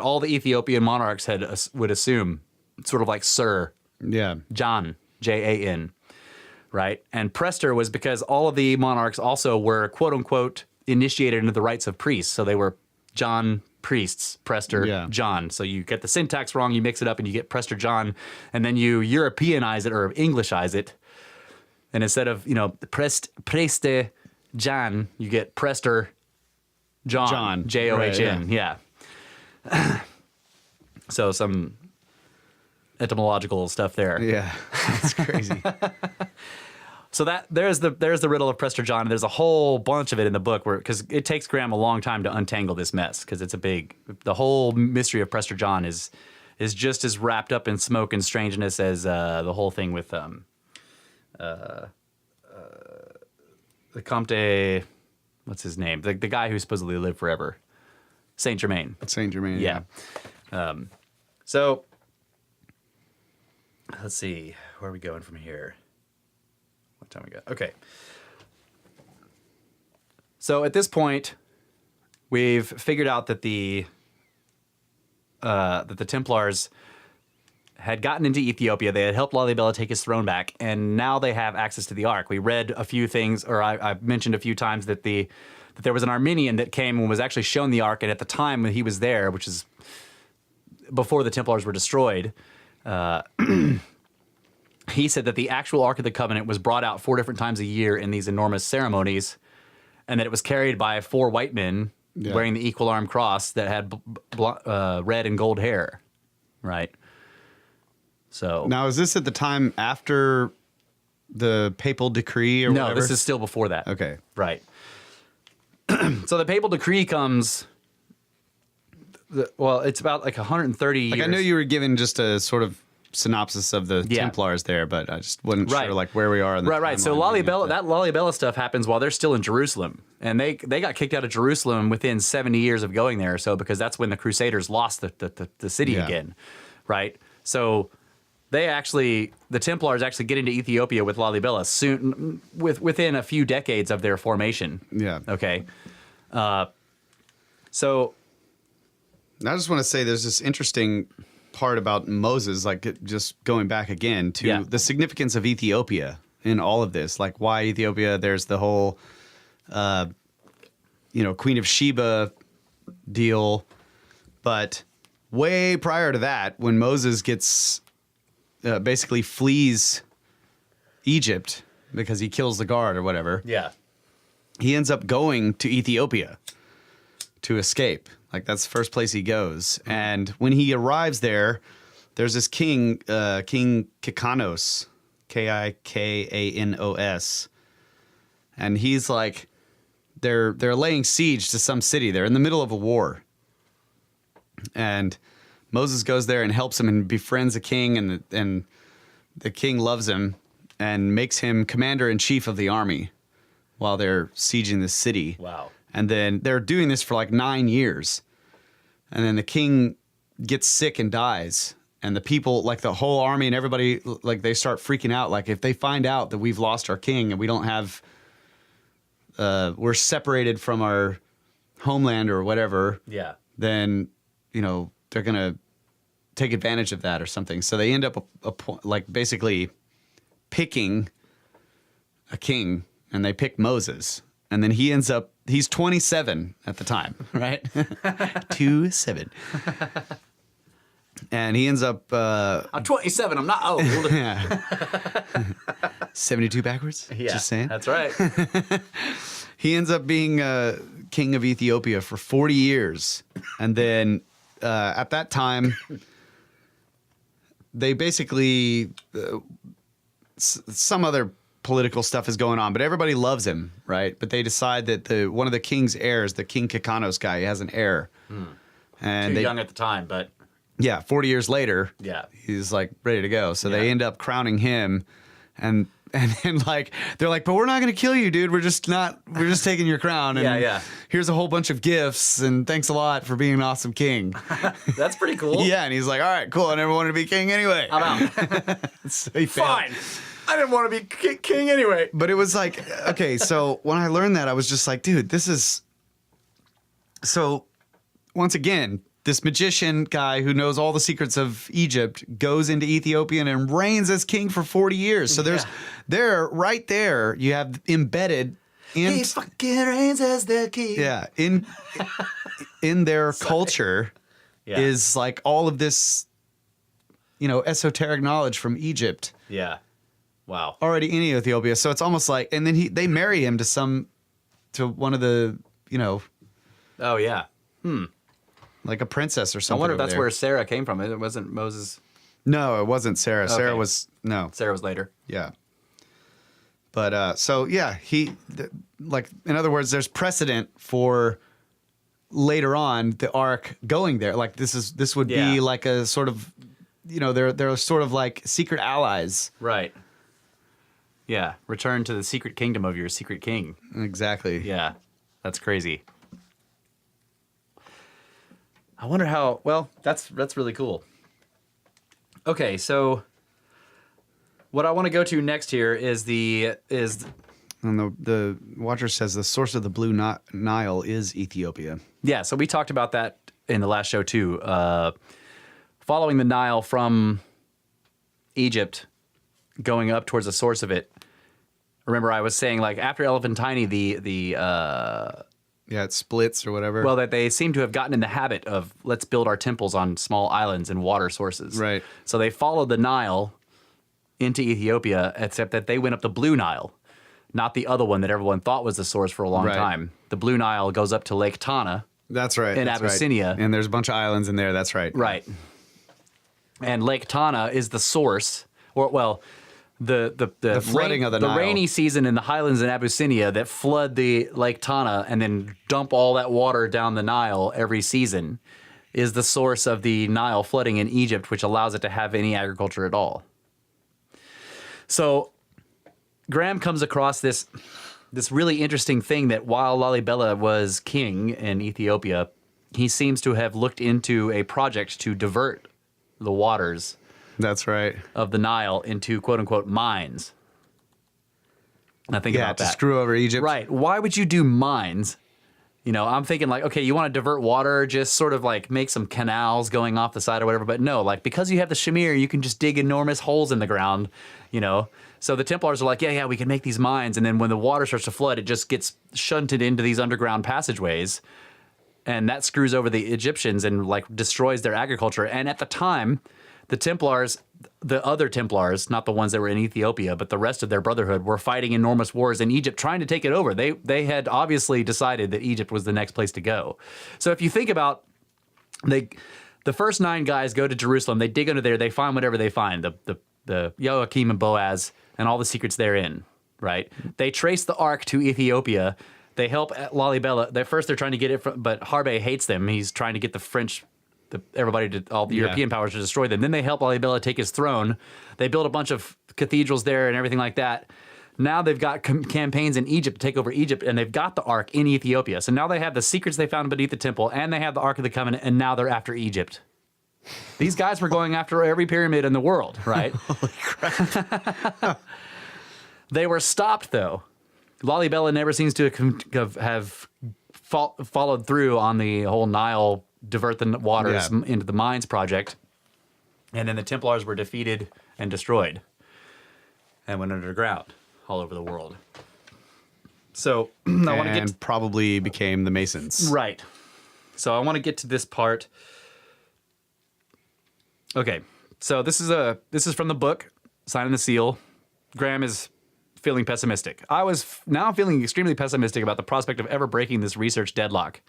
all the Ethiopian monarchs would assume, sort of like Sir. Yeah. John, Jan, right? And Prester was because all of the monarchs also were, quote unquote, initiated into the rites of priests. So they were John priests, Prester, John. So you get the syntax wrong, you mix it up, and you get Prester John, and then you Europeanize it or Englishize it. And instead of, Preste John, you get Prester John. John. Right, yeah. So some etymological stuff there. Yeah. That's crazy. So there's the riddle of Prester John, and there's a whole bunch of it in the book because it takes Graham a long time to untangle this mess because it's the whole mystery of Prester John is is just as wrapped up in smoke and strangeness as the whole thing with the Comte, what's his name? The guy who supposedly lived forever. Saint Germain. Saint Germain. Yeah. So let's see. Where are we going from here? What time we got? Okay. So at this point, we've figured out that the Templars had gotten into Ethiopia. They had helped Lalibela take his throne back, and now they have access to the Ark. We read a few things, or I've mentioned a few times that there was an Armenian that came and was actually shown the Ark, and at the time when he was there, which is before the Templars were destroyed, he said that the actual Ark of the Covenant was brought out 4 different times a year in these enormous ceremonies, and that it was carried by 4 white men wearing the equal arm cross that had red and gold hair, right? So now, is this at the time after the papal decree or whatever? No, this is still before that. Okay. Right. So the papal decree comes, it's about like 130 years. Like, I know you were given just a sort of synopsis of the Templars there, but I just wasn't sure like where we are in the Right. So Lalibela stuff happens while they're still in Jerusalem, and they got kicked out of Jerusalem within 70 years of going there. So because that's when the Crusaders lost the city again, right? So the Templars actually get into Ethiopia with Lalibela soon, within a few decades of their formation. Yeah. Okay. So I just want to say there's this interesting part about Moses, like just going back again to the significance of Ethiopia in all of this. Like, why Ethiopia? There's the whole, Queen of Sheba deal. But way prior to that, when Moses gets basically flees Egypt because he kills the guard or whatever. Yeah. He ends up going to Ethiopia to escape. Like, that's the first place he goes. And when he arrives there, there's this king, King Kikanos, Kikanos. And he's like, they're laying siege to some city. They're in the middle of a war. And Moses goes there and helps him and befriends the king, and the king loves him and makes him commander-in-chief of the army while they're sieging this city. Wow. And then they're doing this for like 9 years. And then the king gets sick and dies. And the people, like the whole army and everybody, like they start freaking out. Like, if they find out that we've lost our king and we don't have, we're separated from our homeland or whatever, then, they're going to take advantage of that or something. So they end up basically picking a king, and they pick Moses. And then he's 27 at the time, right? 27. And he ends up... I'm 27, I'm not old. 72 backwards? Yeah, Just saying. That's right. He ends up being king of Ethiopia for 40 years. And then at that time, they basically... some other political stuff is going on, but everybody loves him, right? But they decide that one of the king's heirs, the King Kikanos guy, he has an heir. And Too young at the time, but... Yeah, 40 years later, he's like ready to go. So they end up crowning him, and then like they're like, but we're not going to kill you, dude. We're just taking your crown. And here's a whole bunch of gifts, and thanks a lot for being an awesome king. That's pretty cool. Yeah, and he's like, all right, cool. I never wanted to be king anyway. I'm out. So Fine. I didn't want to be king anyway. But it was like, okay, so when I learned that, I was just like, dude, this is... So, once again, this magician guy who knows all the secrets of Egypt goes into Ethiopia and reigns as king for 40 years. So right there, you have embedded in... He fucking reigns as their king. Yeah, in their culture is like all of this, esoteric knowledge from Egypt. Yeah. Wow. Already in Ethiopia. So it's almost like, and then they marry him to one of the, Oh, yeah. like a princess or something. I wonder if that's where Sarah came from. It wasn't Moses. No, it wasn't Sarah. Okay. Sarah was later. Yeah. But in other words, there's precedent for later on the Ark going there. Like this would be like a sort of, they're sort of like secret allies. Right. Yeah. Return to the secret kingdom of your secret king. Exactly. Yeah. That's crazy. I wonder how. Well, that's really cool. Okay, so what I want to go to next here is And the Watcher says the source of the Blue Nile is Ethiopia. Yeah, so we talked about that in the last show too. Following the Nile from Egypt, going up towards the source of it. Remember, I was saying like after Elephantine, it splits or whatever. Well, that they seem to have gotten in the habit of let's build our temples on small islands and water sources. Right. So they followed the Nile into Ethiopia, except that they went up the Blue Nile, not the other one that everyone thought was the source for a long time. The Blue Nile goes up to Lake Tana. That's right. In Abyssinia. Right. And there's a bunch of islands in there. That's right. Right. And Lake Tana is the source, the flooding of the Nile. The rainy season in the highlands in Abyssinia that flood the Lake Tana and then dump all that water down the Nile every season is the source of the Nile flooding in Egypt, which allows it to have any agriculture at all. So Graham comes across this really interesting thing that while Lalibela was king in Ethiopia, he seems to have looked into a project to divert the waters. That's right. Of the Nile into quote unquote mines. Now think about that. To screw over Egypt. Right. Why would you do mines? I'm thinking like, okay, you want to divert water, just sort of like make some canals going off the side or whatever. But no, like because you have the Shamir, you can just dig enormous holes in the ground, So the Templars are like, yeah, we can make these mines. And then when the water starts to flood, it just gets shunted into these underground passageways. And that screws over the Egyptians and like destroys their agriculture. And at the time, the Templars, the other Templars, not the ones that were in Ethiopia, but the rest of their brotherhood were fighting enormous wars in Egypt trying to take it over. They had obviously decided that Egypt was the next place to go. So if you think about the first 9 guys go to Jerusalem, they dig under there, they find whatever they find, the Joachim and Boaz and all the secrets therein, right? They trace the Ark to Ethiopia. They help Lalibela. First they're trying to get it but Harbe hates them. He's trying to get the French all the European powers to destroy them. Then they help Lalibela take his throne. They build a bunch of cathedrals there and everything like that. Now they've got campaigns in Egypt to take over Egypt, and they've got the Ark in Ethiopia. So now they have the secrets they found beneath the temple, and they have the Ark of the Covenant, and now they're after Egypt. These guys were going after every pyramid in the world, right? Holy crap. They were stopped, though. Lalibela never seems to have followed through on the whole Nile divert the waters into the mines project. And then the Templars were defeated and destroyed and went underground all over the world. So I want to get probably became the Masons. Right. So I want to get to this part. Okay. So this is from the book, Signing the Seal. Graham is feeling pessimistic. I was now feeling extremely pessimistic about the prospect of ever breaking this research deadlock.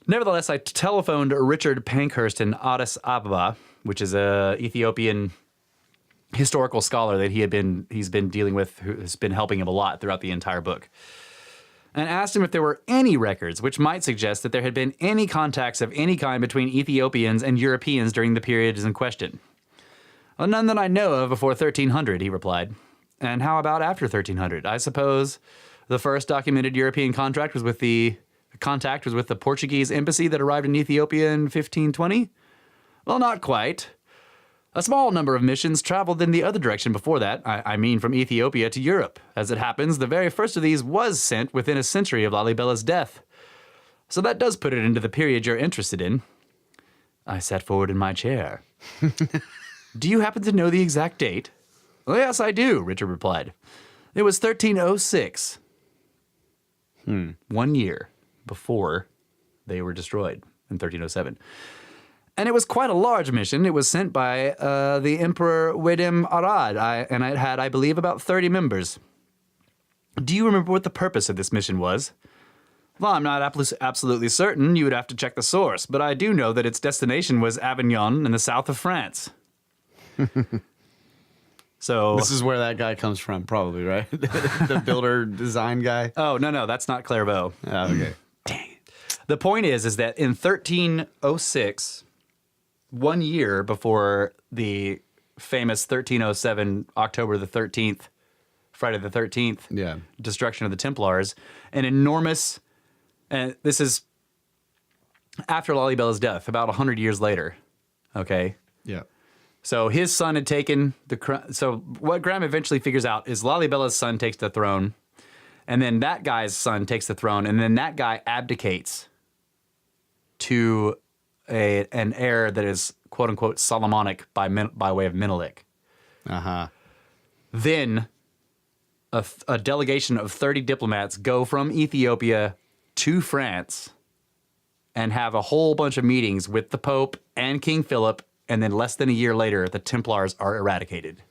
Nevertheless, I telephoned Richard Pankhurst in Addis Ababa, which is a Ethiopian historical scholar that he's been dealing with, who has been helping him a lot throughout the entire book, and asked him if there were any records which might suggest that there had been any contacts of any kind between Ethiopians and Europeans during the periods in question. Well, none that I know of before 1300, he replied. And how about after 1300? I suppose the first documented European contact was with the Portuguese embassy that arrived in Ethiopia in 1520? Well, not quite. A small number of missions traveled in the other direction before that, I mean from Ethiopia to Europe. As it happens, the very first of these was sent within a century of Lalibela's death. So that does put it into the period you're interested in. I sat forward in my chair. Do you happen to know the exact date? Well, yes, I do, Richard replied. It was 1306. 1 year before they were destroyed in 1307. And it was quite a large mission. It was sent by the Emperor Wedem Arad, and it had, I believe, about 30 members. Do you remember what the purpose of this mission was? Well, I'm not absolutely certain. You would have to check the source, but I do know that its destination was Avignon in the south of France. So this is where that guy comes from, probably, right? The builder design guy. Oh, no, that's not Clairvaux. Oh, okay. Dang it. The point is that in 1306, 1 year before the famous 1307 October the 13th, Friday the 13th destruction of the Templars, an enormous, and this is after Lalibella's death, about 100 years later, okay? Yeah. So his son had taken so what Graham eventually figures out is Lalibella's son takes the throne, and then that guy's son takes the throne, and then that guy abdicates to an heir that is quote unquote Solomonic by way of Menelik. Then a delegation of 30 diplomats go from Ethiopia to France and have a whole bunch of meetings with the Pope and King Philip, and then less than a year later, the Templars are eradicated.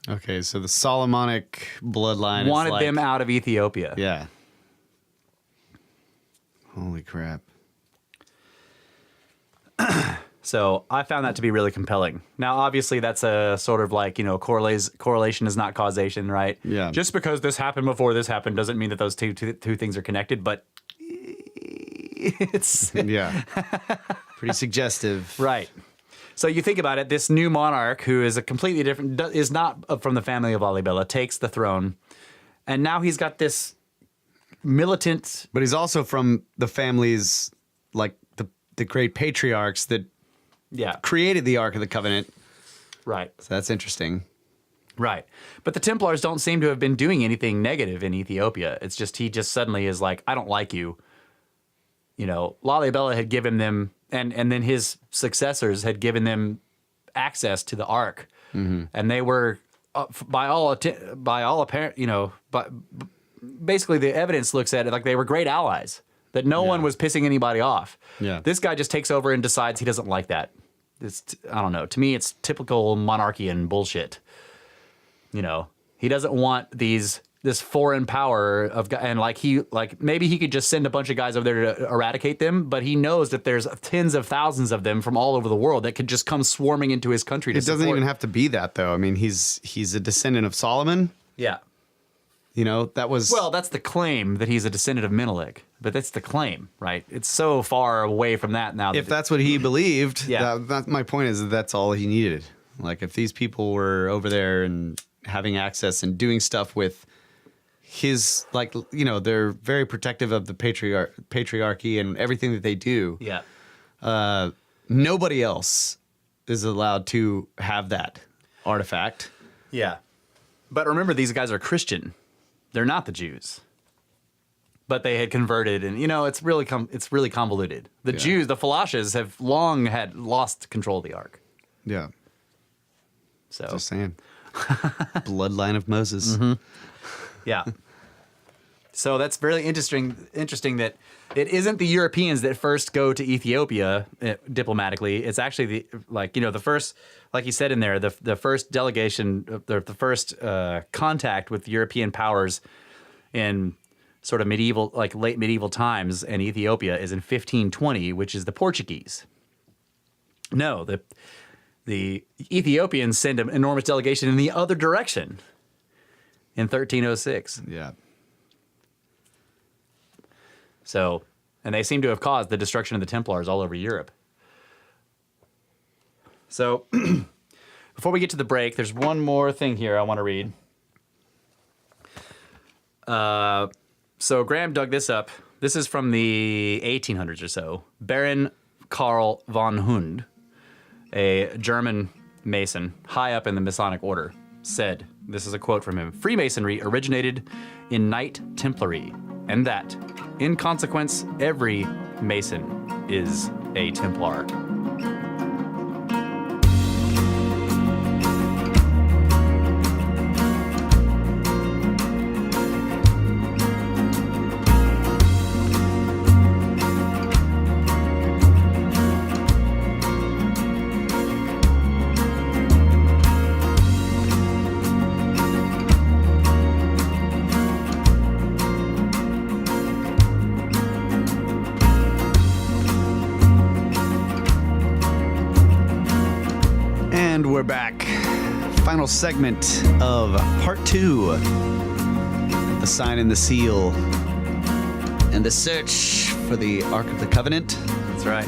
Okay, so the Solomonic bloodline wanted them out of Ethiopia. Yeah. Holy crap. So I found that to be really compelling. Now, obviously, that's a sort of like, correlation is not causation, right? Yeah. Just because this happened before this happened doesn't mean that those two things are connected, but it's... Yeah. Pretty suggestive. Right. So you think about it, this new monarch who is a completely different, is not from the family of Lalibela, takes the throne, and now he's got this militant... But he's also from the families, like the great patriarchs that created the Ark of the Covenant. Right. So that's interesting. Right. But the Templars don't seem to have been doing anything negative in Ethiopia. It's just he just suddenly is like, I don't like you. Lalibela had given them, and then his successors had given them access to the Ark. Mm-hmm. And they were, by all apparent, but basically the evidence looks at it like they were great allies. That no one was pissing anybody off. Yeah. This guy just takes over and decides he doesn't like that. I don't know. To me, it's typical monarchian bullshit. He doesn't want this foreign power and maybe he could just send a bunch of guys over there to eradicate them, but he knows that there's tens of thousands of them from all over the world that could just come swarming into his country. It doesn't even have to be that, though. I mean, he's a descendant of Solomon. Yeah. That was... Well, that's the claim that he's a descendant of Menelik, but that's the claim, right? It's so far away from that now. If that's what he believed, my point is that that's all he needed. Like, if these people were over there and having access and doing stuff with his, they're very protective of the patriarchy and everything that they do. Yeah. Nobody else is allowed to have that artifact. Yeah. But remember, these guys are Christian. They're not the Jews, but they had converted, and it's really convoluted. The Jews, the Falashas, have long had lost control of the Ark. Yeah. So just saying, bloodline of Moses. Mm-hmm. Yeah. So that's very interesting that it isn't the Europeans that first go to Ethiopia diplomatically. It's actually the first, like you said in there, the first delegation, the first contact with European powers in sort of late medieval times in Ethiopia is in 1520, which is the Portuguese. No, the Ethiopians send an enormous delegation in the other direction in 1306. Yeah. So, and they seem to have caused the destruction of the Templars all over Europe. So, before we get to the break, there's one more thing here I want to read. So Graham dug this up. This is from the 1800s or so. Baron Karl von Hund, a German Mason high up in the Masonic order, said, this is a quote from him, "Freemasonry originated in Knight Templary, and that, in consequence, every Mason is a Templar." We're back. Final segment of part 2. The sign and the seal. and the search for the Ark of the Covenant. That's right.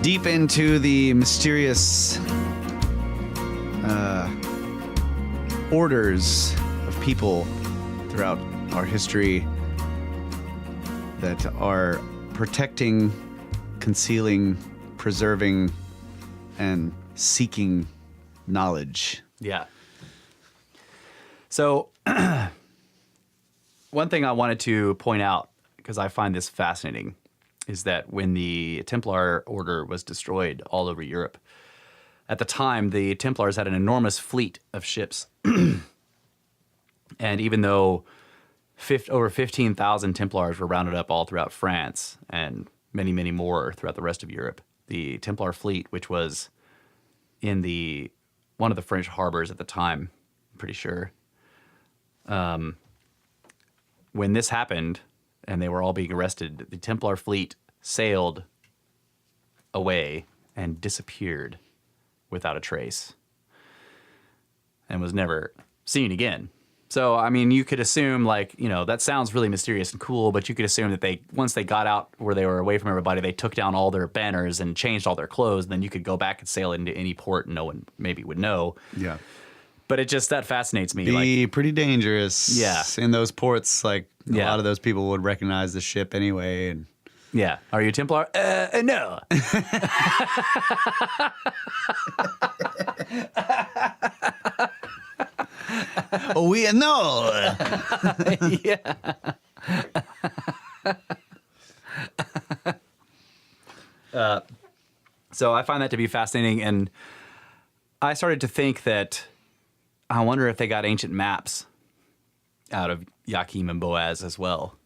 Deep into the mysterious orders of people throughout our history that are protecting, concealing, preserving, and seeking knowledge. Yeah. So, one thing I wanted to point out, because I find this fascinating, is that when the Templar order was destroyed all over Europe, at the time, the Templars had an enormous fleet of ships. And even though over 15,000 Templars were rounded up all throughout France and many, many more throughout the rest of Europe, the Templar fleet, which was in one of the French harbors at the time, I'm pretty sure, when this happened and they were all being arrested, the Templar fleet sailed away and disappeared without a trace and was never seen again. So, I mean, you could assume, that sounds really mysterious and cool, but you could assume that once they got out where they were away from everybody, they took down all their banners and changed all their clothes, and then you could go back and sail into any port and no one maybe would know. Yeah. But that fascinates me. Be pretty dangerous. Yeah. In those ports, a Yeah. lot of those people would recognize the ship anyway. And yeah. Are you a Templar? No. oh, we know. Yeah. So I find that to be fascinating, and I started to think that I wonder if they got ancient maps out of Joachim and Boaz as well.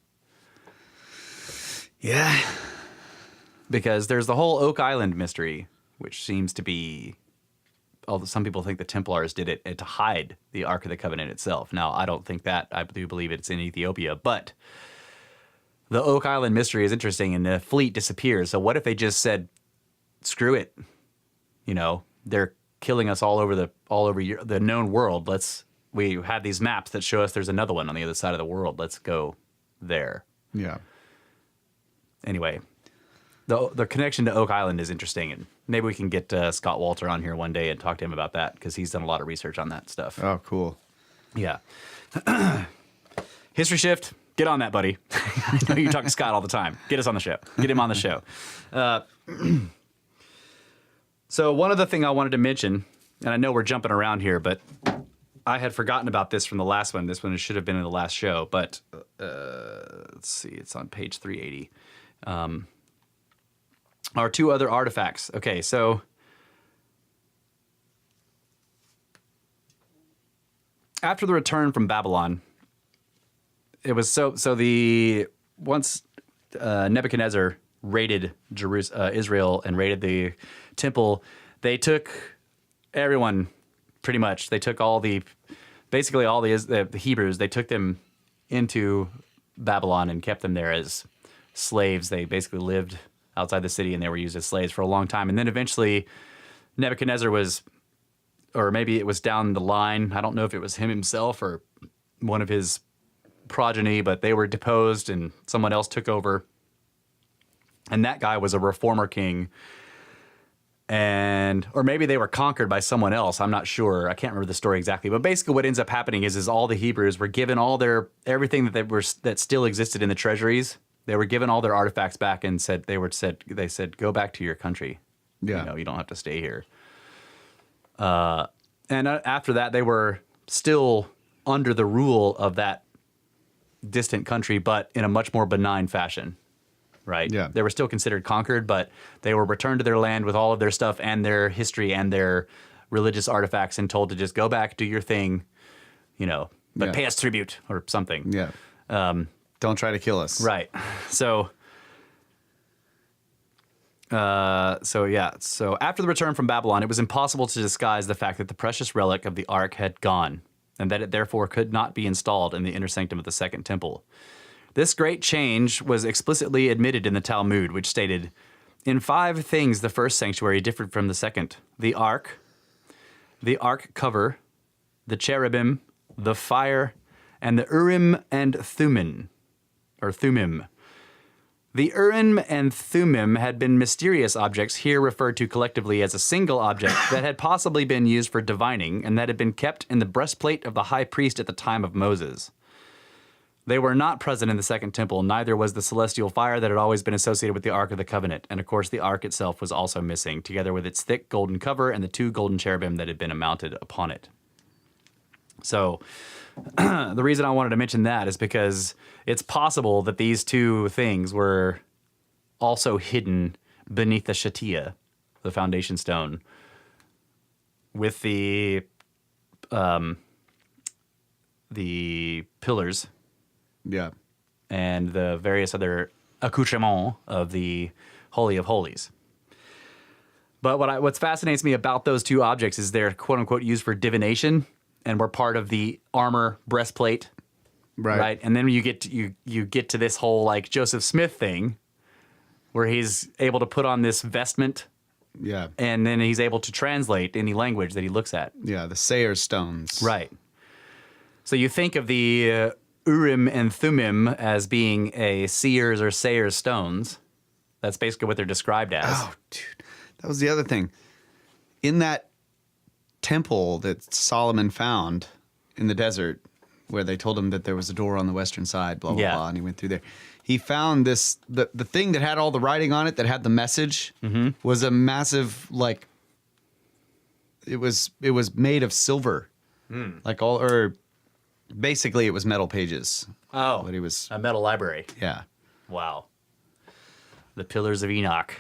Yeah. Because there's the whole Oak Island mystery, which seems to be, although some people think the Templars did it to hide the Ark of the Covenant itself. Now, I don't think that. I do believe it's in Ethiopia, but the Oak Island mystery is interesting, and the fleet disappears. So what if they just said, screw it? They're killing us all over the known world. We have these maps that show us there's another one on the other side of the world. Let's go there. Yeah. Anyway, the connection to Oak Island is interesting, and maybe we can get Scott Walter on here one day and talk to him about that, because he's done a lot of research on that stuff. Oh, cool. Yeah. History shift. Get on that, buddy. I know you talk to Scott all the time. Get us on the show. Get him on the show. So one other thing I wanted to mention, and I know we're jumping around here, but I had forgotten about this from the last one. This one should have been in the last show, but let's see. It's on page 380. Our two other artifacts. Okay, so after the return from Babylon, it was once Nebuchadnezzar raided Israel and raided the temple, they took everyone, pretty much. They took basically all the Hebrews. They took them into Babylon and kept them there as slaves. They basically lived outside the city, and they were used as slaves for a long time. And then eventually Nebuchadnezzar or maybe it was down the line, I don't know if it was him himself or one of his progeny, but they were deposed and someone else took over. And that guy was a reformer king. Or maybe they were conquered by someone else. I'm not sure. I can't remember the story exactly. But basically what ends up happening is all the Hebrews were given everything that still existed in the treasuries. They were given all their artifacts back and they said, go back to your country. Yeah. You don't have to stay here. And after that, they were still under the rule of that distant country, but in a much more benign fashion, right? Yeah. They were still considered conquered, but they were returned to their land with all of their stuff and their history and their religious artifacts and told to just go back, do your thing, but pay us tribute or something. Yeah. Don't try to kill us. Right. So after the return from Babylon, it was impossible to disguise the fact that the precious relic of the ark had gone, and that it therefore could not be installed in the inner sanctum of the second temple. This great change was explicitly admitted in the Talmud, which stated, "In 5 things the first sanctuary differed from the second: the ark cover, the cherubim, the fire, and the Urim and Thummim." or Thummim. The Urim and Thummim had been mysterious objects here referred to collectively as a single object that had possibly been used for divining and that had been kept in the breastplate of the high priest at the time of Moses. They were not present in the Second Temple, neither was the celestial fire that had always been associated with the Ark of the Covenant, and of course the Ark itself was also missing, together with its thick golden cover and the 2 golden cherubim that had been mounted upon it. So, the reason I wanted to mention that is because it's possible that these 2 things were also hidden beneath the Shatia, the foundation stone, with the pillars. Yeah. And the various other accoutrements of the Holy of Holies. But what fascinates me about those 2 objects is they're quote-unquote used for divination and were part of the armor breastplate. Right. And then you get to this whole like Joseph Smith thing where he's able to put on this vestment. Yeah. And then he's able to translate any language that he looks at. Yeah, the Sayer stones. Right. So you think of the Urim and Thummim as being a seer's or sayer's stones. That's basically what they're described as. Oh, dude. That was the other thing. In that temple that Solomon found in the desert, where they told him that there was a door on the western side, blah, blah, blah, and he went through there. He found this, the thing that had all the writing on it, that had the message, was a massive, like, it was made of silver. Like basically it was metal pages. Oh, but it was a metal library. Yeah. Wow. The Pillars of Enoch.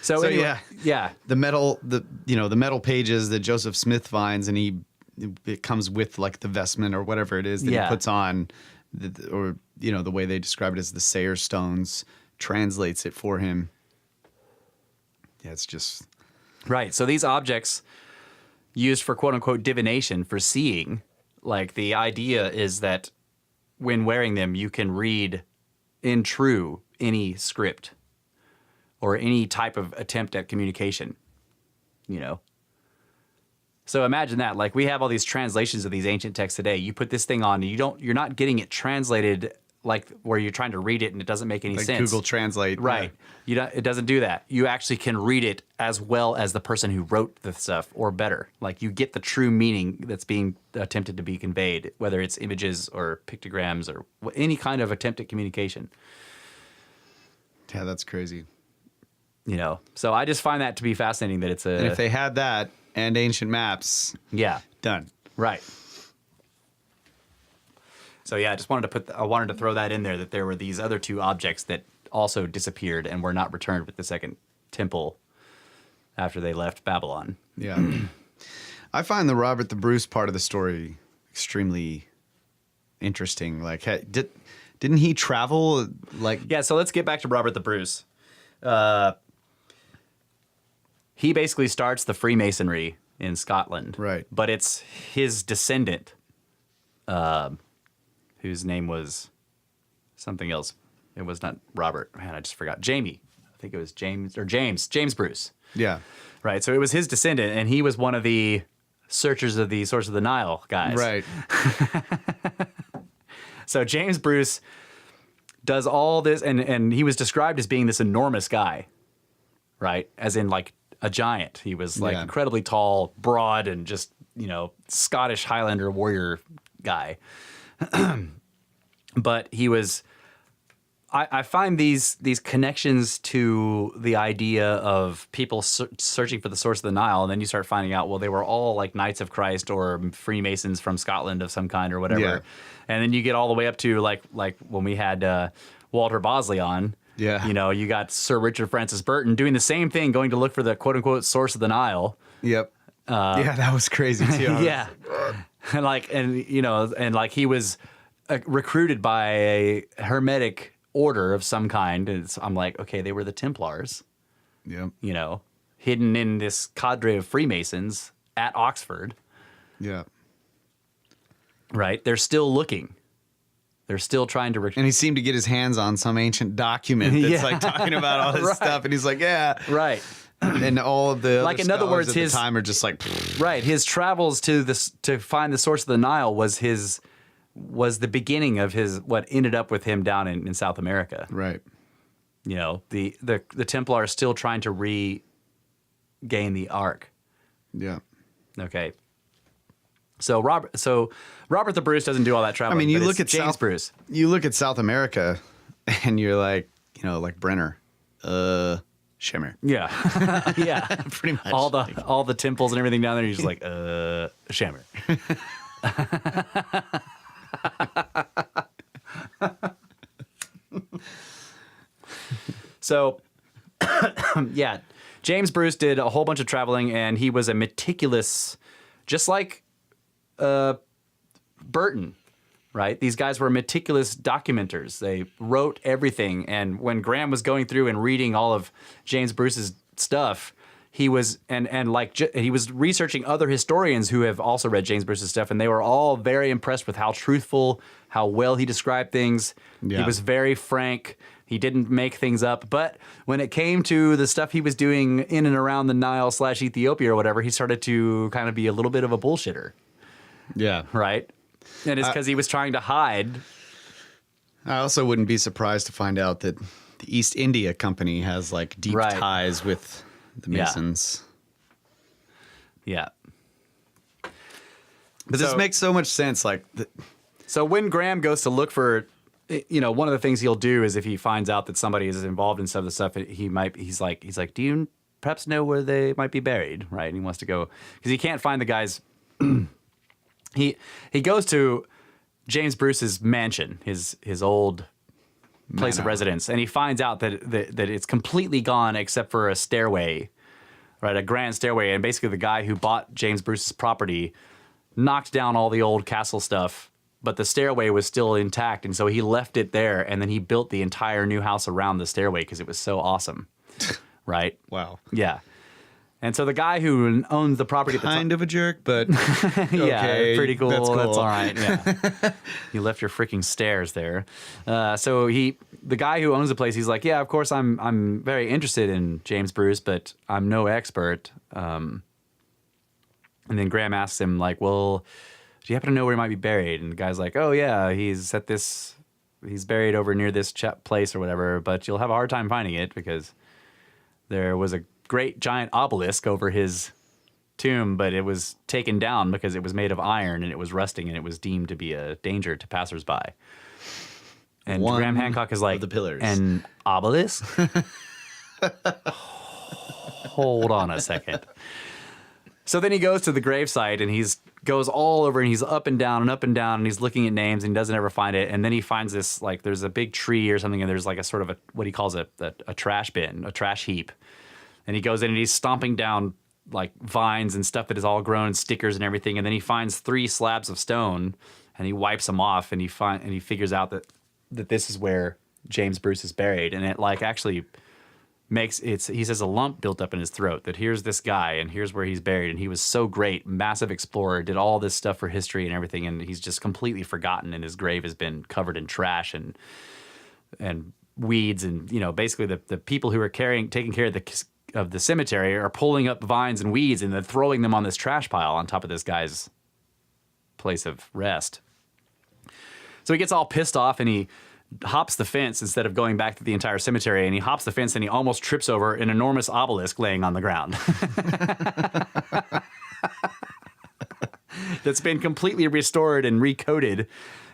So anyway, yeah. The metal pages that Joseph Smith finds, and it comes with like the vestment or whatever it is that he puts on, or the way they describe it as the Sayer stones, translates it for him. Yeah, it's just right. So these objects used for quote unquote divination, for seeing, like the idea is that when wearing them, you can read in true any script or any type of attempt at communication, So imagine that. Like, we have all these translations of these ancient texts today. You put this thing on, and you're not getting it translated like where you're trying to read it and it doesn't make any like sense. Google Translate. Right. Yeah. It doesn't do that. You actually can read it as well as the person who wrote the stuff, or better. Like, you get the true meaning that's being attempted to be conveyed, whether it's images or pictograms or any kind of attempt at communication. Yeah, that's crazy. So I just find that to be fascinating that it's a... And if they had that and ancient maps, done. Right. So yeah, I wanted to throw that in there, that there were these other 2 objects that also disappeared and were not returned with the Second Temple after they left Babylon. Yeah. I find the Robert the Bruce part of the story extremely interesting. Like, didn't he travel? Like, yeah. So let's get back to Robert the Bruce. He basically starts the Freemasonry in Scotland, right? But it's his descendant, whose name was something else. It was not Robert. Man, I just forgot. Jamie. I think it was James Bruce. Yeah. Right. So it was his descendant, and he was one of the searchers of the source of the Nile guys. Right. So James Bruce does all this, and he was described as being this enormous guy, right? As in like a giant. He was like incredibly tall, broad, and just, Scottish Highlander warrior guy. But he was... I find these connections to the idea of people searching for the source of the Nile, and then you start finding out, well, they were all like Knights of Christ or Freemasons from Scotland of some kind or whatever. Yeah. And then you get all the way up to like when we had Walter Bosley on. Yeah. You got Sir Richard Francis Burton doing the same thing, going to look for the quote unquote source of the Nile. Yep. Yeah, that was crazy too. Yeah. And he was recruited by a Hermetic order of some kind. And I'm like, okay, they were the Templars. Yep. Hidden in this cadre of Freemasons at Oxford. Yeah. Right? They're still looking. They're still trying to... And he seemed to get his hands on some ancient document that's like talking about all this stuff. And he's like, yeah. Right. And all of the like, in other words, at the time are just like... Right. His travels to find the source of the Nile was his was the beginning of what ended up with him down in South America. Right. You know, the Templar are still trying to regain the Ark. Yeah. Okay. So Robert the Bruce doesn't do all that I traveling. mean, you but look it's at James Bruce. You look at South America, and you're like, you know, like Brenner, Shamir. Yeah, yeah, Pretty much. all the temples and everything down there. You're just like, Shamir. So, yeah, James Bruce did a whole bunch of traveling, and he was a meticulous, just like Burton, right? These guys were meticulous documenters. They wrote everything, and when Graham was going through and reading all of James Bruce's stuff, he was he was researching other historians who have also read James Bruce's stuff, and they were all very impressed with how truthful, how well he described things. Yeah. He was very frank. He didn't make things up. But when it came to the stuff he was doing in and around the Nile / Ethiopia or whatever, he started to kind of be a little bit of a bullshitter, Yeah. right? And it's because he was trying to hide. I also wouldn't be surprised to find out that the East India Company has like deep Right. ties with the Yeah. Masons. Yeah. But this So- makes so much sense. Like, So when Graham goes to look for, you know, one of the things he'll do is if he finds out that somebody is involved in some of the stuff, he's like, do you perhaps know where they might be buried? Right. And he wants to go because he can't find the guys. He goes to James Bruce's mansion, his old place of residence, and he finds out that it's completely gone except for a stairway, right? A grand stairway. And basically the guy who bought James Bruce's property knocked down all the old castle stuff, but the stairway was still intact. And so he left it there, and then he built the entire new house around the stairway because it was so awesome, right? wow. Yeah. And so the guy who owns the property at the Kind of a jerk, but yeah, okay, pretty cool. that's cool. That's all right. Yeah, you left your freaking stairs there. So the guy who owns the place, he's like, yeah, of course, I'm very interested in James Bruce, but I'm no expert. And then Graham asks him, like, well, do you happen to know where he might be buried? And the guy's like, oh yeah, he's buried over near this place or whatever, but you'll have a hard time finding it because there was a great giant obelisk over his tomb, but it was taken down because it was made of iron and it was rusting and it was deemed to be a danger to passersby. And One Graham Hancock is like, of the pillars. an obelisk? Hold on a second. So then he goes to the gravesite and goes all over and he's up and down and he's looking at names and he doesn't ever find it. And then he finds this, like, there's a big tree or something and there's like a sort of what he calls a trash bin, a trash heap. And he goes in and he's stomping down like vines and stuff that is all grown, stickers and everything. And then he finds 3 slabs of stone and he wipes them off and he figures out that this is where James Bruce is buried. And it like actually he says a lump built up in his throat that here's this guy and here's where he's buried. And he was so great, massive explorer, did all this stuff for history and everything. And he's just completely forgotten and his grave has been covered in trash and weeds. And, you know, basically the people who are taking care of the cemetery are pulling up vines and weeds and then throwing them on this trash pile on top of this guy's place of rest. So he gets all pissed off and he hops the fence instead of going back to the entire cemetery, and he hops the fence and he almost trips over an enormous obelisk laying on the ground. That's been completely restored and recoded,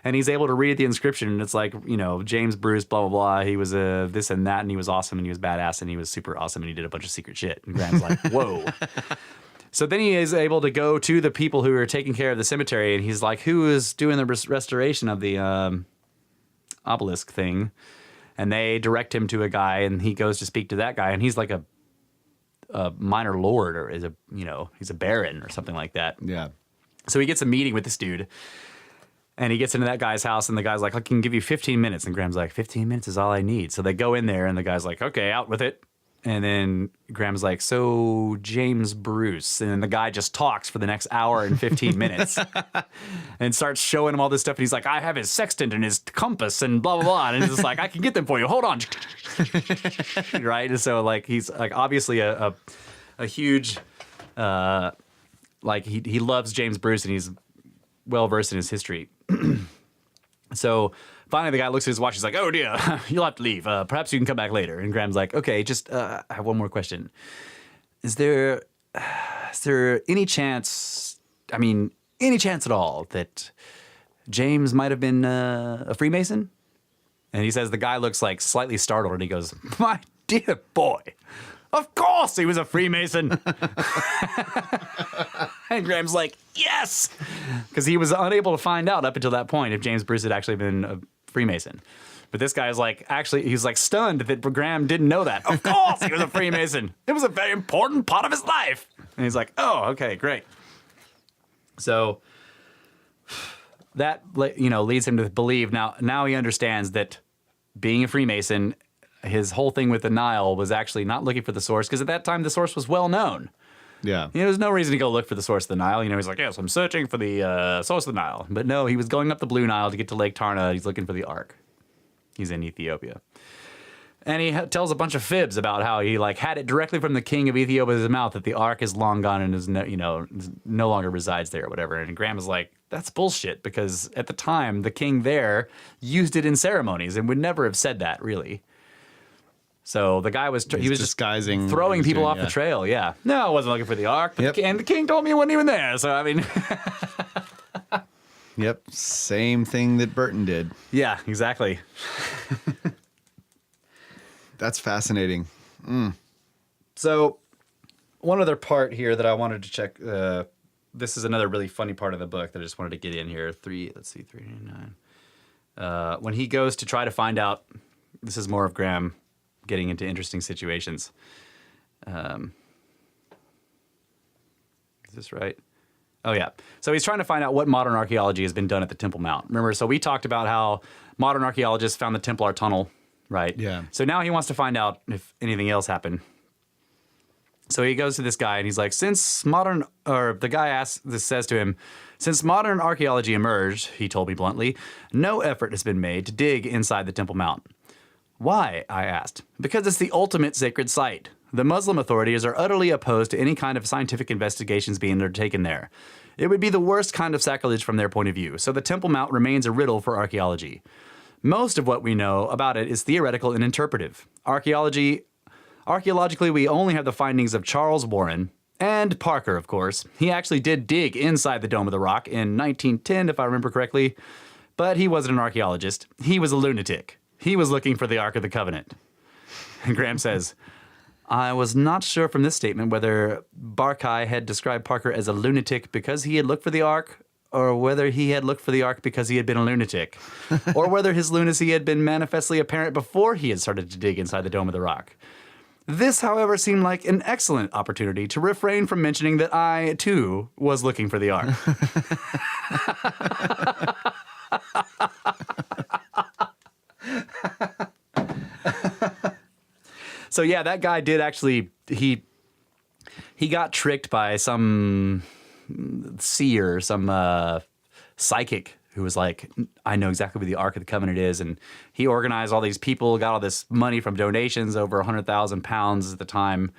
and he's able to read the inscription, and it's like, you know, James Bruce, blah, blah, blah. He was this and that, and he was awesome, and he was badass, and he was super awesome, and he did a bunch of secret shit. And Graham's like, whoa. So then he is able to go to the people who are taking care of the cemetery, and he's like, who is doing the restoration of the obelisk thing? And they direct him to a guy, and he goes to speak to that guy, and he's like a minor lord, or he's a baron or something like that. Yeah. So he gets a meeting with this dude, and he gets into that guy's house, and the guy's like, I can give you 15 minutes. And Graham's like, 15 minutes is all I need. So they go in there, and the guy's like, okay, out with it. And then Graham's like, so James Bruce. And then the guy just talks for the next hour and 15 minutes and starts showing him all this stuff. And he's like, I have his sextant and his compass and blah, blah, blah. And it's just like, I can get them for you. Hold on. Right? And so like, he's like obviously a huge, like he loves James Bruce and he's well-versed in his history. So finally, the guy looks at his watch. He's like, "Oh dear, you'll have to leave. Perhaps you can come back later." And Graham's like, "Okay, just I have one more question. Is there any chance? I mean, any chance at all that James might have been a Freemason?" And he says the guy looks like slightly startled, and he goes, "My dear boy, of course he was a Freemason." And Graham's like, "Yes," because he was unable to find out up until that point if James Bruce had actually been a Freemason. But this guy is like, he's like stunned that Graham didn't know that. Of course he was a Freemason. It was a very important part of his life. And he's like, "Oh, okay, great." So that, leads him to believe now he understands that being a Freemason, his whole thing with the Nile was actually not looking for the source, because at that time the source was well known. Yeah. There's no reason to go look for the source of the Nile. He's like, "Yes, I'm searching for the source of the Nile." But no, he was going up the Blue Nile to get to Lake Tarna. He's looking for the Ark. He's in Ethiopia. And he tells a bunch of fibs about how he had it directly from the king of Ethiopia's mouth that the Ark is long gone and is no longer resides there or whatever. And Graham is like, "That's bullshit," because at the time the king there used it in ceremonies and would never have said that, really. So the guy was just disguising, throwing people off the trail. Yeah. No, I wasn't looking for the Ark. Yep. And the king told me he wasn't even there. So, I mean. Yep. Same thing that Burton did. Yeah, exactly. That's fascinating. So one other part here that I wanted to check. This is another really funny part of the book that I just wanted to get in here. 389. When he goes to try to find out, this is more of Graham getting into interesting situations. Is this right? Oh, yeah. So he's trying to find out what modern archaeology has been done at the Temple Mount. Remember, so we talked about how modern archaeologists found the Templar tunnel, right? Yeah. So now he wants to find out if anything else happened. So he goes to this guy and he's like, since modern archaeology emerged, he told me bluntly, no effort has been made to dig inside the Temple Mount. Why? I asked. Because it's the ultimate sacred site. The Muslim authorities are utterly opposed to any kind of scientific investigations being undertaken there. It would be the worst kind of sacrilege from their point of view, so the Temple Mount remains a riddle for archaeology. Most of what we know about it is theoretical and interpretive. Archaeologically, we only have the findings of Charles Warren and Parker, of course. He actually did dig inside the Dome of the Rock in 1910, if I remember correctly, but he wasn't an archaeologist. He was a lunatic. He was looking for the Ark of the Covenant. And Graham says, I was not sure from this statement whether Barkai had described Parker as a lunatic because he had looked for the Ark, or whether he had looked for the Ark because he had been a lunatic, or whether his lunacy had been manifestly apparent before he had started to dig inside the Dome of the Rock. This, however, seemed like an excellent opportunity to refrain from mentioning that I, too, was looking for the Ark. So yeah, that guy did actually, he got tricked by some seer, some psychic who was like, I know exactly where the Ark of the Covenant is. And he organized all these people, got all this money from donations, over 100,000 pounds at the time,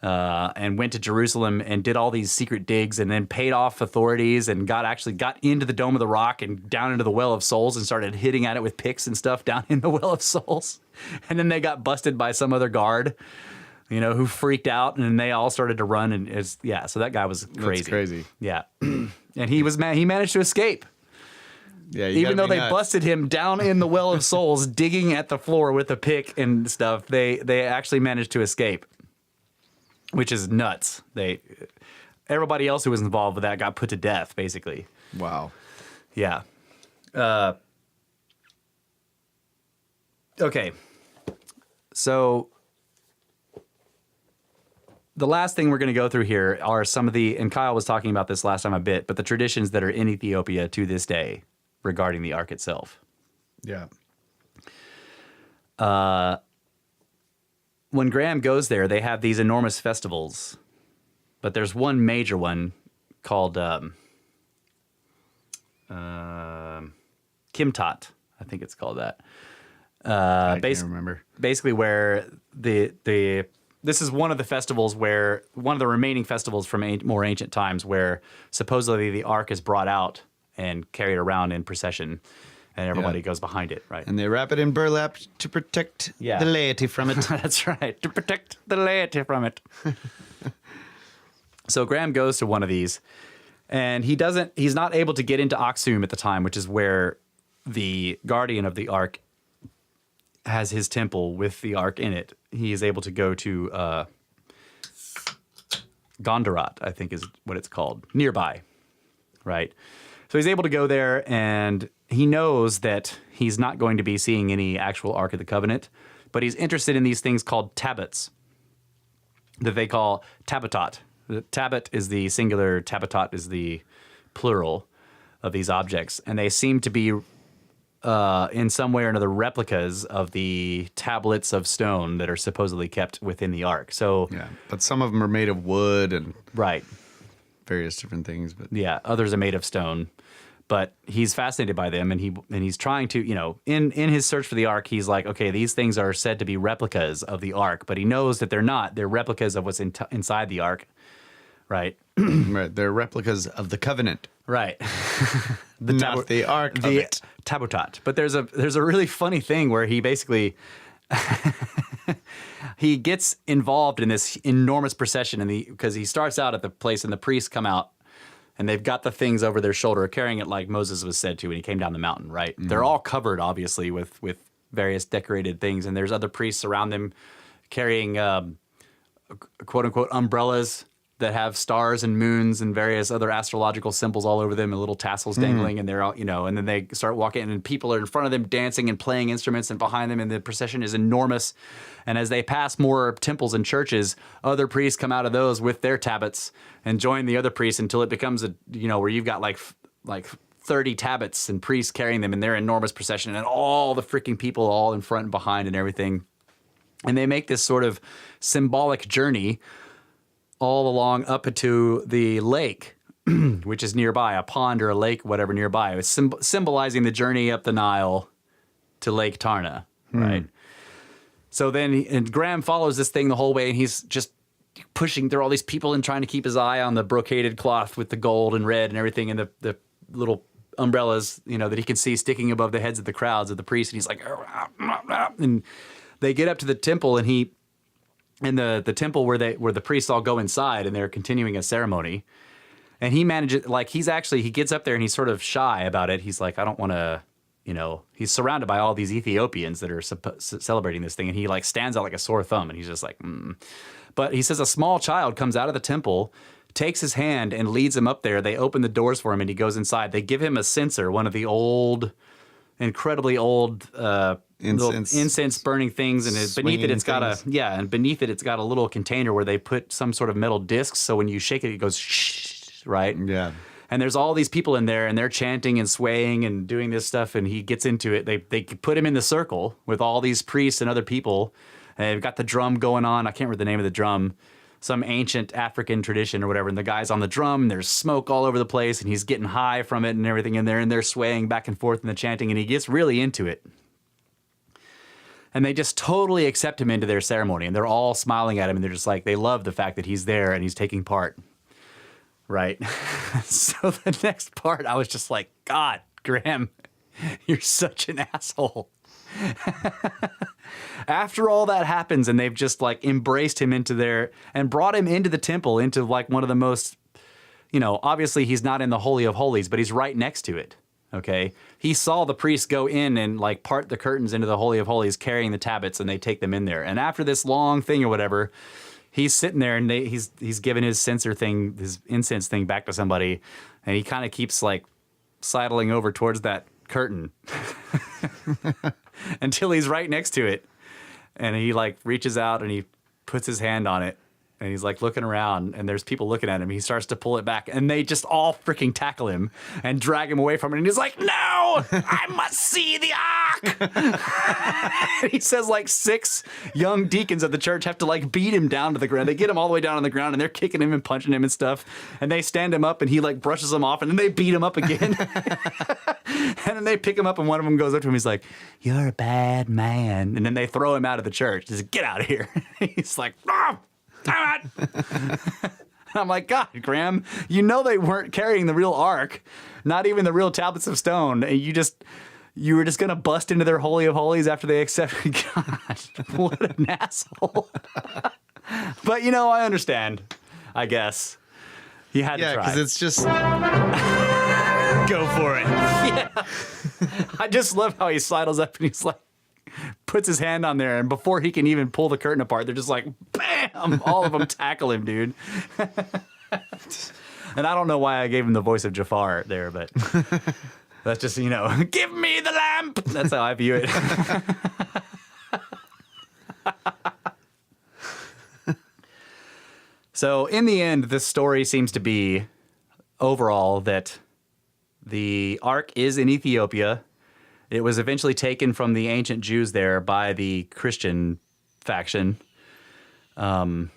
and went to Jerusalem and did all these secret digs and then paid off authorities and got into the Dome of the Rock and down into the Well of Souls and started hitting at it with picks and stuff down in the Well of Souls. And then they got busted by some other guard, who freaked out, and then they all started to run. And so that guy was crazy. That's crazy. Yeah. And he managed to escape. Yeah, even though they busted him down in the Well of Souls, digging at the floor with a pick and stuff, they actually managed to escape, which is nuts. Everybody else who was involved with that got put to death, basically. Wow. Yeah. Okay. So the last thing we're going to go through here are some of and Kyle was talking about this last time a bit, but the traditions that are in Ethiopia to this day regarding the Ark itself. Yeah. When Graham goes there, they have these enormous festivals, but there's one major one called Kimtat. I think it's called that. I can't remember. Basically, where this is one of the festivals one of the remaining festivals from more ancient times, where supposedly the Ark is brought out and carried around in procession. and everybody goes behind it, right? And they wrap it in burlap to protect Yeah. the laity from it. That's right, to protect the laity from it. So Graham goes to one of these, and he's not able to get into Aksum at the time, which is where the guardian of the Ark has his temple with the Ark in it. He is able to go to Gondarat, I think is what it's called, nearby, right? So he's able to go there, and he knows that he's not going to be seeing any actual Ark of the Covenant, but he's interested in these things called tabots that they call tabotot. The tabot is the singular, tabotot is the plural of these objects, and they seem to be in some way or another replicas of the tablets of stone that are supposedly kept within the Ark. So Yeah, but some of them are made of wood and right. various different things. But Yeah, others are made of stone, but he's fascinated by them, and he's trying to, in his search for the Ark, he's like, okay, these things are said to be replicas of the Ark, but he knows that they're not. They're replicas of what's inside the Ark, right? right, they're replicas of the covenant, Right. not the Ark of it. Tabotot. But there's a really funny thing where he basically he gets involved in this enormous procession because he starts out at the place and the priests come out and they've got the things over their shoulder carrying it like Moses was said to when he came down the mountain, right? They're all covered obviously with various decorated things, and there's other priests around them carrying quote unquote umbrellas that have stars and moons and various other astrological symbols all over them and little tassels dangling, and they're all, and then they start walking and people are in front of them dancing and playing instruments and behind them, and the procession is enormous. And as they pass more temples and churches, other priests come out of those with their tabots and join the other priests until it becomes where you've got like 30 tabots and priests carrying them in their enormous procession, and all the freaking people all in front and behind and everything. And they make this sort of symbolic journey all along up to the lake, which is nearby, a pond or a lake, whatever nearby. It was symbolizing the journey up the Nile to Lake Tarna, right? So then Graham follows this thing the whole way, and he's just pushing through all these people and trying to keep his eye on the brocaded cloth with the gold and red and everything, and the little umbrellas, that he can see sticking above the heads of the crowds of the priests. And he's like, and they get up to the temple, and the temple where the priests all go inside and they're continuing a ceremony, and he manages, he gets up there and he's sort of shy about it. He's like, I don't want to, he's surrounded by all these Ethiopians that are celebrating this thing, and he stands out like a sore thumb, and he's just like, But he says a small child comes out of the temple, takes his hand and leads him up there. They open the doors for him and he goes inside. They give him a censer, one of the incredibly old incense burning things, and beneath it it's got a little container where they put some sort of metal discs, so when you shake it goes shh, right? Yeah. And there's all these people in there, and they're chanting and swaying and doing this stuff, and he gets into it. They put him in the circle with all these priests and other people, and they've got the drum going on. I can't remember the name of the drum, some ancient African tradition or whatever, and the guy's on the drum, and there's smoke all over the place, and he's getting high from it and everything in there, and they're swaying back and forth in the chanting, and he gets really into it. And they just totally accept him into their ceremony, and they're all smiling at him, and they're just like, they love the fact that he's there and he's taking part, right? So the next part, I was just like, God, Graham, you're such an asshole. After all that happens, and they've just embraced him into and brought him into the temple, into one of the most, obviously he's not in the Holy of Holies, but he's right next to it. Okay. He saw the priests go in and part the curtains into the Holy of Holies carrying the tabots, and they take them in there. And after this long thing or whatever, he's sitting there and he's giving his his incense thing back to somebody, and he kind of keeps sidling over towards that curtain until he's right next to it, and he reaches out and he puts his hand on it, and he's looking around, and there's people looking at him. He starts to pull it back, and they just all freaking tackle him and drag him away from it. And he's like, "No, I must see the Ark." He says 6 young deacons of the church have to beat him down to the ground. They get him all the way down on the ground, and they're kicking him and punching him and stuff. And they stand him up, and he brushes them off, and then they beat him up again. And then they pick him up, and one of them goes up to him. He's like, "You're a bad man." And then they throw him out of the church. Just get out of here. He's like, "Oh, damn it." I'm like, God, Graham, they weren't carrying the real Ark, not even the real tablets of stone. You You were just going to bust into their Holy of Holies after they accepted God. What an asshole. But, I understand, I guess. You had to try. because it's just Go for it. Yeah. I just love how he sidles up and he's like, puts his hand on there, and before he can even pull the curtain apart, they're just like, bam! All of them tackle him, dude. And I don't know why I gave him the voice of Jafar there, but that's just, give me the lamp! That's how I view it. So in the end, this story seems to be overall that the Ark is in Ethiopia. It was eventually taken from the ancient Jews there by the Christian faction. And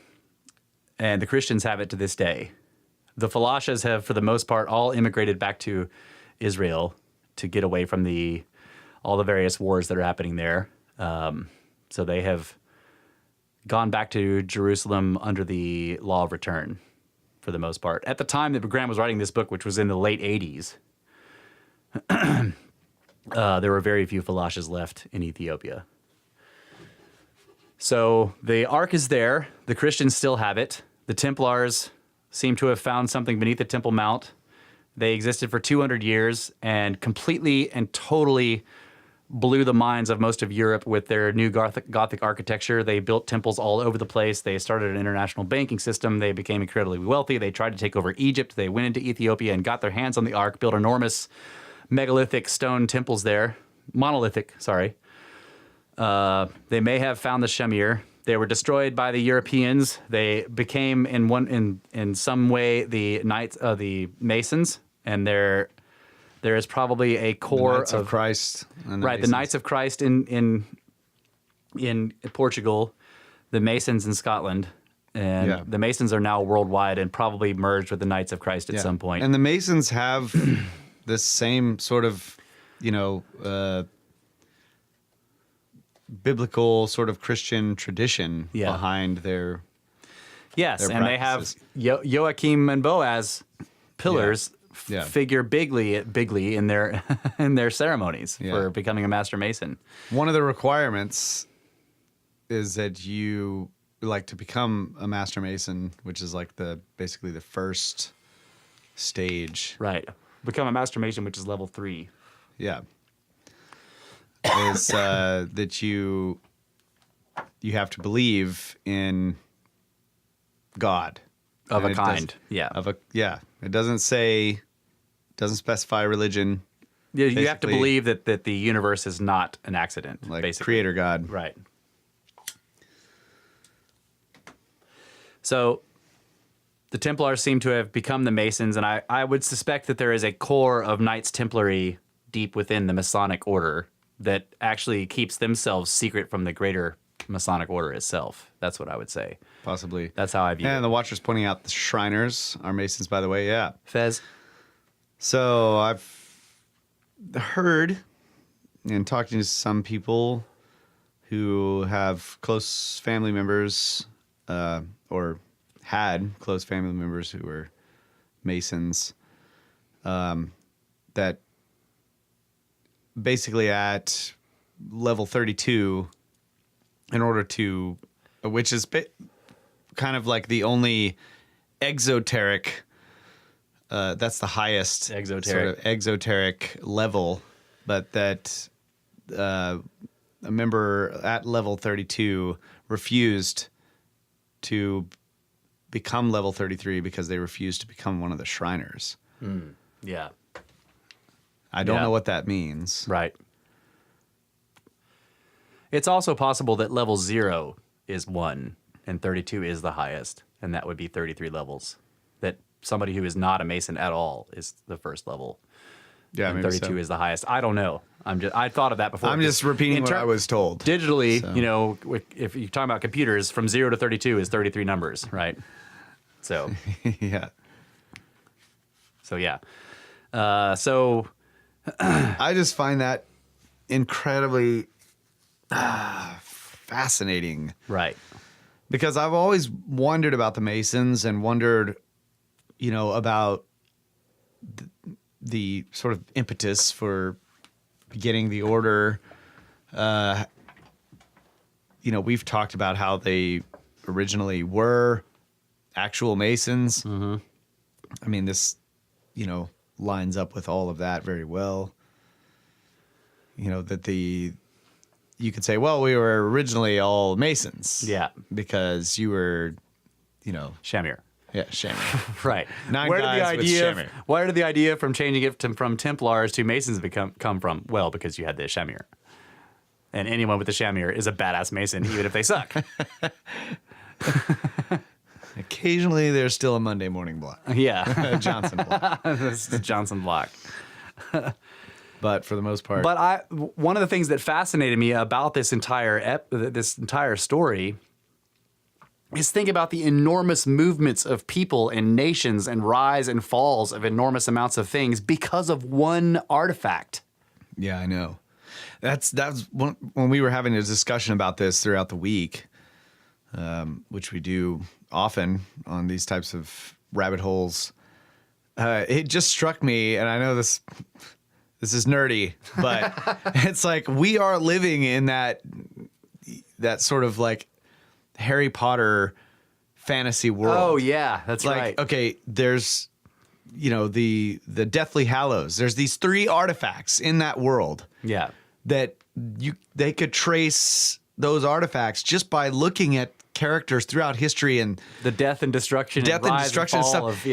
the Christians have it to this day. The Falashas have, for the most part, all immigrated back to Israel to get away from all the various wars that are happening there. So they have gone back to Jerusalem under the law of return, for the most part. At the time that Graham was writing this book, which was in the late 80s, there were very few Falashas left in Ethiopia. So the Ark is there. The Christians still have it. The Templars seem to have found something beneath the Temple Mount. They existed for 200 years and completely and totally blew the minds of most of Europe with their new Gothic architecture. They built temples all over the place. They started an international banking system. They became incredibly wealthy. They tried to take over Egypt. They went into Ethiopia and got their hands on the Ark, built enormous megalithic stone temples there. Monolithic, sorry. They may have found the Shamir. They were destroyed by the Europeans. They became in some way the Knights of the Masons, and there is probably a core Knights of Christ. And the Knights of Christ in Portugal, the Masons in Scotland, and the Masons are now worldwide and probably merged with the Knights of Christ at some point. And the Masons have this same sort of, biblical sort of Christian tradition behind their Yes, and they have Joachim and Boaz pillars figure bigly in their in their ceremonies for becoming a master mason. One of the requirements is that you to become a master mason, which is basically the first stage. Right. Become a master mason, which is level 3. Yeah. Is that you have to believe in God of a kind. It doesn't specify religion. Yeah, you have to believe that the universe is not an accident, basically. Creator God. Right. So the Templars seem to have become the Masons, and I would suspect that there is a core of Knights Templary deep within the Masonic order that actually keeps themselves secret from the greater Masonic order itself. That's what I would say. Possibly. That's how I view it. And the Watcher's pointing out the Shriners are Masons, by the way. Yeah. Fez? So I've heard and talked to some people who have close family members or had close family members who were Masons that basically at level 32, in order to, which is kind of like the only exoteric, that's the highest exoteric level, but that a member at level 32 refused to become level 33 because they refused to become one of the Shriners. Yeah. I don't know what that means. Right. It's also possible that level 0 is 1 and 32 is the highest, and that would be 33 levels. That somebody who is not a Mason at all is the first level. Yeah, and 32 is the highest. I don't know. I thought of that before. I'm just repeating what I was told. Digitally, if you're talking about computers, from 0 to 32 is 33 numbers, right? So yeah. So yeah. I just find that incredibly fascinating. Right. Because I've always wondered about the Masons and wondered, about the sort of impetus for beginning the order. We've talked about how they originally were actual Masons. Mm-hmm. I mean, this, lines up with all of that very well. That you could say, well, we were originally all Masons. Yeah. Because you were, Shamir. Yeah, Shamir. Right. Nine Where guys with Shamir. Where did the idea from changing it from Templars to Masons come from? Well, because you had the Shamir. And anyone with the Shamir is a badass Mason, even if they suck. Occasionally, there's still a Monday morning block. Yeah. Johnson block. This is Johnson block. But for the most part. But one of the things that fascinated me about this entire story is think about the enormous movements of people and nations and rise and falls of enormous amounts of things because of one artifact. Yeah, I know. That's when we were having a discussion about this throughout the week, which we do often on these types of rabbit holes. It just struck me, and I know this is nerdy, but it's like we are living in that sort of like Harry Potter fantasy world. Oh yeah, that's like, right. Okay, there's the Deathly Hallows. There's these 3 artifacts in that world. Yeah. That they could trace those artifacts just by looking at characters throughout history and the death and destruction and stuff.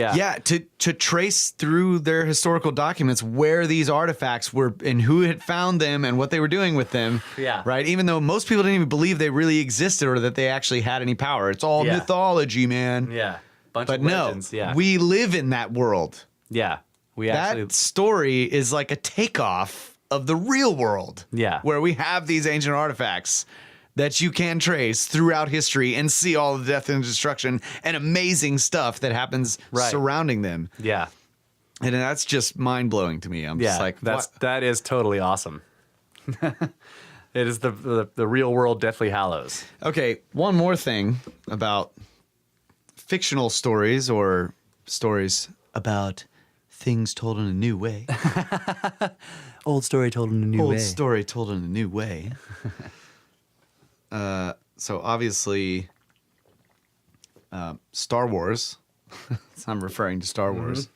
To trace through their historical documents where these artifacts were and who had found them and what they were doing with them. Yeah. Right? Even though most people didn't even believe they really existed or that they actually had any power. It's all mythology, man. Yeah. But of legends. No, yeah. we live in that world. Yeah. That story is like a takeoff of the real world. Yeah. Where we have these ancient artifacts that you can trace throughout history and see all the death and destruction and amazing stuff that happens surrounding them. Yeah. And that's just mind-blowing to me. I'm just like, that is totally awesome. It is the real world Deathly Hallows. Okay, one more thing about fictional stories or stories about things told in a new way. Old story told in a new way. Old story told in a new way. So obviously, Star Wars. I'm referring to Star Wars.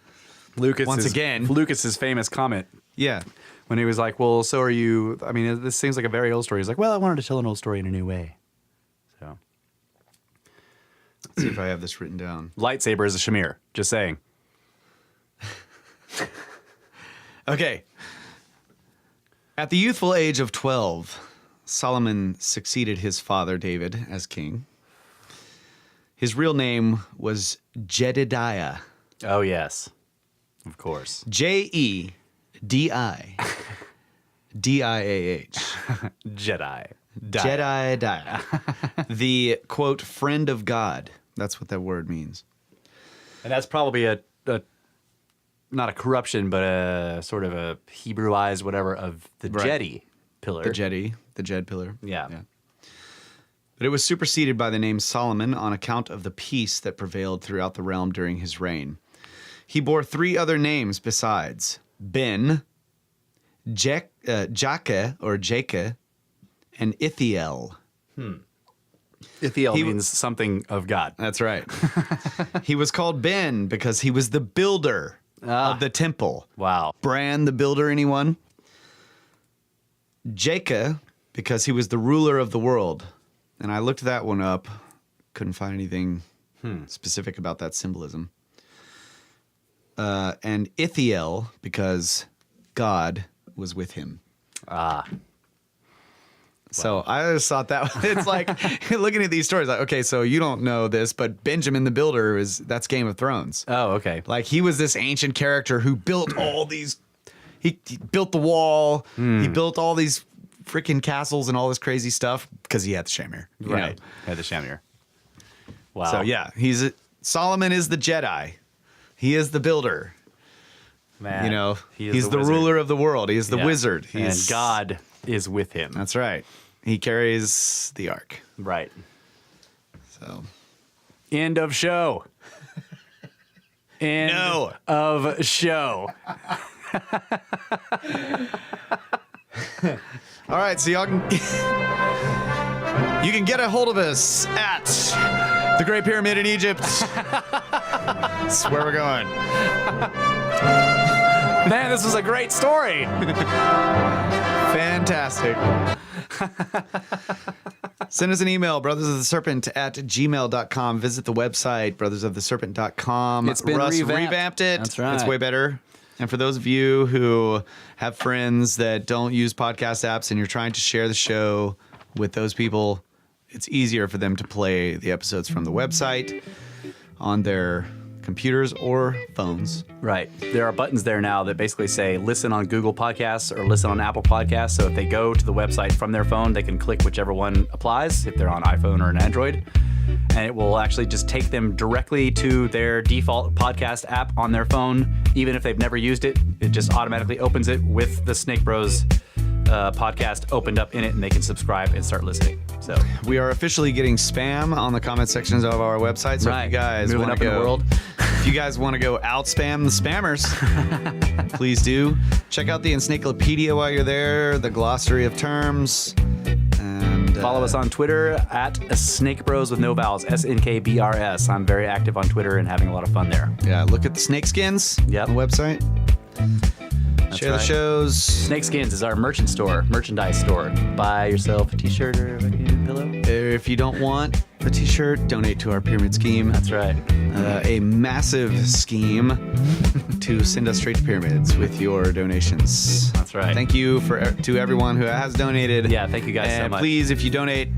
Lucas's famous comment. Yeah. When he was like, well, so are you? I mean, this seems like a very old story. He's like, well, I wanted to tell an old story in a new way. So. Let's see if I have this written down. Lightsaber is a Shamir. Just saying. Okay. At the youthful age of 12, Solomon succeeded his father David as king. His real name was Jedediah. Oh, yes. Of course. Jedidiah. Jedi. Jedediah. The, quote, friend of God. That's what that word means. And that's probably a not a corruption, but a sort of a Hebrewized whatever of the Jedi pillar. The Jed pillar. Yeah. But it was superseded by the name Solomon on account of the peace that prevailed throughout the realm during his reign. He bore 3 other names besides Ben, Jake or Jake, and Ithiel. Ithiel means something of God. That's right. He was called Ben because he was the builder of the temple. Wow. Bran the builder, anyone? Jake because he was the ruler of the world. And I looked that one up. Couldn't find anything specific about that symbolism. And Ithiel because God was with him. So I just thought that it's like looking at these stories like, okay, so you don't know this, but Benjamin the Builder that's Game of Thrones. Oh, okay. Like he was this ancient character who built all these, he built the wall, he built all these freaking castles and all this crazy stuff because he had the Shamir. Right. Had the Shamir. Wow. So yeah, Solomon is the Jedi. He is the builder. Man, he's the ruler of the world. He is the wizard. And God is with him. That's right. He carries the ark. Right. So. End of show. End of show. All right, so y'all can you can get a hold of us at the Great Pyramid in Egypt. That's where we're going. Man, this was a great story. Fantastic. Send us an email, brothersoftheserpent@gmail.com. Visit the website, brothersoftheserpent.com. It's been Russ revamped. it. That's right. It's way better. And for those of you who have friends that don't use podcast apps and you're trying to share the show with those people, it's easier for them to play the episodes from the website on their computers or phones. Right. There are buttons there now that basically say listen on Google Podcasts or listen on Apple Podcasts. So if they go to the website from their phone, they can click whichever one applies if they're on iPhone or an Android. And it will actually just take them directly to their default podcast app on their phone. Even if they've never used it, it just automatically opens it with the Snake Bros podcast opened up in it, and they can subscribe and start listening. So we are officially getting spam on the comment sections of our website. So if you guys moving want up to in the world. If you guys want to go out spam the spammers, please do. Check out the Encyclopedia while you're there, the glossary of terms. And follow us on Twitter at Snake Bros with no vowels, SNKBRS. I'm very active on Twitter and having a lot of fun there. Yeah, look at the snake skins on the website. Share the shows. Snakeskins is our merchandise store. Buy yourself a t-shirt or a pillow. If you don't want a t-shirt, donate to our pyramid scheme. That's right. A massive scheme to send us straight to pyramids with your donations. That's right. Thank you to everyone who has donated. Yeah, thank you guys so and much. please, if you donate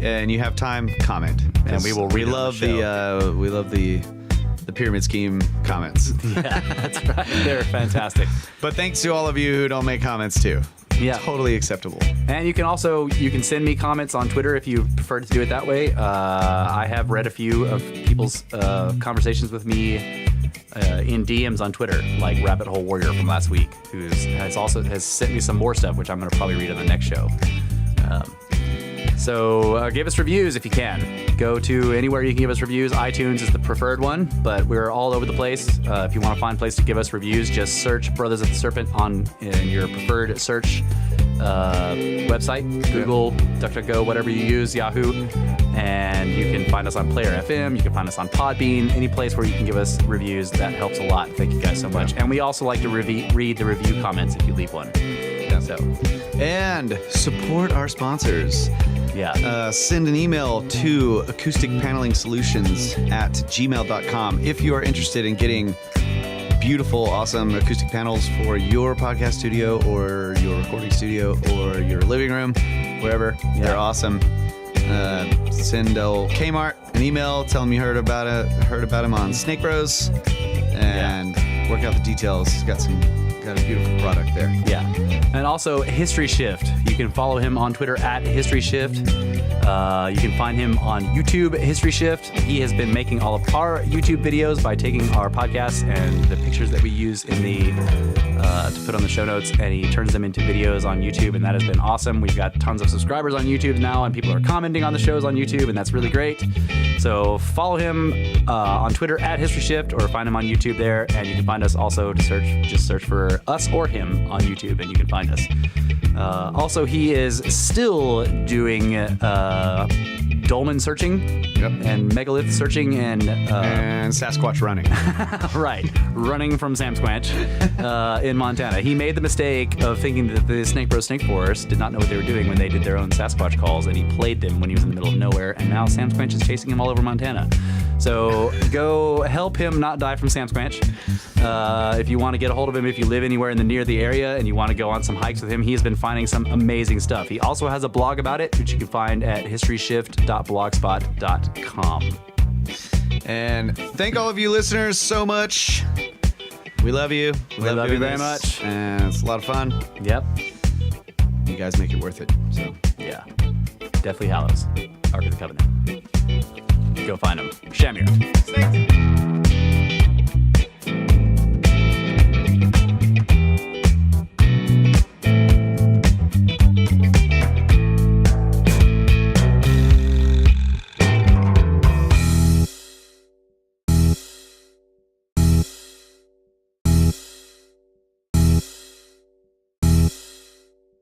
and you have time, comment. And we will read it on the we love the pyramid scheme comments. Yeah, that's right. They're fantastic. But thanks to all of you who don't make comments too. Yeah. Totally acceptable. And you can send me comments on Twitter if you prefer to do it that way. I have read a few of people's conversations with me in DMs on Twitter, like Rabbit Hole Warrior from last week, who has sent me some more stuff, which I'm going to probably read on the next show. So give us reviews if you can. Go to anywhere you can give us reviews. iTunes is the preferred one, but we're all over the place. If you want to find a place to give us reviews, just search Brothers of the Serpent in your preferred search website. Google, DuckDuckGo, whatever you use, Yahoo. And you can find us on Player FM. You can find us on Podbean. Any place where you can give us reviews, that helps a lot. Thank you guys so much. And we also like to read the review comments if you leave one. So, and support our sponsors. Yeah. Send an email to acousticpanelingsolutions@gmail.com if you are interested in getting beautiful, awesome acoustic panels for your podcast studio or your recording studio or your living room, wherever. Yeah. They're awesome. Send old Kmart an email. Tell them you heard about him on Snake Bros, and work out the details. He's got a beautiful product there. Yeah. And also History Shift. You can follow him on Twitter at History Shift. You can find him on YouTube, History Shift. He has been making all of our YouTube videos by taking our podcasts and the pictures that we use in the to put on the show notes, and he turns them into videos on YouTube, and that has been awesome. We've got tons of subscribers on YouTube now, and people are commenting on the shows on YouTube, and that's really great. So follow him on Twitter at History Shift, or find him on YouTube there, and you can find us also to search for us or him on YouTube, and you can find us. Also, he is still doing dolmen searching and megalith searching and Sasquatch running. Right, running from Samsquatch in Montana. He made the mistake of thinking that the Snake Bros Snake Forest did not know what they were doing when they did their own Sasquatch calls, and he played them when he was in the middle of nowhere, and now Samsquatch is chasing him all over Montana. So go help him not die from Samsquatch. If you want to get a hold of him, if you live anywhere near the area and you want to go on some hikes with him, he has been finding some amazing stuff. He also has a blog about it, which you can find at historyshift.blogspot.com. And thank all of you listeners so much. We love you. We love you very this, much. And it's a lot of fun. Yep. You guys make it worth it. So yeah. Deathly Hallows, Ark of the Covenant. Go find him. Shamir.